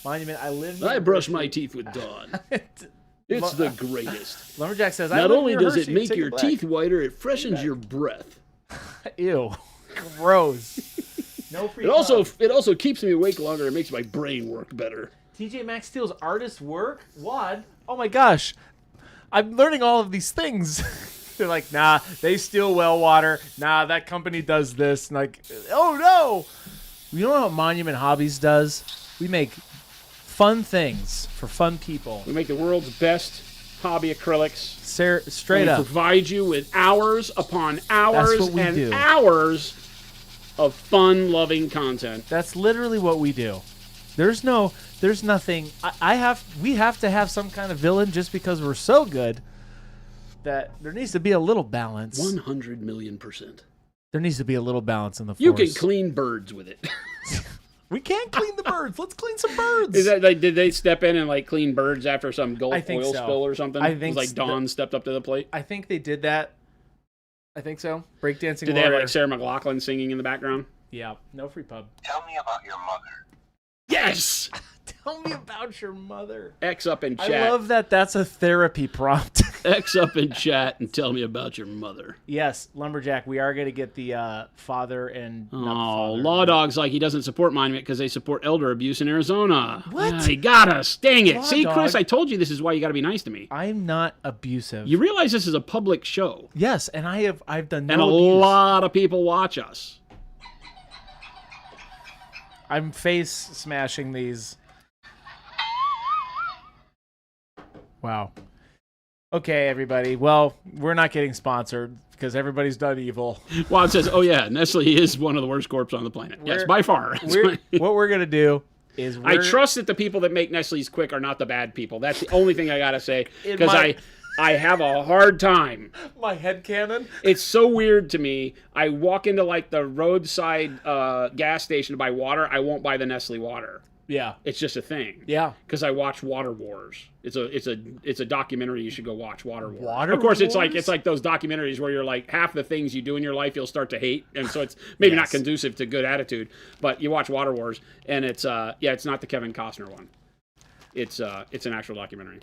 Speaker 1: Monument,
Speaker 2: I brush my teeth with Dawn. It's the greatest.
Speaker 1: Lumberjack says,
Speaker 2: Not only does it make your teeth whiter, it freshens your breath.
Speaker 1: Ew. Gross. No free
Speaker 2: It also keeps me awake longer and makes my brain work better.
Speaker 1: TJ Maxx steals artist work? Wad? Oh my gosh. I'm learning all of these things. They're like, nah, they steal well water. Nah, that company does this. And like, oh no. You know what Monument Hobbies does? We make fun things for fun people.
Speaker 2: We make the world's best hobby acrylics.
Speaker 1: Straight up.
Speaker 2: Provide you with hours upon hours and
Speaker 1: do.
Speaker 2: hours of fun-loving content.
Speaker 1: That's literally what we do. There's nothing. We have to have some kind of villain just because we're so good that there needs to be a little balance.
Speaker 2: 100 million%.
Speaker 1: There needs to be a little balance in the force.
Speaker 2: You can clean birds with it.
Speaker 1: We can't clean the birds. Let's clean some birds.
Speaker 2: Is that like, did they step in and like clean birds after some Gulf oil
Speaker 1: so.
Speaker 2: spill or something?
Speaker 1: I think
Speaker 2: it was like Dawn stepped up to the plate.
Speaker 1: I think they did that. I think so. Breakdancing.
Speaker 2: Did they have like Sarah McLachlan singing in the background?
Speaker 1: Yeah. No free pub.
Speaker 5: Tell me about your mother.
Speaker 2: Yes.
Speaker 1: Tell me about your mother.
Speaker 2: X up in chat.
Speaker 1: I love that. That's a therapy prompt.
Speaker 2: X up in chat and tell me about your mother.
Speaker 1: Yes, Lumberjack. We are going to get the father and.
Speaker 2: Law Dog's like he doesn't support Monument because they support elder abuse in Arizona.
Speaker 1: What?
Speaker 2: He got us. Dang it.
Speaker 1: Law
Speaker 2: See,
Speaker 1: Dog.
Speaker 2: Chris, I told you this is why you got to be nice to me.
Speaker 1: I'm not abusive.
Speaker 2: You realize this is a public show.
Speaker 1: Yes, and I've done no
Speaker 2: and a
Speaker 1: abuse.
Speaker 2: lot of people watch us.
Speaker 1: I'm face smashing these. Wow. Okay, everybody. Well, we're not getting sponsored because everybody's done evil.
Speaker 2: Juan says, oh, yeah, Nestle is one of the worst corps on the planet. Yes, by far.
Speaker 1: What we're going to do is
Speaker 2: I trust that the people that make Nestle's quick are not the bad people. That's the only thing I got to say because I have a hard time.
Speaker 1: My headcanon?
Speaker 2: It's so weird to me. I walk into like the roadside gas station to buy water. I won't buy the Nestle water.
Speaker 1: Yeah.
Speaker 2: It's just a thing.
Speaker 1: Yeah.
Speaker 2: Because I watch Water Wars. It's a documentary you should go watch, Water Wars.
Speaker 1: Water
Speaker 2: Of course,
Speaker 1: Wars?
Speaker 2: it's like those documentaries where you're like half the things you do in your life you'll start to hate, and so it's maybe not conducive to good attitude. But you watch Water Wars, and it's not the Kevin Costner one. It's an actual documentary.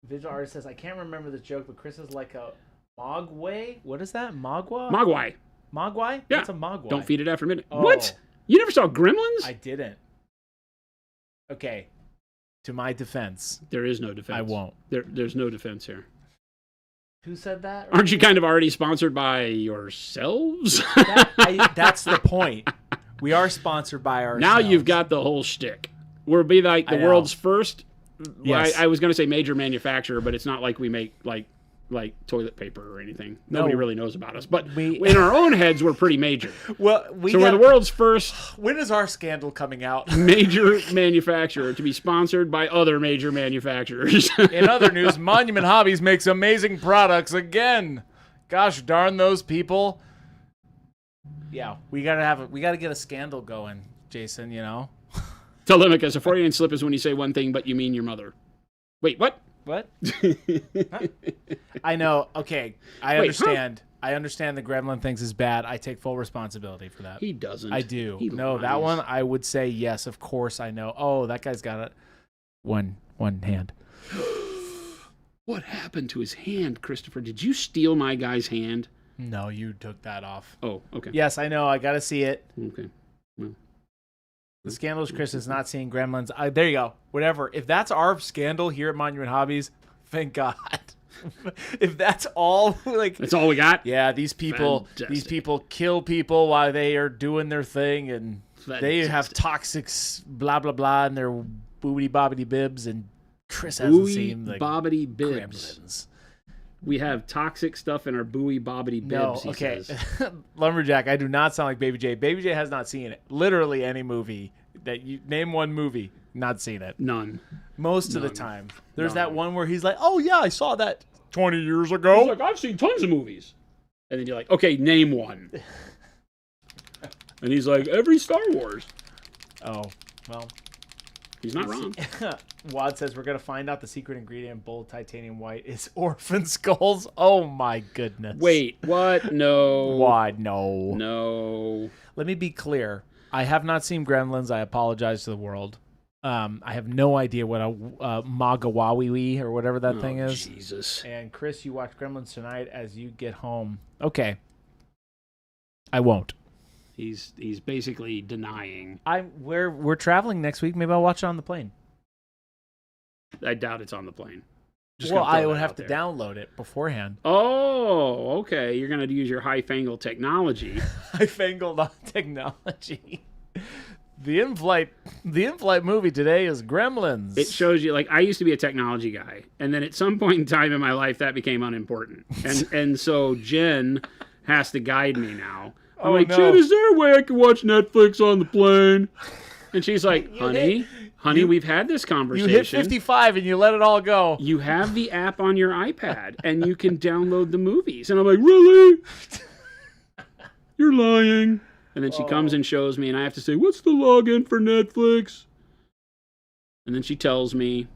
Speaker 1: Visual artist says I can't remember the joke, but Chris is like a mogwai. What is that? Mogwai?
Speaker 2: Mogwai.
Speaker 1: Mogwai?
Speaker 2: Yeah.
Speaker 1: What's a mogwai?
Speaker 2: Don't feed it after midnight.
Speaker 1: Oh.
Speaker 2: What? You never saw Gremlins?
Speaker 1: I didn't. Okay. To my defense.
Speaker 2: There is no defense.
Speaker 1: I won't.
Speaker 2: There's no defense here.
Speaker 1: Who said that?
Speaker 2: Aren't you kind of already sponsored by yourselves?
Speaker 1: That's the point. We are sponsored by ourselves.
Speaker 2: Now you've got the whole shtick. We'll be like the world's first.
Speaker 1: Yes.
Speaker 2: I was going to say major manufacturer, but it's not like we make like toilet paper or anything. Nobody really knows about us. But in our own heads, we're pretty major.
Speaker 1: Well,
Speaker 2: we're the world's first.
Speaker 1: When is our scandal coming out?
Speaker 2: Major manufacturer to be sponsored by other major manufacturers.
Speaker 1: In other news, Monument Hobbies makes amazing products again. Gosh darn those people. Yeah, we gotta get a scandal going, Jason. You know.
Speaker 2: Telemachus, a Freudian slip is when you say one thing, but you mean your mother. Wait, what?
Speaker 1: What? Huh? I know. Okay, I understand. I understand the gremlin things is bad. I take full responsibility for that.
Speaker 2: He doesn't.
Speaker 1: I do.
Speaker 2: He
Speaker 1: No,
Speaker 2: lies.
Speaker 1: that one I would say yes. Of course, I know. Oh, that guy's got it. One hand.
Speaker 2: What happened to his hand, Christopher? Did you steal my guy's hand?
Speaker 1: No, you took that off.
Speaker 2: Oh, okay.
Speaker 1: Yes, I know. I got to see it.
Speaker 2: Okay. Well.
Speaker 1: The scandalous Chris is not seeing gremlins. There you go. Whatever. If that's our scandal here at Monument Hobbies, thank God. If that's all, like,
Speaker 2: That's all we got?
Speaker 1: yeah, these people
Speaker 2: Fantastic.
Speaker 1: kill people while they are doing their thing, and they have
Speaker 2: Fantastic.
Speaker 1: toxic blah blah blah in their boobity bobbity bibs, and Chris hasn't
Speaker 2: Buoy
Speaker 1: seen the
Speaker 2: bobbity bibs.
Speaker 1: Gremlins.
Speaker 2: We have toxic stuff in our buoy bobbity bibs,
Speaker 1: No,
Speaker 2: he
Speaker 1: okay.
Speaker 2: says.
Speaker 1: Lumberjack, I do not sound like Baby J. Baby J has not seen it. Literally any movie that you name one movie, not seen it.
Speaker 2: None.
Speaker 1: Most of the
Speaker 2: None.
Speaker 1: time. There's
Speaker 2: None.
Speaker 1: that one where he's like, "Oh yeah, I saw that 20 years ago."
Speaker 2: He's like, I've seen tons of movies. And then you're like, okay, name one. And he's like, every Star Wars.
Speaker 1: Oh, well.
Speaker 2: He's not wrong.
Speaker 1: Wad says we're going to find out the secret ingredient in bold titanium white is orphan skulls. Oh my goodness.
Speaker 2: Wait, what? No.
Speaker 1: Wad, no.
Speaker 2: No.
Speaker 1: Let me be clear. I have not seen Gremlins. I apologize to the world. I have no idea what a Magawawi or whatever that thing is.
Speaker 2: Jesus.
Speaker 1: And Chris, you watch Gremlins tonight as you get home. Okay. I won't.
Speaker 2: He's basically denying.
Speaker 1: We're traveling next week. Maybe I'll watch it on the plane.
Speaker 2: I doubt it's on the plane. Just
Speaker 1: Well,
Speaker 2: gonna throw
Speaker 1: I would
Speaker 2: that
Speaker 1: have
Speaker 2: out
Speaker 1: to
Speaker 2: there.
Speaker 1: download it beforehand.
Speaker 2: Oh, okay. You're going to use your high-fangled technology.
Speaker 1: I fangled on technology. The in-flight movie today is Gremlins.
Speaker 2: It shows you, like, I used to be a technology guy, and then at some point in time in my life, that became unimportant. And so Jen has to guide me now. I'm like,
Speaker 1: no.
Speaker 2: Jen, is there a way I can watch Netflix on the plane? And she's like, honey, we've had this
Speaker 1: You
Speaker 2: conversation.
Speaker 1: hit 55 and you let it all go.
Speaker 2: You have the app on your iPad, and you can download the movies. And I'm like, really? You're lying. And then she comes and shows me, and I have to say, what's the login for Netflix? And then she tells me.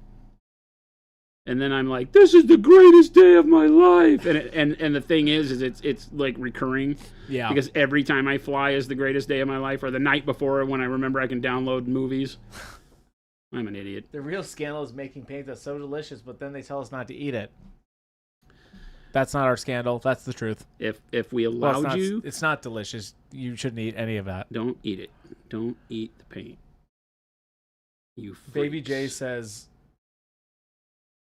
Speaker 2: And then I'm like, this is the greatest day of my life. And the thing is it's like recurring.
Speaker 1: Yeah.
Speaker 2: Because every time I fly is the greatest day of my life, or the night before when I remember I can download movies. I'm an idiot.
Speaker 1: The real scandal is making paint that's so delicious, but then they tell us not to eat it. That's not our scandal. That's the truth.
Speaker 2: If we
Speaker 1: Well,
Speaker 2: allowed you,
Speaker 1: it's not delicious. You shouldn't eat any of that.
Speaker 2: don't eat it. Don't eat the paint. You freaks.
Speaker 1: Baby J says,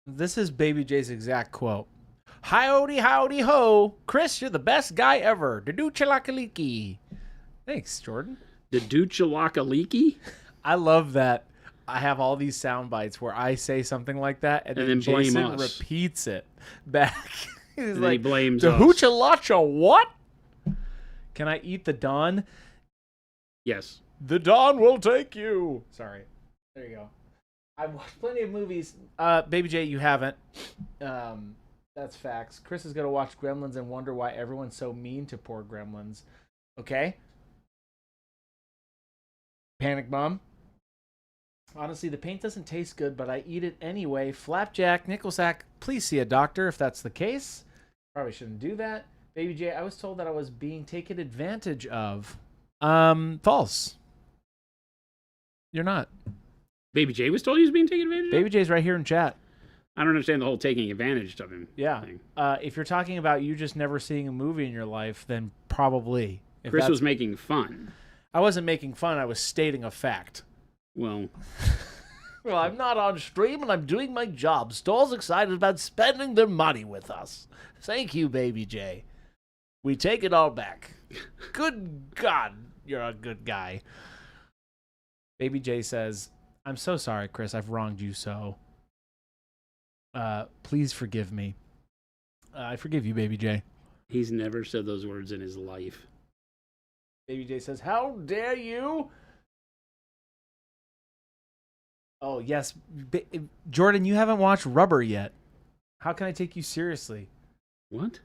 Speaker 1: this is Baby J's exact quote. Howdy, howdy, ho. Chris, you're the best guy ever. Daduchalakaliki. Thanks, Jordan.
Speaker 2: The Duchalakaliki?
Speaker 1: I love that I have all these sound bites where I say something like that and then
Speaker 2: blame
Speaker 1: Jason
Speaker 2: us.
Speaker 1: repeats it back. He's
Speaker 2: And then
Speaker 1: like,
Speaker 2: he blames
Speaker 1: the
Speaker 2: us.
Speaker 1: hoochalacha what? Can I eat the Don?
Speaker 2: Yes.
Speaker 1: The Don will take you. Sorry. There you go. I've watched plenty of movies. Baby J, you haven't. That's facts. Chris is going to watch Gremlins and wonder why everyone's so mean to poor Gremlins. Okay? Panic Mom. Honestly, the paint doesn't taste good, but I eat it anyway. Flapjack, Nickelsack, please see a doctor if that's the case. Probably shouldn't do that. Baby J, I was told that I was being taken advantage of. False. You're not.
Speaker 2: Baby J was told he was being taken advantage of?
Speaker 1: Baby J's right here in chat.
Speaker 2: I don't understand the whole taking advantage of him
Speaker 1: Yeah.
Speaker 2: thing.
Speaker 1: If you're talking about you just never seeing a movie in your life, then probably. If
Speaker 2: Chris
Speaker 1: that's-
Speaker 2: was making fun.
Speaker 1: I wasn't making fun. I was stating a fact.
Speaker 2: Well,
Speaker 1: Well, I'm not on stream and I'm doing my job. Stoll's excited about spending their money with us. Thank you, Baby J. We take it all back. Good God, you're a good guy. Baby J says, I'm so sorry, Chris. I've wronged you so. Please forgive me. I forgive you, Baby J.
Speaker 2: he's never said those words in his life.
Speaker 1: Baby J says, how dare you? Oh, yes. Jordan, you haven't watched Rubber yet. How can I take you seriously?
Speaker 2: What?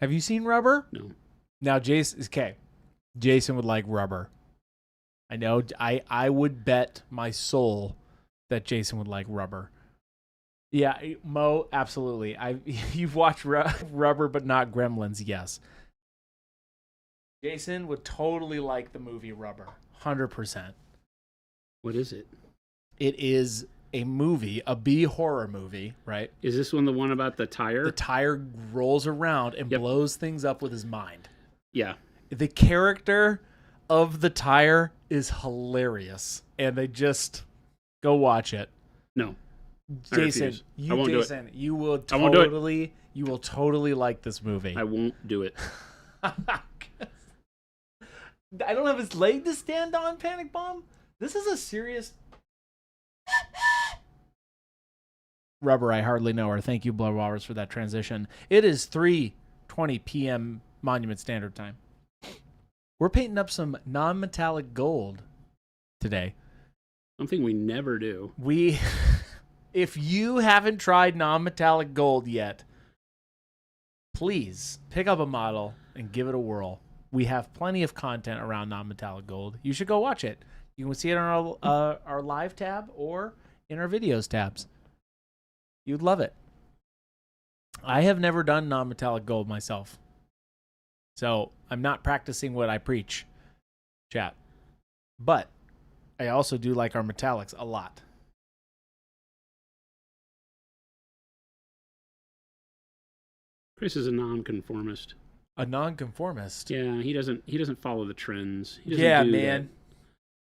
Speaker 1: Have you seen Rubber?
Speaker 2: No.
Speaker 1: Now, Jason, okay. Jason would like Rubber. I know. I would bet my soul that Jason would like Rubber. Yeah, Mo, absolutely. You've watched Rubber, but not Gremlins. Yes. Jason would totally like the movie Rubber. 100%.
Speaker 2: What is it?
Speaker 1: It is a movie, a B horror movie, right?
Speaker 2: Is this one the one about the tire?
Speaker 1: The tire rolls around and
Speaker 2: Yep.
Speaker 1: blows things up with his mind.
Speaker 2: Yeah.
Speaker 1: The character of the tire is hilarious, and they just go watch it.
Speaker 2: No. I
Speaker 1: Jason,
Speaker 2: refuse. I won't do it.
Speaker 1: You will
Speaker 2: I won't do it.
Speaker 1: totally You will totally like this movie.
Speaker 2: I won't do it.
Speaker 1: I don't have his leg to stand on, Panic Bomb. This is a serious... Rubber, I hardly know her. Thank you, Blood Walrus, for that transition. It is 3:20 p.m. Monument Standard Time. We're painting up some non-metallic gold today.
Speaker 2: Something we never do.
Speaker 1: If you haven't tried non-metallic gold yet, please pick up a model and give it a whirl. We have plenty of content around non-metallic gold. You should go watch it. You can see it on our live tab or in our videos tabs. You'd love it. I have never done non-metallic gold myself, so I'm not practicing what I preach, chat. But I also do like our metallics a lot.
Speaker 2: Chris is a nonconformist.
Speaker 1: A nonconformist.
Speaker 2: Yeah, he doesn't follow the trends. He doesn't
Speaker 1: Yeah,
Speaker 2: do
Speaker 1: man.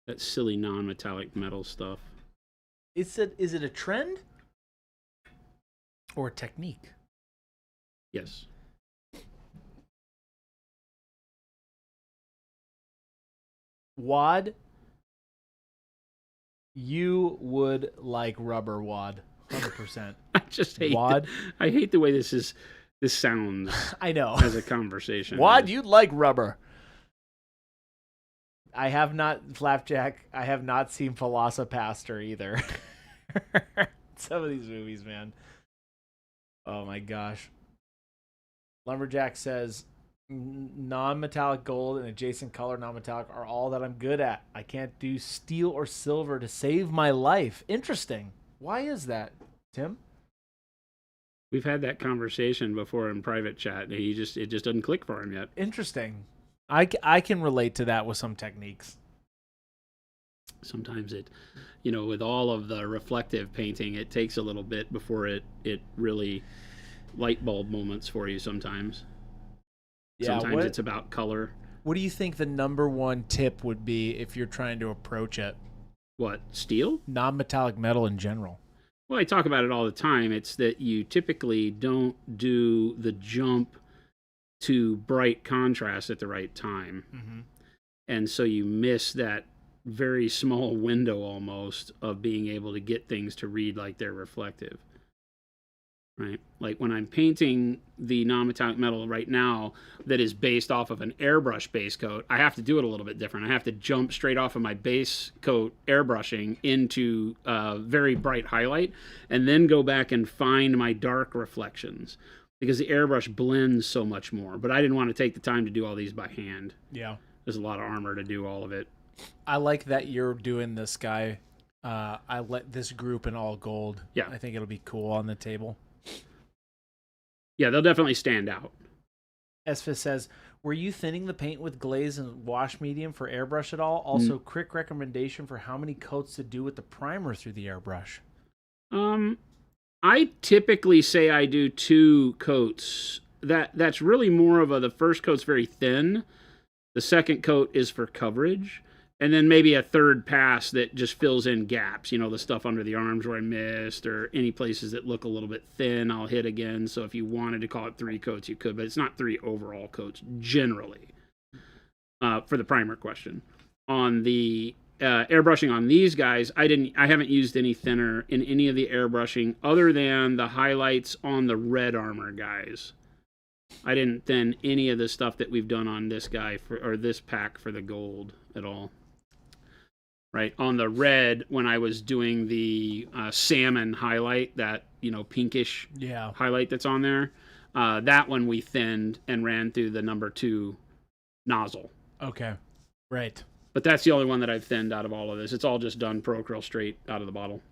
Speaker 2: That silly non-metallic metal stuff.
Speaker 1: Is it a trend or a technique?
Speaker 2: Yes.
Speaker 1: Wad, you would like rubber, Wad. 100%.
Speaker 2: I just hate
Speaker 1: Wad?
Speaker 2: I hate the way this sounds
Speaker 1: I know.
Speaker 2: as a conversation.
Speaker 1: Wad, you'd like rubber. I have not, Flapjack, I have not seen Velocipaster either. Some of these movies, man. Oh my gosh. Lumberjack says, non-metallic gold and adjacent color non-metallic are all that I'm good at. I can't do steel or silver to save my life. Interesting. Why is that, Tim?
Speaker 2: We've had that conversation before in private chat. And it just doesn't click for him yet.
Speaker 1: Interesting. I can relate to that with some techniques.
Speaker 2: Sometimes with all of the reflective painting, it takes a little bit before it really light bulb moments for you sometimes.
Speaker 1: Yeah,
Speaker 2: sometimes it's about color.
Speaker 1: What do you think the number one tip would be if you're trying to approach it?
Speaker 2: What, steel?
Speaker 1: Non-metallic metal in general.
Speaker 2: Well, I talk about it all the time. It's that you typically don't do the jump to bright contrast at the right time.
Speaker 1: Mm-hmm.
Speaker 2: And so you miss that very small window almost of being able to get things to read like they're reflective. Right? Like when I'm painting the non-metallic metal right now that is based off of an airbrush base coat, I have to do it a little bit different. I have to jump straight off of my base coat airbrushing into very bright highlight and then go back and find my dark reflections because the airbrush blends so much more. But I didn't want to take the time to do all these by hand.
Speaker 1: Yeah.
Speaker 2: There's a lot of armor to do all of it.
Speaker 1: I like that you're doing this, guy. I let this group in all gold.
Speaker 2: Yeah.
Speaker 1: I think it'll be cool on the table.
Speaker 2: Yeah, they'll definitely stand out.
Speaker 1: Esfis says, were you thinning the paint with glaze and wash medium for airbrush at all? Also, quick recommendation for how many coats to do with the primer through the airbrush.
Speaker 2: I typically say I do 2 coats. That's really more of the first coat's very thin. The second coat is for coverage. And then maybe a third pass that just fills in gaps, the stuff under the arms where I missed or any places that look a little bit thin, I'll hit again. So if you wanted to call it 3 coats, you could, but it's not 3 overall coats generally for the primer question. On the airbrushing on these guys, I haven't used any thinner in any of the airbrushing other than the highlights on the red armor guys. I didn't thin any of the stuff that we've done on this guy or this pack for the gold at all. Right on the red, when I was doing the salmon highlight, that pinkish highlight that's on there, that one we thinned and ran through the number 2 nozzle.
Speaker 1: Okay, right.
Speaker 2: But that's the only one that I've thinned out of all of this. It's all just done Pro Acryl straight out of the bottle.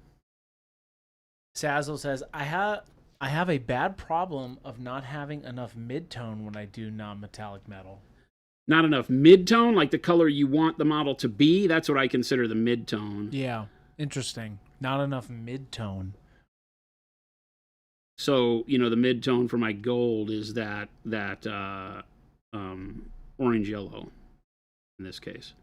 Speaker 1: Sazzle says, I have a bad problem of not having enough mid-tone when I do non-metallic metal.
Speaker 2: Not enough mid-tone, like the color you want the model to be. That's what I consider the mid-tone.
Speaker 1: Yeah, interesting. Not enough mid-tone.
Speaker 2: So, the mid-tone for my gold is that orange yellow in this case.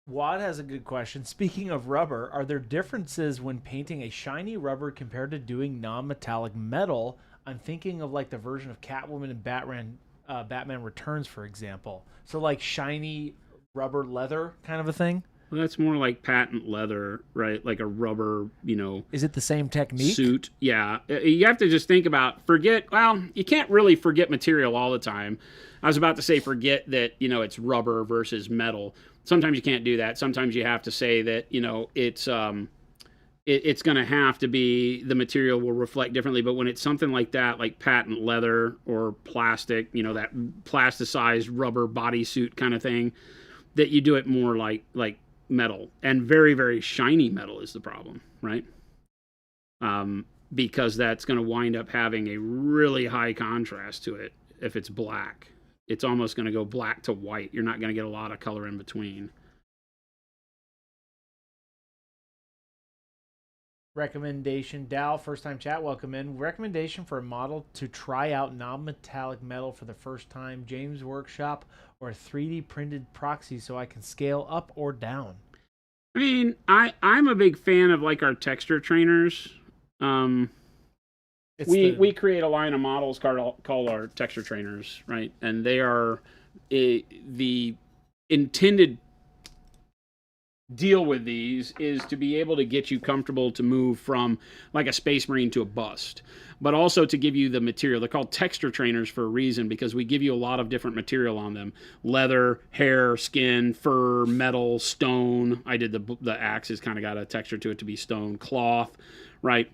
Speaker 1: Wad has a good question. Speaking of rubber, are there differences when painting a shiny rubber compared to doing non-metallic metal? I'm thinking of like the version of Catwoman and Batman Returns, for example. So like shiny rubber leather kind of a thing.
Speaker 2: Well, that's more like patent leather, right? Like a rubber,
Speaker 1: Is it the same technique?
Speaker 2: suit. Yeah. You have to just think about, well, you can't really forget material all the time. I was about to say forget that, it's rubber versus metal. Sometimes you can't do that. Sometimes you have to say that, it's going to have to be, the material will reflect differently. But when it's something like that, like patent leather or plastic, that plasticized rubber bodysuit kind of thing, that you do it more like metal, and very, very shiny metal is the problem, right? Because that's going to wind up having a really high contrast to it. If it's black, it's almost going to go black to white. You're not going to get a lot of color in between.
Speaker 1: Recommendation, Dow, first time chat, welcome in. Recommendation for a model to try out non-metallic metal for the first time, James Workshop or 3D printed proxy so I can scale up or down.
Speaker 2: I mean, I'm a big fan of like our texture trainers. We create a line of models called our texture trainers, right? And they are the intended deal with these is to be able to get you comfortable to move from like a Space Marine to a bust, but also to give you the material. They're called texture trainers for a reason, because we give you a lot of different material on them: leather, hair, skin, fur, metal, stone. I did the axe has kind of got a texture to it to be stone, cloth, right?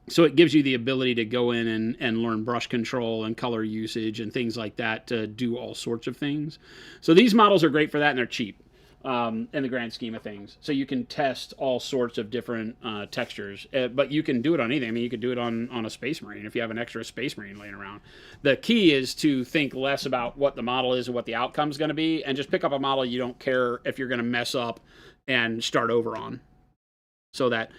Speaker 2: So it gives you the ability to go in and learn brush control and color usage and things like that to do all sorts of things. So these models are great for that, and they're cheap in the grand scheme of things. So you can test all sorts of different textures, but you can do it on anything. I mean, you could do it on a Space Marine if you have an extra Space Marine laying around. The key is to think less about what the model is and what the outcome is going to be, and just pick up a model you don't care if you're going to mess up and start over on. So that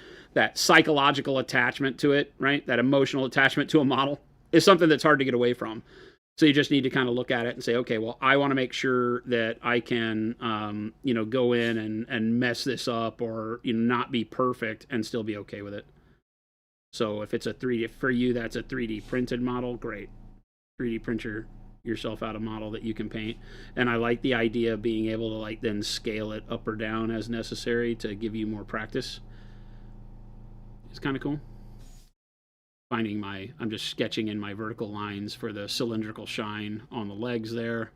Speaker 2: psychological attachment to it, right? That emotional attachment to a model is something that's hard to get away from. So you just need to kind of look at it and say, okay, well, I want to make sure that I can, go in and mess this up, or not be perfect and still be okay with it. So if it's a 3D for you, that's a 3D printed model. Great, 3D print yourself out a model that you can paint. And I like the idea of being able to like then scale it up or down as necessary to give you more practice. It's kind of cool. I'm just sketching in my vertical lines for the cylindrical shine on the legs there.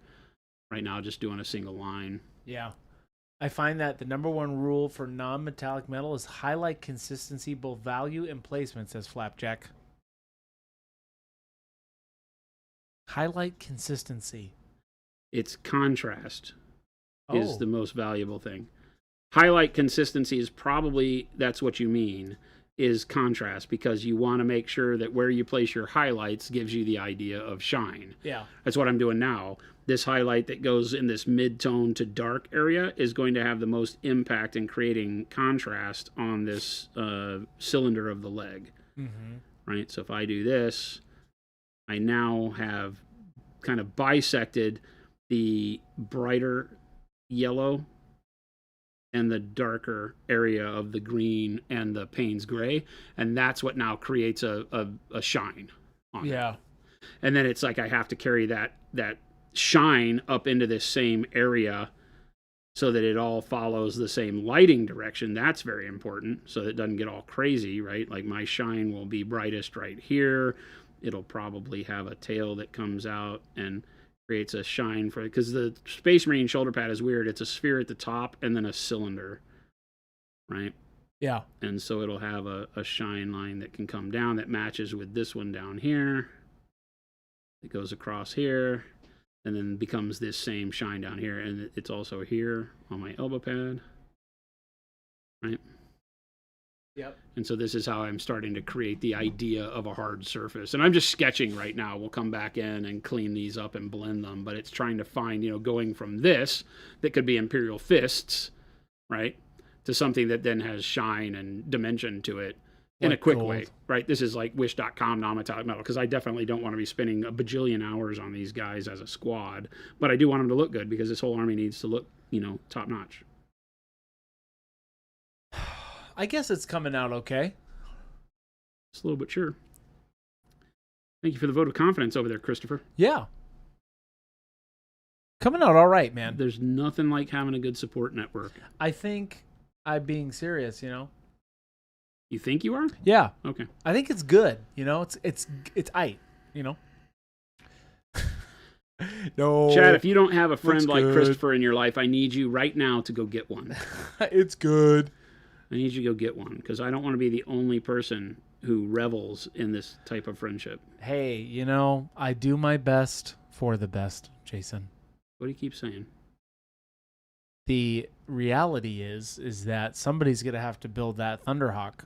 Speaker 2: Right now, just doing a single line.
Speaker 1: Yeah. I find that the number one rule for non-metallic metal is highlight consistency, both value and placement, says Flapjack. Highlight consistency.
Speaker 2: It's contrast is the most valuable thing. Highlight consistency is probably, that's what you mean, is contrast, because you want to make sure that where you place your highlights gives you the idea of shine.
Speaker 1: Yeah.
Speaker 2: That's what I'm doing now. This highlight that goes in this mid-tone to dark area is going to have the most impact in creating contrast on this cylinder of the leg. Mm-hmm. Right? So if I do this, I now have kind of bisected the brighter yellow and the darker area of the green and the Payne's gray, and that's what now creates a shine on it. And then it's like I have to carry that shine up into this same area so that it all follows the same lighting direction. That's very important, so that it doesn't get all crazy, right? Like my shine will be brightest right here. It'll probably have a tail that comes out and creates a shine for it, because the Space Marine shoulder pad is weird. It's a sphere at the top and then a cylinder, right?
Speaker 1: Yeah.
Speaker 2: And so it'll have a shine line that can come down that matches with this one down here. It goes across here and then becomes this same shine down here, and it's also here on my elbow pad, right?
Speaker 1: Yep. And
Speaker 2: so this is how I'm starting to create the idea of a hard surface. And I'm just sketching right now. We'll come back in and clean these up and blend them. But it's trying to find, going from this that could be Imperial Fists, right, to something that then has shine and dimension to it in a quick way, right? This is like Wish.com non-metallic metal, because I definitely don't want to be spending a bajillion hours on these guys as a squad. But I do want them to look good, because this whole army needs to look, top notch.
Speaker 1: I guess it's coming out okay.
Speaker 2: Slow but sure. Thank you for the vote of confidence over there, Christopher.
Speaker 1: Yeah. Coming out all right, man.
Speaker 2: There's nothing like having a good support network.
Speaker 1: I think I'm being serious, you know?
Speaker 2: You think you are?
Speaker 1: Yeah.
Speaker 2: Okay.
Speaker 1: I think it's good, you know? It's aight, you know? No.
Speaker 2: Chad, if you don't have a friend
Speaker 1: looks
Speaker 2: like
Speaker 1: good.
Speaker 2: Christopher in your life, I need you right now to go get one.
Speaker 1: It's good.
Speaker 2: I need you to go get one because I don't want to be the only person who revels in this type of friendship.
Speaker 1: Hey, you know, I do my best for the best, Jason.
Speaker 2: What do you keep saying?
Speaker 1: The reality is that somebody's going to have to build that Thunderhawk,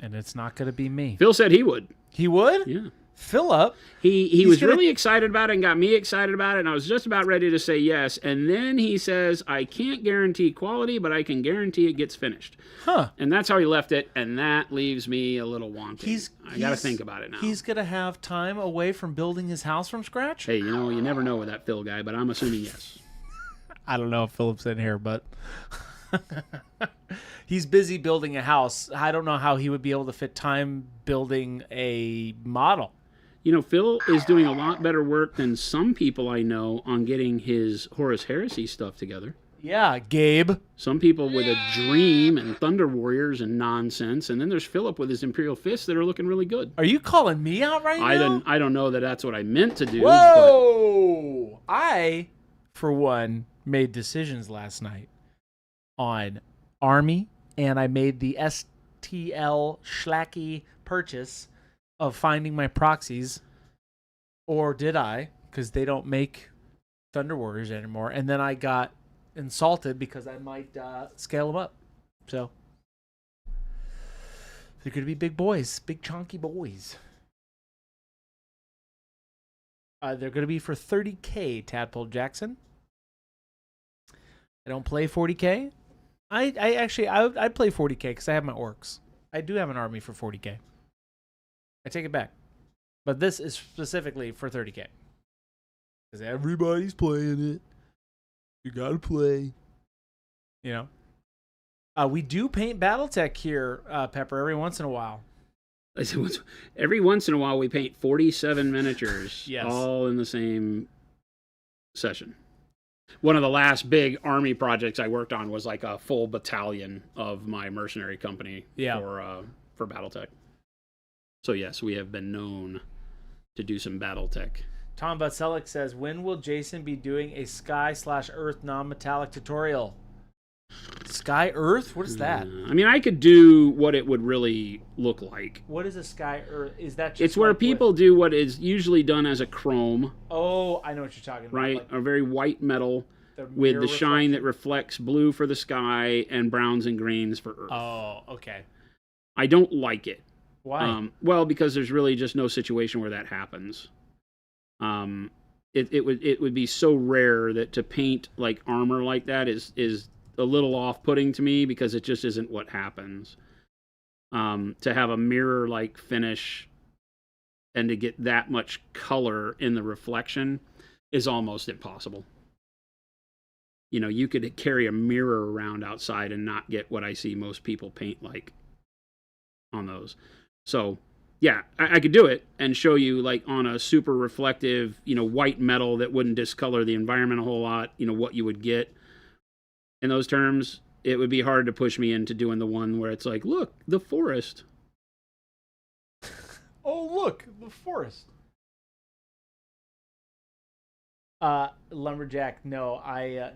Speaker 1: and it's not going to be me.
Speaker 2: Phil said he would.
Speaker 1: He would?
Speaker 2: Yeah.
Speaker 1: Philip?
Speaker 2: He was really excited about it and got me excited about it, and I was just about ready to say yes. And then he says, I can't guarantee quality, but I can guarantee it gets finished.
Speaker 1: Huh.
Speaker 2: And that's how he left it, and that leaves me a little wanting. I got to think about it now.
Speaker 1: He's going to have time away from building his house from scratch?
Speaker 2: Hey, you know, you never know with that Phil guy, but I'm assuming yes.
Speaker 1: I don't know if Philip's in here, but he's busy building a house. I don't know how he would be able to fit time building a model.
Speaker 2: You know, Phil is doing a lot better work than some people I know on getting his Horus Heresy stuff together.
Speaker 1: Yeah, Gabe.
Speaker 2: Some people with a dream and Thunder Warriors and nonsense, and then there's Philip with his Imperial Fists that are looking really good.
Speaker 1: Are you calling me out right now?
Speaker 2: I don't know that that's what I meant to do.
Speaker 1: Whoa! I, for one, made decisions last night on Army, and I made the STL Schlacky purchase of finding my proxies, or did I? Because they don't make Thunder Warriors anymore. And then I got insulted because I might scale them up. So they're going to be big boys, big chunky boys. They're going to be for $30K, Tadpole Jackson. I don't play 40K. I'd play 40K because I have my orcs. I do have an army for 40K. I take it back. But this is specifically for 30K. Because everybody's playing it. You gotta play. You know? We do paint Battletech here, Pepper, every once in a while.
Speaker 2: Every once in a while we paint 47 miniatures,
Speaker 1: Yes.
Speaker 2: all in the same session. One of the last big army projects I worked on was like a full battalion of my mercenary company for Battletech. So yes, we have been known to do some Battletech.
Speaker 1: Tom Butselik says, when will Jason be doing a Sky/Earth non-metallic tutorial? Sky Earth? What is that?
Speaker 2: I mean, I could do what it would really look like.
Speaker 1: What is a Sky Earth? Is that just
Speaker 2: It's where people do what is usually done as a chrome.
Speaker 1: Oh, I know what you're talking about.
Speaker 2: Right?
Speaker 1: Like
Speaker 2: a very white metal with
Speaker 1: mirror
Speaker 2: the shine
Speaker 1: reflection?
Speaker 2: that reflects blue for the sky and browns and greens for Earth.
Speaker 1: Oh, okay.
Speaker 2: I don't like it.
Speaker 1: Why?
Speaker 2: Well, because there's really just no situation where that happens. It would be so rare that to paint like armor like that is a little off-putting to me because it just isn't what happens. To have a mirror-like finish and to get that much color in the reflection is almost impossible. You know, you could carry a mirror around outside and not get what I see most people paint like on those. So, yeah, I could do it and show you like on a super reflective, you know, white metal that wouldn't discolor the environment a whole lot, you know, what you would get. In those terms, it would be hard to push me into doing the one where it's like, look, the forest.
Speaker 1: Oh, look, the forest. Lumberjack, no,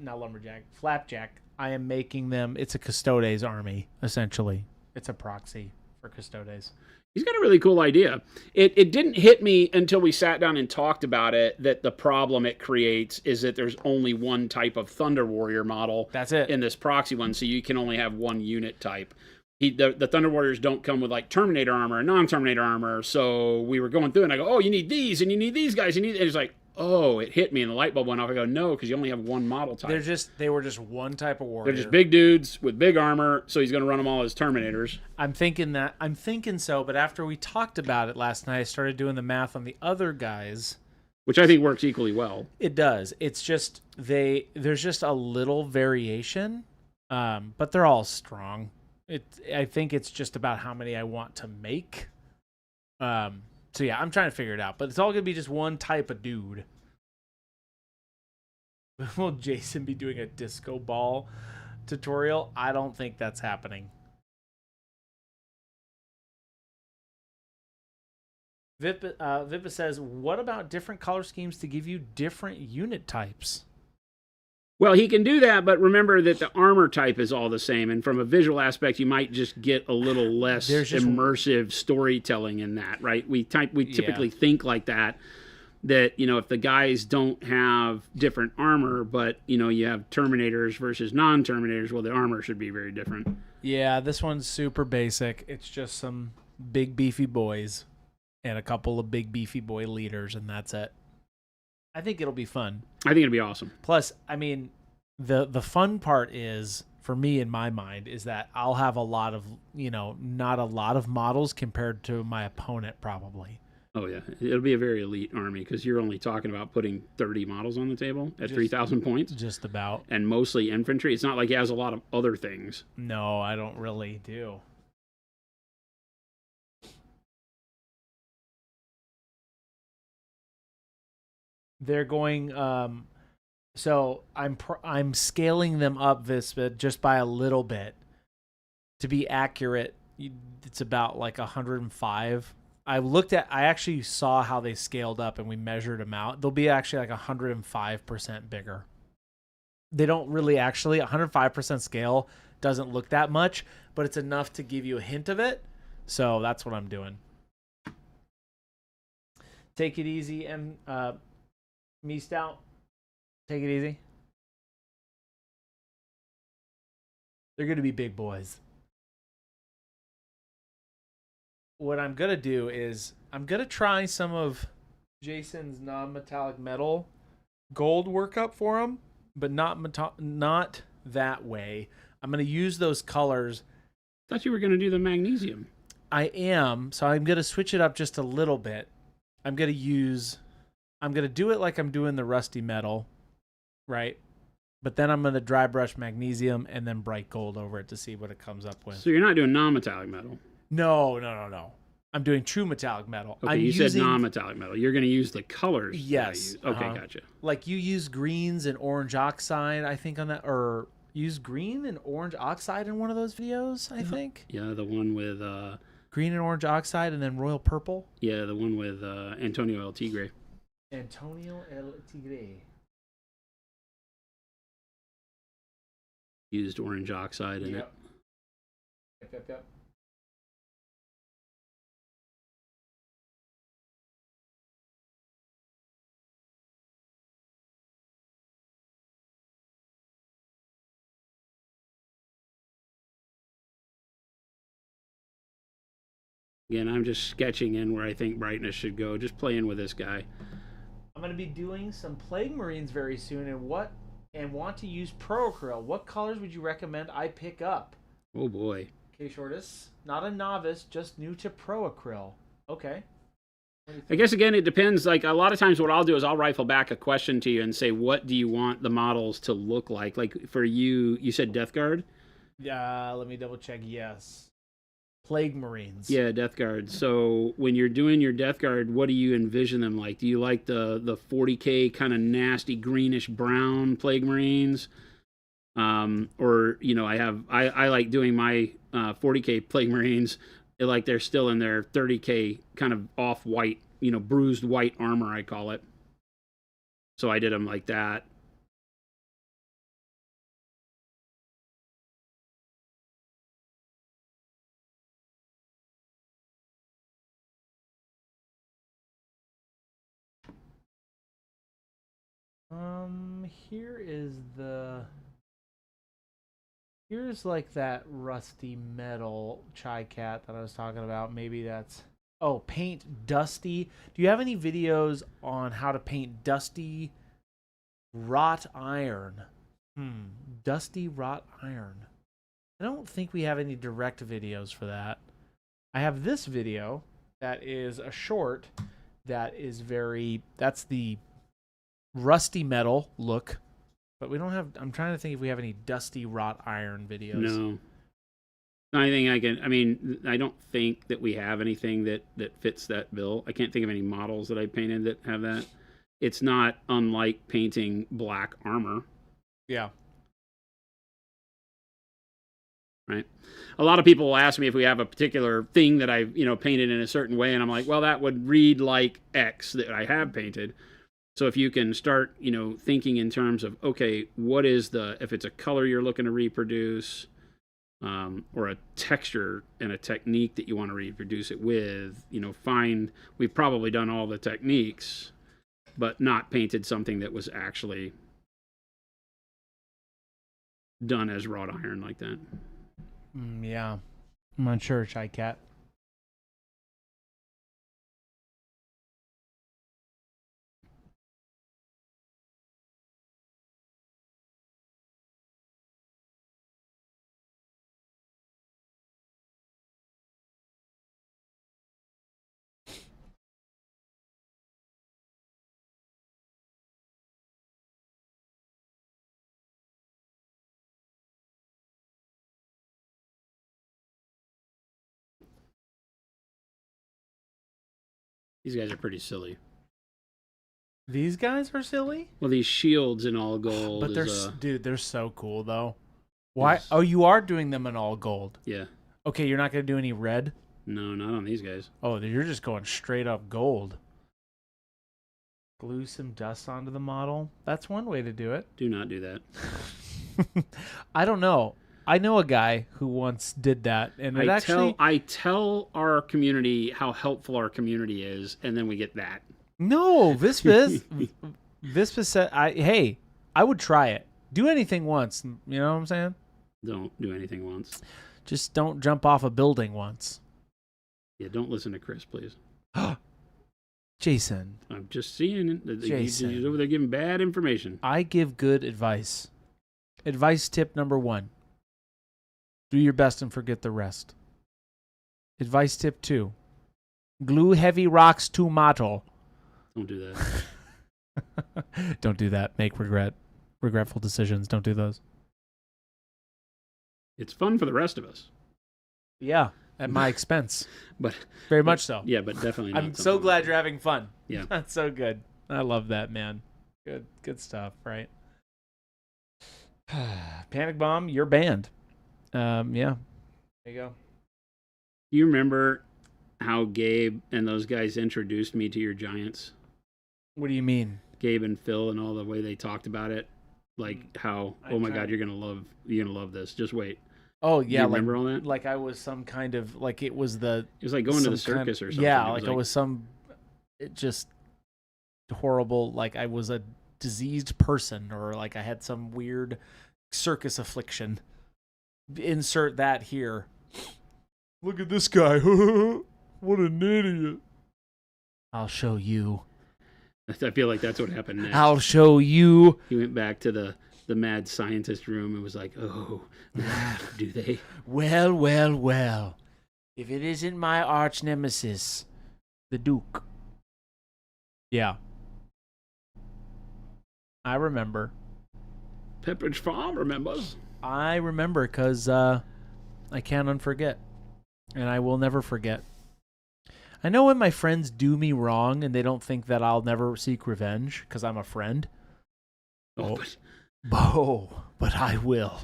Speaker 1: not Lumberjack, Flapjack. I am making them, it's a Custodes army, essentially. It's a proxy for Custodes.
Speaker 2: He's got a really cool idea. It didn't hit me until we sat down and talked about it that the problem it creates is that there's only one type of Thunder Warrior model.
Speaker 1: That's it.
Speaker 2: In this proxy one, so you can only have one unit type. The Thunder Warriors don't come with like Terminator armor and non-Terminator armor, so we were going through and I go, oh, you need these and you need these guys. And it's like, oh, it hit me and the light bulb went off. I go, no, because you only have one model type.
Speaker 1: They were just one type of warrior.
Speaker 2: They're just big dudes with big armor, so he's going to run them all as Terminators.
Speaker 1: I'm thinking so, but after we talked about it last night, I started doing the math on the other guys.
Speaker 2: Which I think works equally well.
Speaker 1: It does. It's just there's just a little variation, but they're all strong. I think it's just about how many I want to make. So yeah, I'm trying to figure it out, but it's all gonna be just one type of dude. Will Jason be doing a disco ball tutorial? I don't think that's happening. Vippa says, what about different color schemes to give you different unit types?
Speaker 2: Well, he can do that, but remember that the armor type is all the same, and from a visual aspect, you might just get a little less immersive storytelling in that, right? We typically think like that if the guys don't have different armor, but you have Terminators versus non-Terminators, well, the armor should be very different.
Speaker 1: Yeah, this one's super basic. It's just some big beefy boys and a couple of big beefy boy leaders, and that's it. I think it'll be fun.
Speaker 2: I think it'll be awesome.
Speaker 1: Plus, I mean, the fun part is, for me in my mind, is that I'll have a lot of, not a lot of models compared to my opponent probably.
Speaker 2: Oh, yeah. It'll be a very elite army because you're only talking about putting 30 models on the table at 3,000 points.
Speaker 1: Just about.
Speaker 2: And mostly infantry. It's not like he has a lot of other things.
Speaker 1: No, I don't really do. They're going, so I'm scaling them up just by a little bit. To be accurate, it's about like 105. I actually saw how they scaled up and we measured them out. They'll be actually like 105% bigger. They don't really 105% scale doesn't look that much, but it's enough to give you a hint of it. So that's what I'm doing. Take it easy, and me Stout. Take it easy. They're going to be big boys. What I'm going to do is I'm going to try some of Jason's non-metallic metal gold workup for him, but not that way. I'm going to use those colors.
Speaker 2: I thought you were going to do the magnesium.
Speaker 1: I am, so I'm going to switch it up just a little bit. I'm going to do it like I'm doing the rusty metal, right? But then I'm going to dry brush magnesium and then bright gold over it to see what it comes up with.
Speaker 2: So you're not doing non-metallic metal?
Speaker 1: No. I'm doing true metallic metal.
Speaker 2: Okay, you said non-metallic metal. You're going to use the colors.
Speaker 1: Yes.
Speaker 2: Okay, gotcha.
Speaker 1: Like you use greens and orange oxide, I think, on that, or use green and orange oxide in one of those videos, I think.
Speaker 2: Yeah, the one with...
Speaker 1: green and orange oxide and then royal purple.
Speaker 2: Yeah, the one with Antonio El Tigre.
Speaker 1: Antonio El Tigre.
Speaker 2: Used orange oxide in it.
Speaker 1: Yep.
Speaker 2: Again, I'm just sketching in where I think brightness should go. Just playing with this guy.
Speaker 1: I'm going to be doing some Plague Marines very soon, and want to use Pro Acryl. What colors would you recommend I pick up?
Speaker 2: Oh boy.
Speaker 1: Okay, Shortus. Not a novice, just new to Pro Acryl. Okay.
Speaker 2: I guess again it depends. Like a lot of times, what I'll do is I'll rifle back a question to you and say, "What do you want the models to look like?" Like for you, you said Death Guard.
Speaker 1: Yeah, let me double check. Yes. Plague Marines.
Speaker 2: Yeah, Death Guard. So when you're doing your Death Guard, what do you envision them like? Do you like the 40K kind of nasty greenish brown Plague Marines? Or I like doing my 40K Plague Marines like they're still in their 30K kind of off white, bruised white armor, I call it. So I did them like that.
Speaker 1: Here's like that rusty metal chai cat that I was talking about. Maybe that's paint dusty. Do you have any videos on how to paint dusty wrought iron? Dusty wrought iron. I don't think we have any direct videos for that. I have this video that is a short that's the rusty metal look, but we don't have. I'm trying to think if we have any dusty wrought iron videos.
Speaker 2: No, I don't think that we have anything that fits that bill. I can't think of any models that I painted that have that. It's not unlike painting black armor,
Speaker 1: Yeah.
Speaker 2: right? A lot of people will ask me if we have a particular thing that I've, painted in a certain way, and I'm like, well, that would read like X that I have painted. So if you can start, thinking in terms of, okay, what is if it's a color you're looking to reproduce, or a texture and a technique that you want to reproduce it with, we've probably done all the techniques, but not painted something that was actually done as wrought iron like that.
Speaker 1: Yeah. I'm not sure, Shy Cat.
Speaker 2: These guys are pretty silly.
Speaker 1: These guys are silly?
Speaker 2: Well, these shields in all gold.
Speaker 1: But
Speaker 2: is,
Speaker 1: they're so cool, though. Why?
Speaker 2: Is-
Speaker 1: Oh, you are doing them in all gold.
Speaker 2: Yeah.
Speaker 1: Okay, you're not going to do any red?
Speaker 2: No, not on these guys.
Speaker 1: Oh, you're just going straight up gold. Glue some dust onto the model. That's one way to do it.
Speaker 2: Do not do that.
Speaker 1: I don't know. I know a guy who once did that, and
Speaker 2: I tell our community how helpful our community is, and then we get that.
Speaker 1: No, Vispa said, hey, I would try it. Do anything once. You know what I'm saying?
Speaker 2: Don't do anything once.
Speaker 1: Just don't jump off a building once.
Speaker 2: Yeah, don't listen to Chris, please.
Speaker 1: Jason.
Speaker 2: I'm just seeing
Speaker 1: Jason.
Speaker 2: he's over there giving bad information.
Speaker 1: I give good advice. Advice tip number 1. Do your best and forget the rest. Advice tip 2. Glue heavy rocks to model.
Speaker 2: Don't do that.
Speaker 1: Don't do that. Make regretful decisions. Don't do those.
Speaker 2: It's fun for the rest of us.
Speaker 1: Yeah, at my expense.
Speaker 2: But
Speaker 1: Very much so.
Speaker 2: Yeah, but definitely not.
Speaker 1: I'm so glad you're having fun.
Speaker 2: Yeah.
Speaker 1: That's so good. I love that, man. Good stuff, right? Panic Bomb, you're banned. Yeah. There you go.
Speaker 2: Do you remember how Gabe and those guys introduced me to your Giants?
Speaker 1: What do you mean?
Speaker 2: Gabe and Phil and all the way they talked about it, like how, oh my God, you're gonna love this. Just wait.
Speaker 1: Oh yeah,
Speaker 2: Do you remember all that?
Speaker 1: Like I was some kind of like it was
Speaker 2: like going to the circus or something.
Speaker 1: Yeah, like I was some just horrible. Like I was a diseased person, or like I had some weird circus affliction. Insert that here. Look at this guy. What an idiot. I'll show you.
Speaker 2: I feel like that's what happened next.
Speaker 1: I'll show you.
Speaker 2: He went back to the mad scientist room and was like, oh, do they?
Speaker 1: Well. If it isn't my arch nemesis, the Duke. Yeah. I remember.
Speaker 2: Pepperidge Farm remembers.
Speaker 1: I remember because I can't unforget. And I will never forget. I know when my friends do me wrong and they don't think that I'll never seek revenge because I'm a friend. But I will.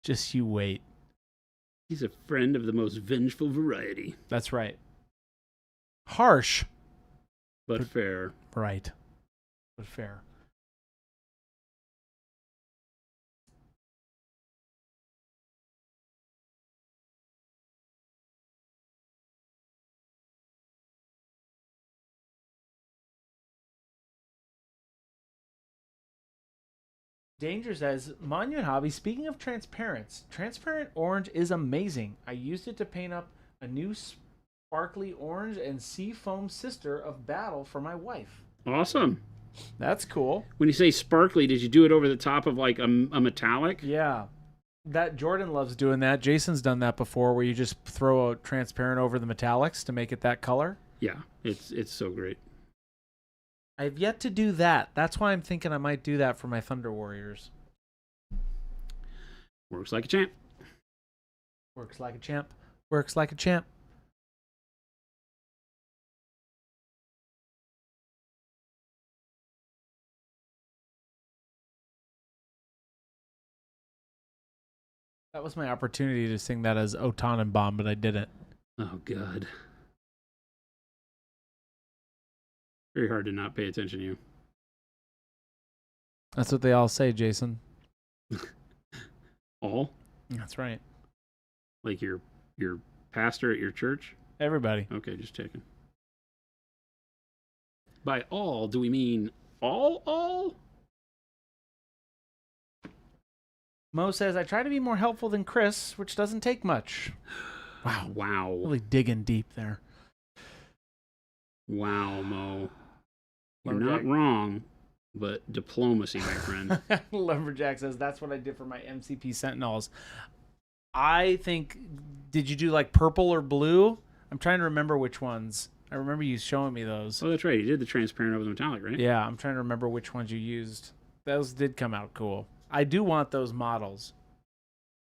Speaker 1: Just you wait.
Speaker 2: He's a friend of the most vengeful variety.
Speaker 1: That's right. Harsh.
Speaker 2: But fair.
Speaker 1: Right. But fair. Danger says, Monument Hobby, speaking of transparent orange is amazing. I used it to paint up a new sparkly orange and sea foam sister of Battle for my wife.
Speaker 2: Awesome.
Speaker 1: That's cool.
Speaker 2: When you say sparkly, did you do it over the top of like a metallic?
Speaker 1: Yeah. That Jordan loves doing that. Jason's done that before where you just throw a transparent over the metallics to make it that color.
Speaker 2: Yeah, it's so great.
Speaker 1: I've yet to do that. That's why I'm thinking I might do that for my Thunder Warriors.
Speaker 2: Works like a champ.
Speaker 1: Works like a champ. Works like a champ. That was my opportunity to sing that as O Tannenbaum, but I didn't.
Speaker 2: Oh, God. Very hard to not pay attention to you.
Speaker 1: That's what they all say, Jason.
Speaker 2: All?
Speaker 1: That's right.
Speaker 2: Like your pastor at your church?
Speaker 1: Everybody.
Speaker 2: Okay, just checking. By all, do we mean all?
Speaker 1: Mo says, I try to be more helpful than Chris, which doesn't take much. Wow.
Speaker 2: Wow.
Speaker 1: Really digging deep there.
Speaker 2: Wow, Mo. You're
Speaker 1: Lumberjack.
Speaker 2: not wrong, but diplomacy, my friend.
Speaker 1: Lumberjack says, that's what I did for my MCP Sentinels. I think, did you do like purple or blue? I'm trying to remember which ones. I remember you showing me those.
Speaker 2: Oh, that's right. You did the transparent over the metallic, right?
Speaker 1: Yeah, I'm trying to remember which ones you used. Those did come out cool. I do want those models.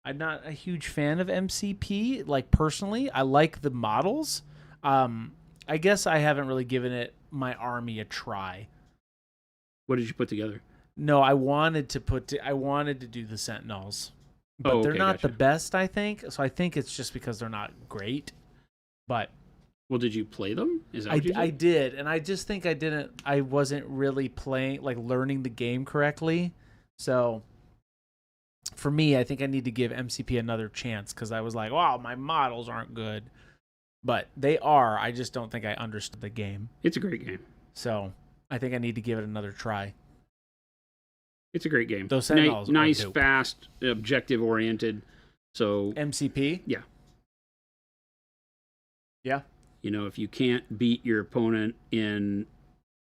Speaker 1: I'm not a huge fan of MCP, like personally. I like the models. I guess I haven't really given it my army a try.
Speaker 2: What did you put together?
Speaker 1: No, I wanted to do the Sentinels. But they're not
Speaker 2: gotcha.
Speaker 1: the best, I think. So I think it's just because they're not great. But
Speaker 2: Well, did you play them? Is that what you did?
Speaker 1: I did, and I just think I wasn't really playing, like learning the game correctly. So for me, I think I need to give MCP another chance because I was like, wow, my models aren't good. But they are. I just don't think I understood the game.
Speaker 2: It's a great game.
Speaker 1: So I think I need to give it another try.
Speaker 2: It's a great game.
Speaker 1: Those Sentinels are
Speaker 2: nice,
Speaker 1: dope.
Speaker 2: fast, objective-oriented. So,
Speaker 1: MCP?
Speaker 2: Yeah.
Speaker 1: Yeah.
Speaker 2: you know, if you can't beat your opponent in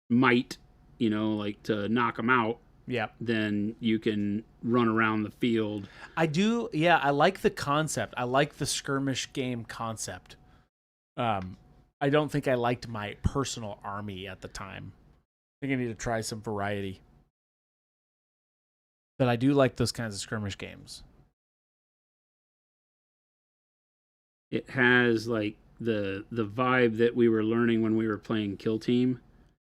Speaker 2: might, you know, like to knock them out,
Speaker 1: Yeah.
Speaker 2: then you can run around the field.
Speaker 1: I do. Yeah, I like the concept. I like the skirmish game concept. I don't think I liked my personal army at the time. I think I need to try some variety. But I do like those kinds of skirmish games.
Speaker 2: It has like the vibe that we were learning when we were playing Kill Team.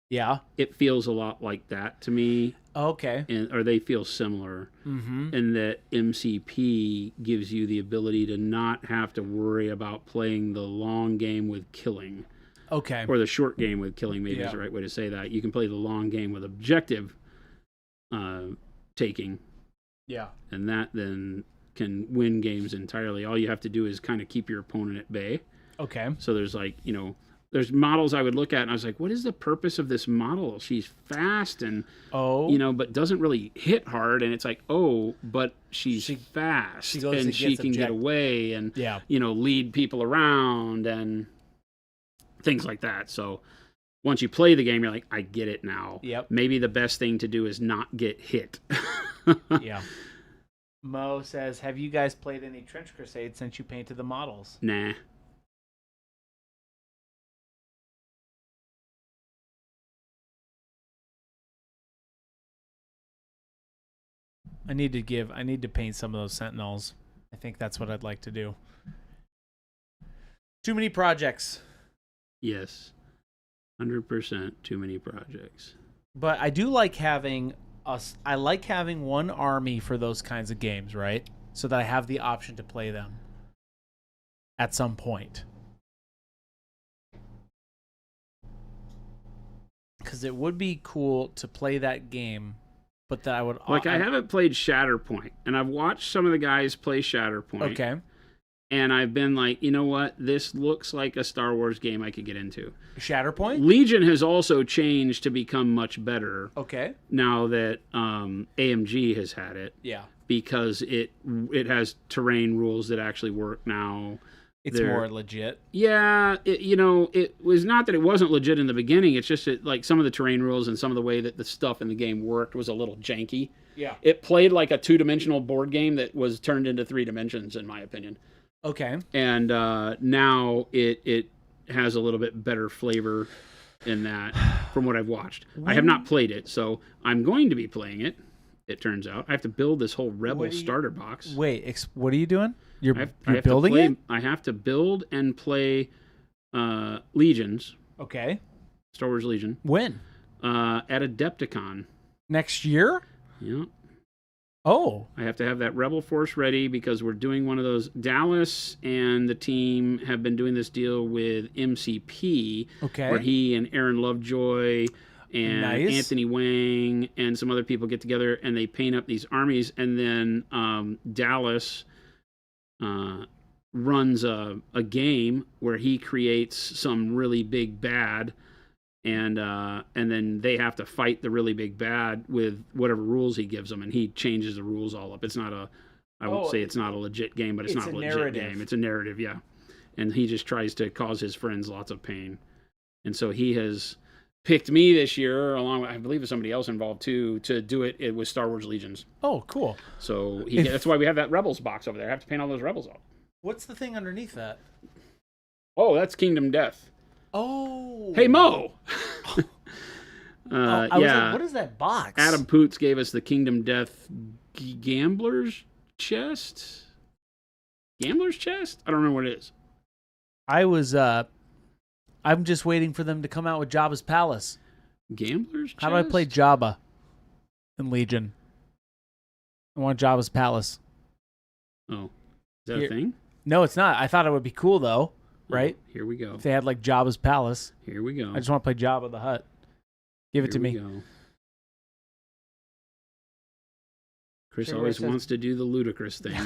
Speaker 1: Yeah.
Speaker 2: It feels a lot like that to me,
Speaker 1: Okay.
Speaker 2: or they feel similar.
Speaker 1: Mm-hmm.
Speaker 2: And that MCP gives you the ability to not have to worry about playing the long game with killing.
Speaker 1: Okay.
Speaker 2: Or the short game with killing, maybe
Speaker 1: Yeah.
Speaker 2: is the right way to say that. You can play the long game with objective taking,
Speaker 1: Yeah.
Speaker 2: and that then can win games entirely. All you have to do is kind of keep your opponent at bay.
Speaker 1: Okay.
Speaker 2: So there's like, you know, there's models I would look at and I was like, what is the purpose of this model? She's fast and,
Speaker 1: Oh.
Speaker 2: you know, but doesn't really hit hard. And it's like, oh, but she's fast
Speaker 1: she goes
Speaker 2: and
Speaker 1: and
Speaker 2: she
Speaker 1: gets
Speaker 2: can get
Speaker 1: object-
Speaker 2: away and,
Speaker 1: Yeah.
Speaker 2: you know, lead people around and things like that. So once you play the game, you're like, I get it now.
Speaker 1: Yep.
Speaker 2: Maybe the best thing to do is not get hit.
Speaker 1: Yeah. Mo says, have you guys played any Trench Crusade since you painted the models?
Speaker 2: Nah.
Speaker 1: I need to paint some of those Sentinels. I think that's what I'd like to do. Too many projects.
Speaker 2: Yes. 100% too many projects.
Speaker 1: But I do like having I like having one army for those kinds of games, right? So that I have the option to play them at some point. Because it would be cool to play that game, but that I would
Speaker 2: Like, I haven't played Shatterpoint, and I've watched some of the guys play Shatterpoint.
Speaker 1: Okay.
Speaker 2: And I've been like, you know what? This looks like a Star Wars game I could get into.
Speaker 1: Shatterpoint?
Speaker 2: Legion has also changed to become much better
Speaker 1: Okay.
Speaker 2: now that AMG has had it,
Speaker 1: Yeah.
Speaker 2: because it has terrain rules that actually work now.
Speaker 1: It's
Speaker 2: They're-
Speaker 1: more legit.
Speaker 2: Yeah, it was not that it wasn't legit in the beginning. It's just that, like, some of the terrain rules and some of the way that the stuff in the game worked was a little janky.
Speaker 1: Yeah.
Speaker 2: It played like a two-dimensional board game that was turned into 3 dimensions, in my opinion.
Speaker 1: Okay.
Speaker 2: And now it has a little bit better flavor in that, from what I've watched. I have not played it, so I'm going to be playing it. it turns out. I have to build this whole Rebel
Speaker 1: What do you-
Speaker 2: starter box.
Speaker 1: Wait, what are you doing? You're
Speaker 2: I have
Speaker 1: you're
Speaker 2: to
Speaker 1: building
Speaker 2: play,
Speaker 1: it?
Speaker 2: I have to build and play Legions,
Speaker 1: Okay.
Speaker 2: Star Wars Legion,
Speaker 1: When?
Speaker 2: at Adepticon.
Speaker 1: Next year?
Speaker 2: Yeah.
Speaker 1: Oh.
Speaker 2: I have to have that Rebel Force ready because we're doing one of those. Dallas and the team have been doing this deal with MCP,
Speaker 1: Okay.
Speaker 2: where he and Aaron Lovejoy and
Speaker 1: Nice.
Speaker 2: Anthony Wang and some other people get together and they paint up these armies. And then Dallas runs a game where he creates some really big bad. And then they have to fight the really big bad with whatever rules he gives them, and he changes the rules all up. It's not I won't say it's not a legit game, but it's not a legit
Speaker 1: narrative.
Speaker 2: game. It's a narrative, yeah. And he just tries to cause his friends lots of pain. And so he has picked me this year, along with, I believe there's somebody else involved too, to do it with Star Wars Legions.
Speaker 1: Oh, cool.
Speaker 2: So that's why we have that Rebels box over there. I have to paint all those Rebels up.
Speaker 1: What's the thing underneath that?
Speaker 2: Oh, that's Kingdom Death.
Speaker 1: Oh.
Speaker 2: Hey, Mo!
Speaker 1: I was like, what is that box?
Speaker 2: Adam Poots gave us the Kingdom Death Gambler's Chest? Gambler's Chest? I don't remember what it is.
Speaker 1: I'm just waiting for them to come out with Jabba's Palace.
Speaker 2: Gambler's Chest?
Speaker 1: How do I play Jabba in Legion? I want Jabba's Palace.
Speaker 2: Oh. Is that
Speaker 1: Here.
Speaker 2: a thing?
Speaker 1: No, it's not. I thought it would be cool, though, right?
Speaker 2: Oh, here we go.
Speaker 1: If they had, like, Jabba's Palace.
Speaker 2: Here we go.
Speaker 1: I just want to play Jabba the Hutt. Give it to me.
Speaker 2: Go. Chris
Speaker 1: Sure,
Speaker 2: always
Speaker 1: it says-
Speaker 2: wants to do the ludicrous thing.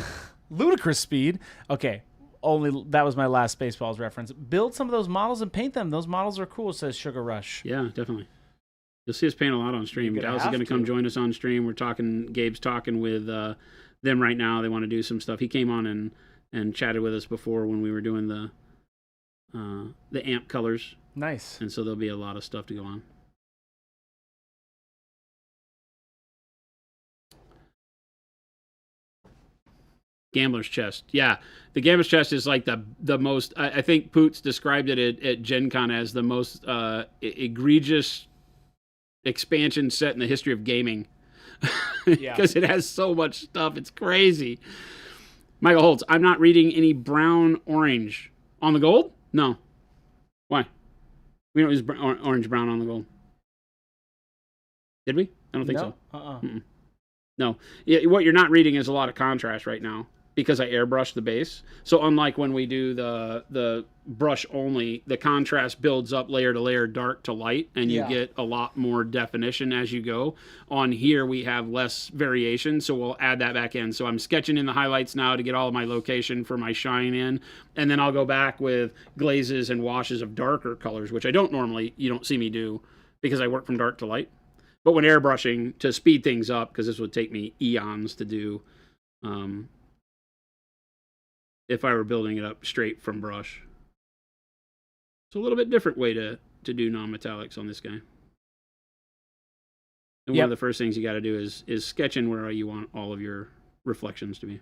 Speaker 1: Ludicrous speed. Okay. That was my last Spaceballs reference. Build some of those models and paint them. Those models are cool, says Sugar Rush.
Speaker 2: Yeah, definitely. You'll see us paint a lot on stream.
Speaker 1: You're gonna
Speaker 2: Dallas is
Speaker 1: have
Speaker 2: going to come
Speaker 1: to.
Speaker 2: join us on stream. Gabe's talking with them right now. They want to do some stuff. He came on and chatted with us before when we were doing the amp colors,
Speaker 1: Nice.
Speaker 2: and so there'll be a lot of stuff to go on. Gambler's Chest. Yeah, the Gambler's Chest is like the most, I think Poots described it at Gen Con as the most egregious expansion set in the history of gaming. Because it has so much stuff. It's crazy. Michael Holtz, I'm not reading any brown orange on the gold? No. Why? We don't use orange brown on the gold. Did we? I don't think so. Mm-mm. No. Yeah, what you're not reading is a lot of contrast right now because I airbrushed the base. So unlike when we do the brush only, the contrast builds up layer to layer, dark to light, and you get a lot more definition as you go. On here, we have less variation, so we'll add that back in. So I'm sketching in the highlights now to get all of my location for my shine in, and then I'll go back with glazes and washes of darker colors, which you don't see me do because I work from dark to light. But when airbrushing, to speed things up, because this would take me eons to do, if I were building it up straight from brush. It's a little bit different way to do non-metallics on this guy. And one of the first things you got to do is sketch in where you want all of your reflections to be.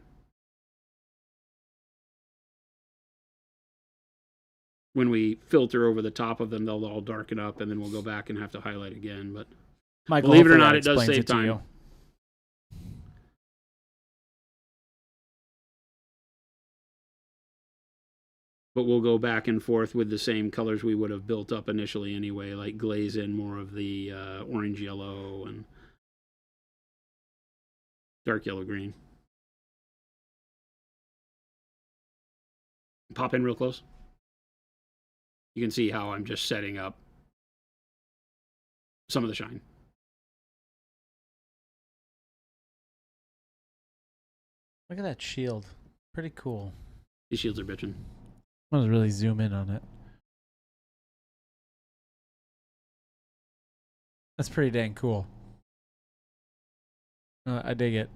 Speaker 2: When we filter over the top of them, they'll all darken up, and then we'll go back and have to highlight again. But
Speaker 1: Michael,
Speaker 2: believe it or
Speaker 1: hopefully
Speaker 2: not,
Speaker 1: that
Speaker 2: it does
Speaker 1: explains
Speaker 2: save
Speaker 1: to
Speaker 2: time.
Speaker 1: you.
Speaker 2: But we'll go back and forth with the same colors we would have built up initially anyway, like glaze in more of the orange yellow and dark yellow green. Pop in real close. You can see how I'm just setting up some of the shine.
Speaker 1: Look at that shield. Pretty cool.
Speaker 2: These shields are bitching.
Speaker 1: I want to really zoom in on it. That's pretty dang cool. I dig it.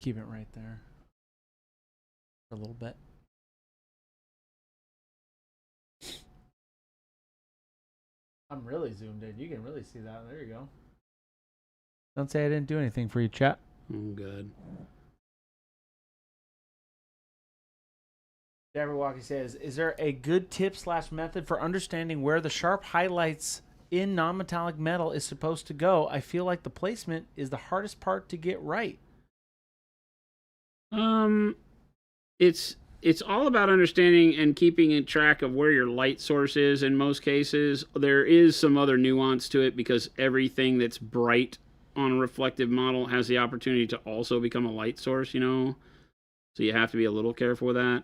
Speaker 1: Keep it right there for a little bit. I'm really zoomed in. You can really see that. There you go. Don't say I didn't do anything for you, chat.
Speaker 2: Oh, good.
Speaker 1: Jabberwocky says, is there a good tip / method for understanding where the sharp highlights in non-metallic metal is supposed to go. I feel like the placement is the hardest part to get right.
Speaker 2: It's all about understanding and keeping in track of where your light source is in most cases. There is some other nuance to it because everything that's bright on a reflective model has the opportunity to also become a light source, you know? So you have to be a little careful with that.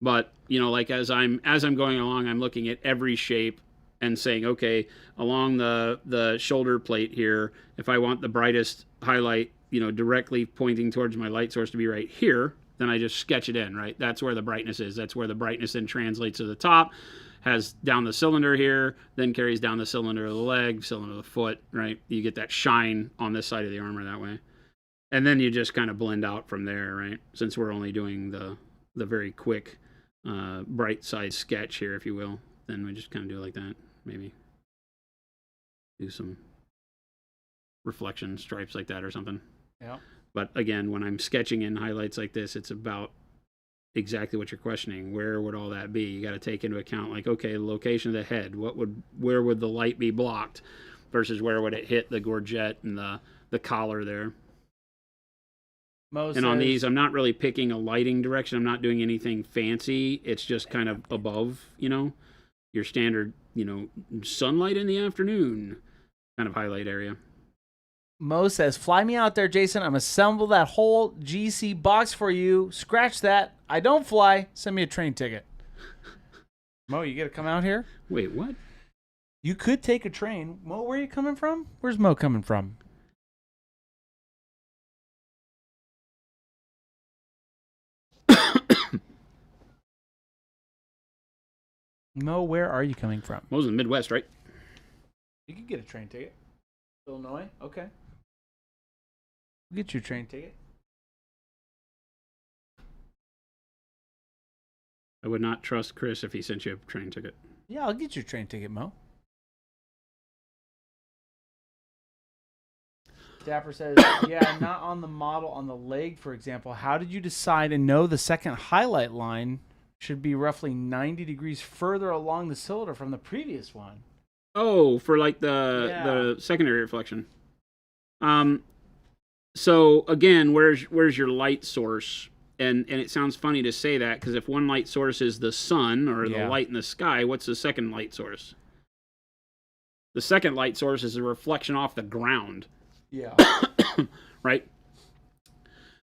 Speaker 2: But, you know, like as I'm going along, I'm looking at every shape and saying, okay, along the shoulder plate here, if I want the brightest highlight, you know, directly pointing towards my light source to be right here, then I just sketch it in, right? That's where the brightness is. That's where the brightness then translates to the top, has down the cylinder here, then carries down the cylinder of the leg, cylinder of the foot, right? You get that shine on this side of the armor that way. And then you just kind of blend out from there, right? Since we're only doing the very quick bright side sketch here, if you will, then we just kind of do it like that. Maybe do some reflection stripes like that or something.
Speaker 1: Yeah.
Speaker 2: But again, when I'm sketching in highlights like this, it's about exactly what you're questioning. Where would all that be? You got to take into account, like, okay, the location of the head. Where would the light be blocked versus where would it hit the gorget and the collar there? And on these, I'm not really picking a lighting direction. I'm not doing anything fancy. It's just kind of above, you know, your standard, you know, sunlight in the afternoon kind of highlight area.
Speaker 1: Mo says, fly me out there, Jason. I'm assemble that whole GC box for you. Scratch that. I don't fly. Send me a train ticket. Mo, you got to come out here?
Speaker 2: Wait, what?
Speaker 1: You could take a train. Mo, where are you coming from? Where's Mo coming from? Mo, where are you coming from?
Speaker 2: Mo's in the Midwest, right?
Speaker 1: You could get a train ticket. Illinois? Okay. Get your train ticket.
Speaker 2: I would not trust Chris if he sent you a train ticket.
Speaker 1: Yeah, I'll get your train ticket, Mo. Dapper says, yeah, not on the model, on the leg, for example. How did you decide and know the second highlight line should be roughly 90 degrees further along the cylinder from the previous one?
Speaker 2: Oh, for like the secondary reflection. So again, where's your light source? And it sounds funny to say that because if one light source is the sun or the light in the sky, what's the second light source? The second light source is a reflection off the ground.
Speaker 1: Yeah.
Speaker 2: Right?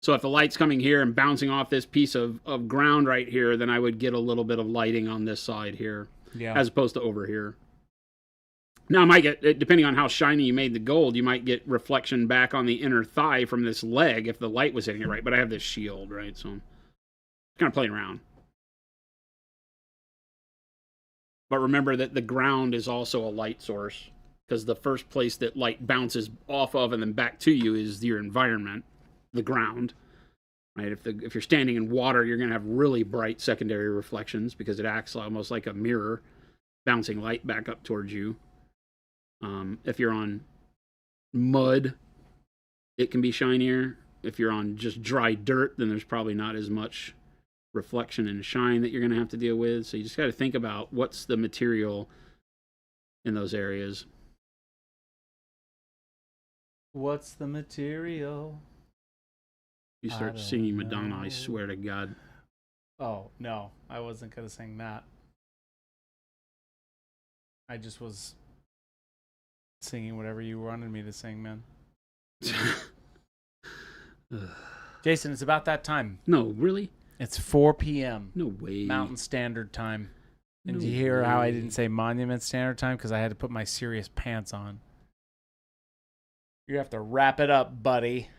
Speaker 2: So if the light's coming here and bouncing off this piece of ground right here, then I would get a little bit of lighting on this side here, as opposed to over here. Now, I might get, depending on how shiny you made the gold, you might get reflection back on the inner thigh from this leg if the light was hitting it right. But I have this shield, right? So I'm kind of playing around. But remember that the ground is also a light source because the first place that light bounces off of and then back to you is your environment, the ground. Right? If you're standing in water, you're going to have really bright secondary reflections because it acts almost like a mirror, bouncing light back up towards you. If you're on mud, it can be shinier. If you're on just dry dirt, then there's probably not as much reflection and shine that you're going to have to deal with. So you just got to think about what's the material in those areas.
Speaker 1: What's the material?
Speaker 2: You start singing Madonna, I swear to God.
Speaker 1: Oh, no. I wasn't going to sing that. I just was singing whatever you wanted me to sing, man. Jason, it's about that time.
Speaker 2: No, really?
Speaker 1: It's 4 p.m.
Speaker 2: No way.
Speaker 1: Mountain Standard Time. And
Speaker 2: No
Speaker 1: do you hear how I
Speaker 2: way.
Speaker 1: didn't say Monument Standard Time? Because I had to put my serious pants on. You have to wrap it up, buddy.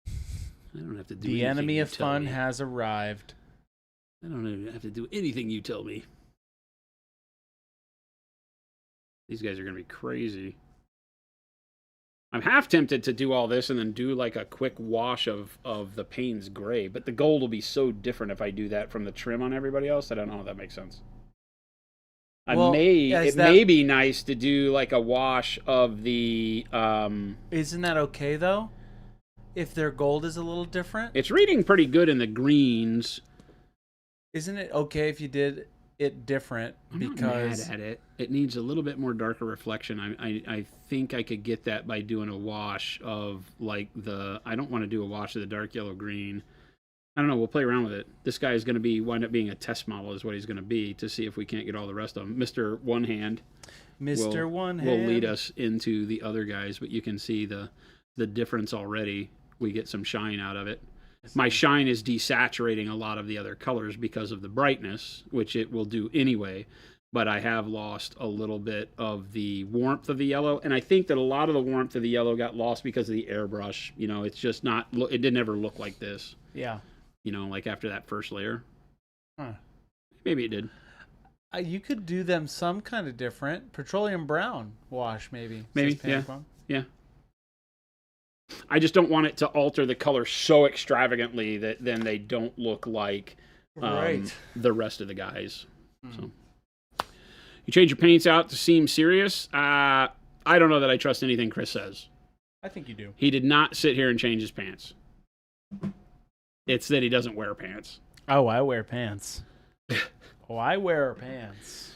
Speaker 2: I don't have to do
Speaker 1: The
Speaker 2: anything
Speaker 1: enemy
Speaker 2: you
Speaker 1: of
Speaker 2: tell
Speaker 1: fun
Speaker 2: me.
Speaker 1: has arrived.
Speaker 2: I don't even have to do anything you tell me. These guys are going to be crazy. I'm half tempted to do all this and then do like a quick wash of the Payne's Gray, but the gold will be so different if I do that from the trim on everybody else. I don't know if that makes sense. It may be nice to do like a wash of the...
Speaker 1: Isn't that okay, though? If their gold is a little different?
Speaker 2: It's reading pretty good in the greens.
Speaker 1: Isn't it okay if you did it different?
Speaker 2: I'm
Speaker 1: Because
Speaker 2: not mad at it. It needs a little bit more darker reflection. I think I could get that by doing a wash of like I don't want to do a wash of the dark yellow green. I don't know. We'll play around with it. This guy is going to wind up being a test model is what he's going to be to see if we can't get all the rest of them. Mr. One Hand.
Speaker 1: Mr. One Hand
Speaker 2: will lead us into the other guys, but you can see the difference already. We get some shine out of it. My shine is desaturating a lot of the other colors because of the brightness, which it will do anyway, but I have lost a little bit of the warmth of the yellow, and I think that a lot of the warmth of the yellow got lost because of the airbrush. You know, it's just not, it didn't ever look like this.
Speaker 1: Yeah.
Speaker 2: You know, like after that first layer.
Speaker 1: Huh.
Speaker 2: Maybe it did.
Speaker 1: You could do them some kind of different. Petroleum brown wash, maybe.
Speaker 2: Maybe, yeah. I just don't want it to alter the color so extravagantly that then they don't look like the rest of the guys. So you change your paints out to seem serious. I don't know that I trust anything Chris says.
Speaker 1: I think you do.
Speaker 2: He did not sit here and change his pants. It's that he doesn't wear pants.
Speaker 1: Oh, I wear pants. I wear pants.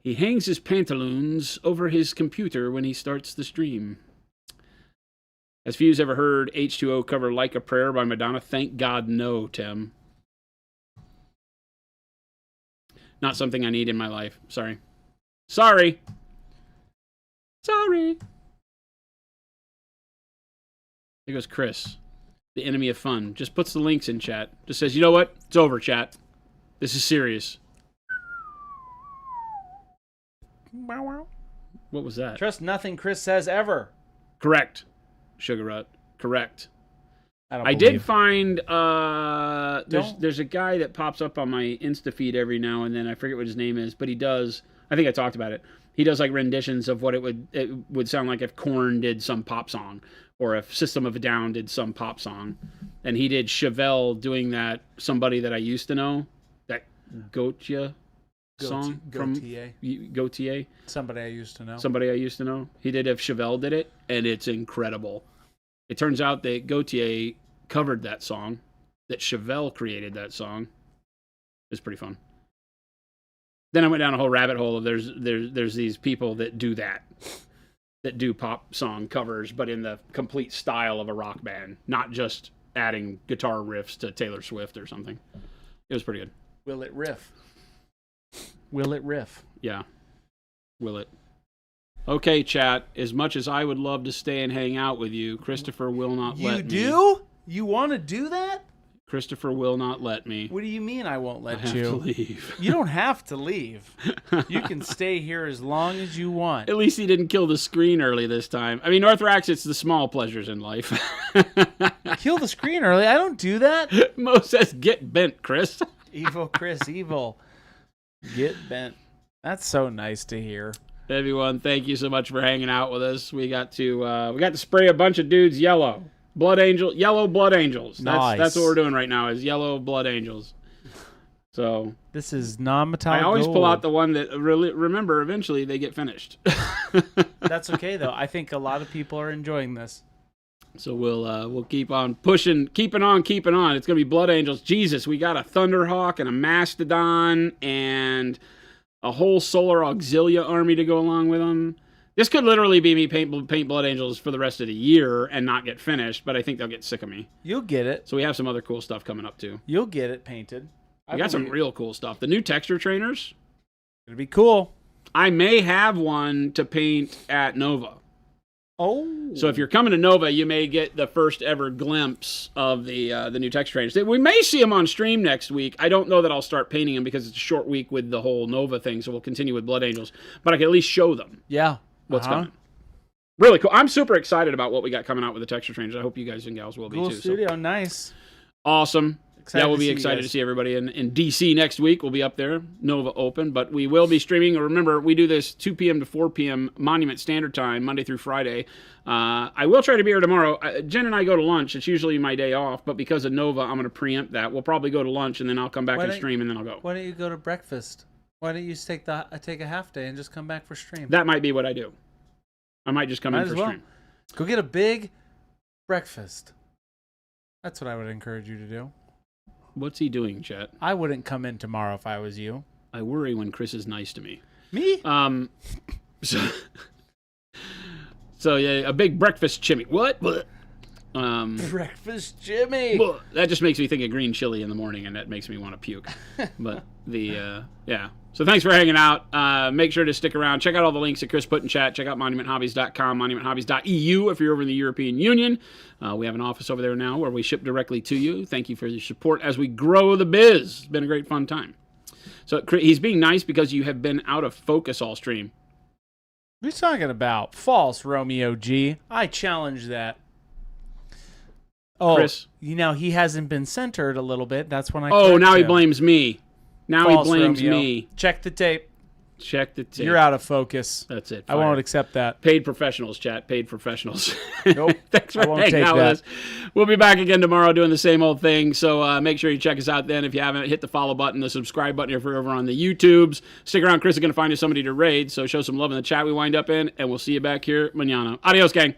Speaker 2: He hangs his pantaloons over his computer when he starts the stream. Has Fuse ever heard H2O cover Like a Prayer by Madonna? Thank God no, Tim. Not something I need in my life. Sorry. Sorry. Here goes Chris, the enemy of fun. Just puts the links in chat. Just says, you know what? It's over, chat. This is serious. What was that?
Speaker 1: Trust nothing Chris says ever.
Speaker 2: Correct. Sugar Rut. Correct.
Speaker 1: I
Speaker 2: did find there's a guy that pops up on my Insta feed every now and then. I forget what his name is, but he does. I think I talked about it. He does like renditions of what it would sound like if Korn did some pop song, or if System of a Down did some pop song, and he did Chevelle doing that. Somebody that I used to know, that Gotye song from Gotye.
Speaker 1: Somebody I used to know.
Speaker 2: Somebody I used to know. He did if Chevelle did it, and it's incredible. It turns out that Gotye covered that song, that Chevelle created that song. It's pretty fun. Then I went down a whole rabbit hole of there's these people that do that do pop song covers, but in the complete style of a rock band, not just adding guitar riffs to Taylor Swift or something. It was pretty good.
Speaker 1: Will it riff? Will it riff?
Speaker 2: Yeah. Will it? Okay, chat. As much as I would love to stay and hang out with you, Christopher will not let me.
Speaker 1: You do? You want to do that?
Speaker 2: Christopher will not let me.
Speaker 1: What do you mean I won't let
Speaker 2: I have to leave.
Speaker 1: You don't have to leave. You can stay here as long as you want.
Speaker 2: At least he didn't kill the screen early this time. I mean, Northrax, it's the small pleasures in life.
Speaker 1: Kill the screen early? I don't do that.
Speaker 2: Mo says, get bent, Chris.
Speaker 1: Evil Chris, evil. Get bent. That's so nice to hear.
Speaker 2: Everyone, thank you so much for hanging out with us. We got to spray a bunch of dudes yellow. Yellow blood angels. That's what we're doing right now is yellow blood angels. So
Speaker 1: this is non-metallic.
Speaker 2: I always
Speaker 1: gold.
Speaker 2: pull out the one that remember eventually they get finished.
Speaker 1: That's okay though. I think a lot of people are enjoying this.
Speaker 2: So we'll keep on pushing, keeping on. It's gonna be blood angels. Jesus, we got a Thunderhawk and a Mastodon and a whole Solar Auxilia army to go along with them. This could literally be me paint blood angels for the rest of the year and not get finished, but I think they'll get sick of me.
Speaker 1: You'll get it.
Speaker 2: So we have some other cool stuff coming up too.
Speaker 1: You'll get it painted.
Speaker 2: We got some real cool stuff. The new texture trainers.
Speaker 1: It'll be cool.
Speaker 2: I may have one to paint at Nova.
Speaker 1: Oh.
Speaker 2: So if you're coming to Nova, you may get the first ever glimpse of the new texture trainers. We may see them on stream next week. I don't know that I'll start painting them because it's a short week with the whole Nova thing, so we'll continue with Blood Angels. But I can at least show them.
Speaker 1: Yeah.
Speaker 2: What's coming. Really cool. I'm super excited about what we got coming out with the texture trainers. I hope you guys and gals will be
Speaker 1: cool
Speaker 2: too.
Speaker 1: Studio,
Speaker 2: so.
Speaker 1: Nice.
Speaker 2: Awesome.
Speaker 1: Excited
Speaker 2: we'll be excited to see everybody in DC next week. We'll be up there, Nova Open, but we will be streaming. Remember, we do this 2 p.m. to 4 p.m. Monument Standard Time, Monday through Friday. I will try to be here tomorrow. Jen and I go to lunch. It's usually my day off, but because of Nova, I'm going to preempt that. We'll probably go to lunch, and then I'll come back and stream, and then I'll go.
Speaker 1: Why don't you go to breakfast? Why don't you take a half day and just come back for stream?
Speaker 2: That might be what I do. I might just come in for stream.
Speaker 1: Go get a big breakfast. That's what I would encourage you to do.
Speaker 2: What's he doing, Chet?
Speaker 1: I wouldn't come in tomorrow if I was you.
Speaker 2: I worry when Chris is nice to me.
Speaker 1: Me?
Speaker 2: So yeah, a big breakfast chimney. What?
Speaker 1: Breakfast Jimmy.
Speaker 2: That just makes me think of green chili in the morning, and that makes me want to puke. But yeah. So thanks for hanging out. Make sure to stick around. Check out all the links that Chris put in chat. Check out monumenthobbies.com, monumenthobbies.eu if you're over in the European Union. We have an office over there now where we ship directly to you. Thank you for your support as we grow the biz. It's been a great fun time. So he's being nice because you have been out of focus all stream.
Speaker 1: What are you talking about? False, Romeo G. I challenge that. Oh,
Speaker 2: Chris?
Speaker 1: He hasn't been centered a little bit. That's when I.
Speaker 2: Oh, now he
Speaker 1: him.
Speaker 2: blames me. Now
Speaker 1: False,
Speaker 2: he blames
Speaker 1: Romeo.
Speaker 2: me.
Speaker 1: Check the tape.
Speaker 2: Check the tape.
Speaker 1: You're out of focus.
Speaker 2: That's it.
Speaker 1: I won't accept that.
Speaker 2: Paid professionals, chat. Paid professionals.
Speaker 1: Nope.
Speaker 2: Thanks for
Speaker 1: I won't
Speaker 2: hanging
Speaker 1: take
Speaker 2: out
Speaker 1: that.
Speaker 2: with us. We'll be back again tomorrow doing the same old thing. So make sure you check us out then. If you haven't, hit the follow button, the subscribe button if you're over on the YouTubes. Stick around. Chris is going to find us somebody to raid. So show some love in the chat we wind up in. And we'll see you back here mañana. Adios, gang.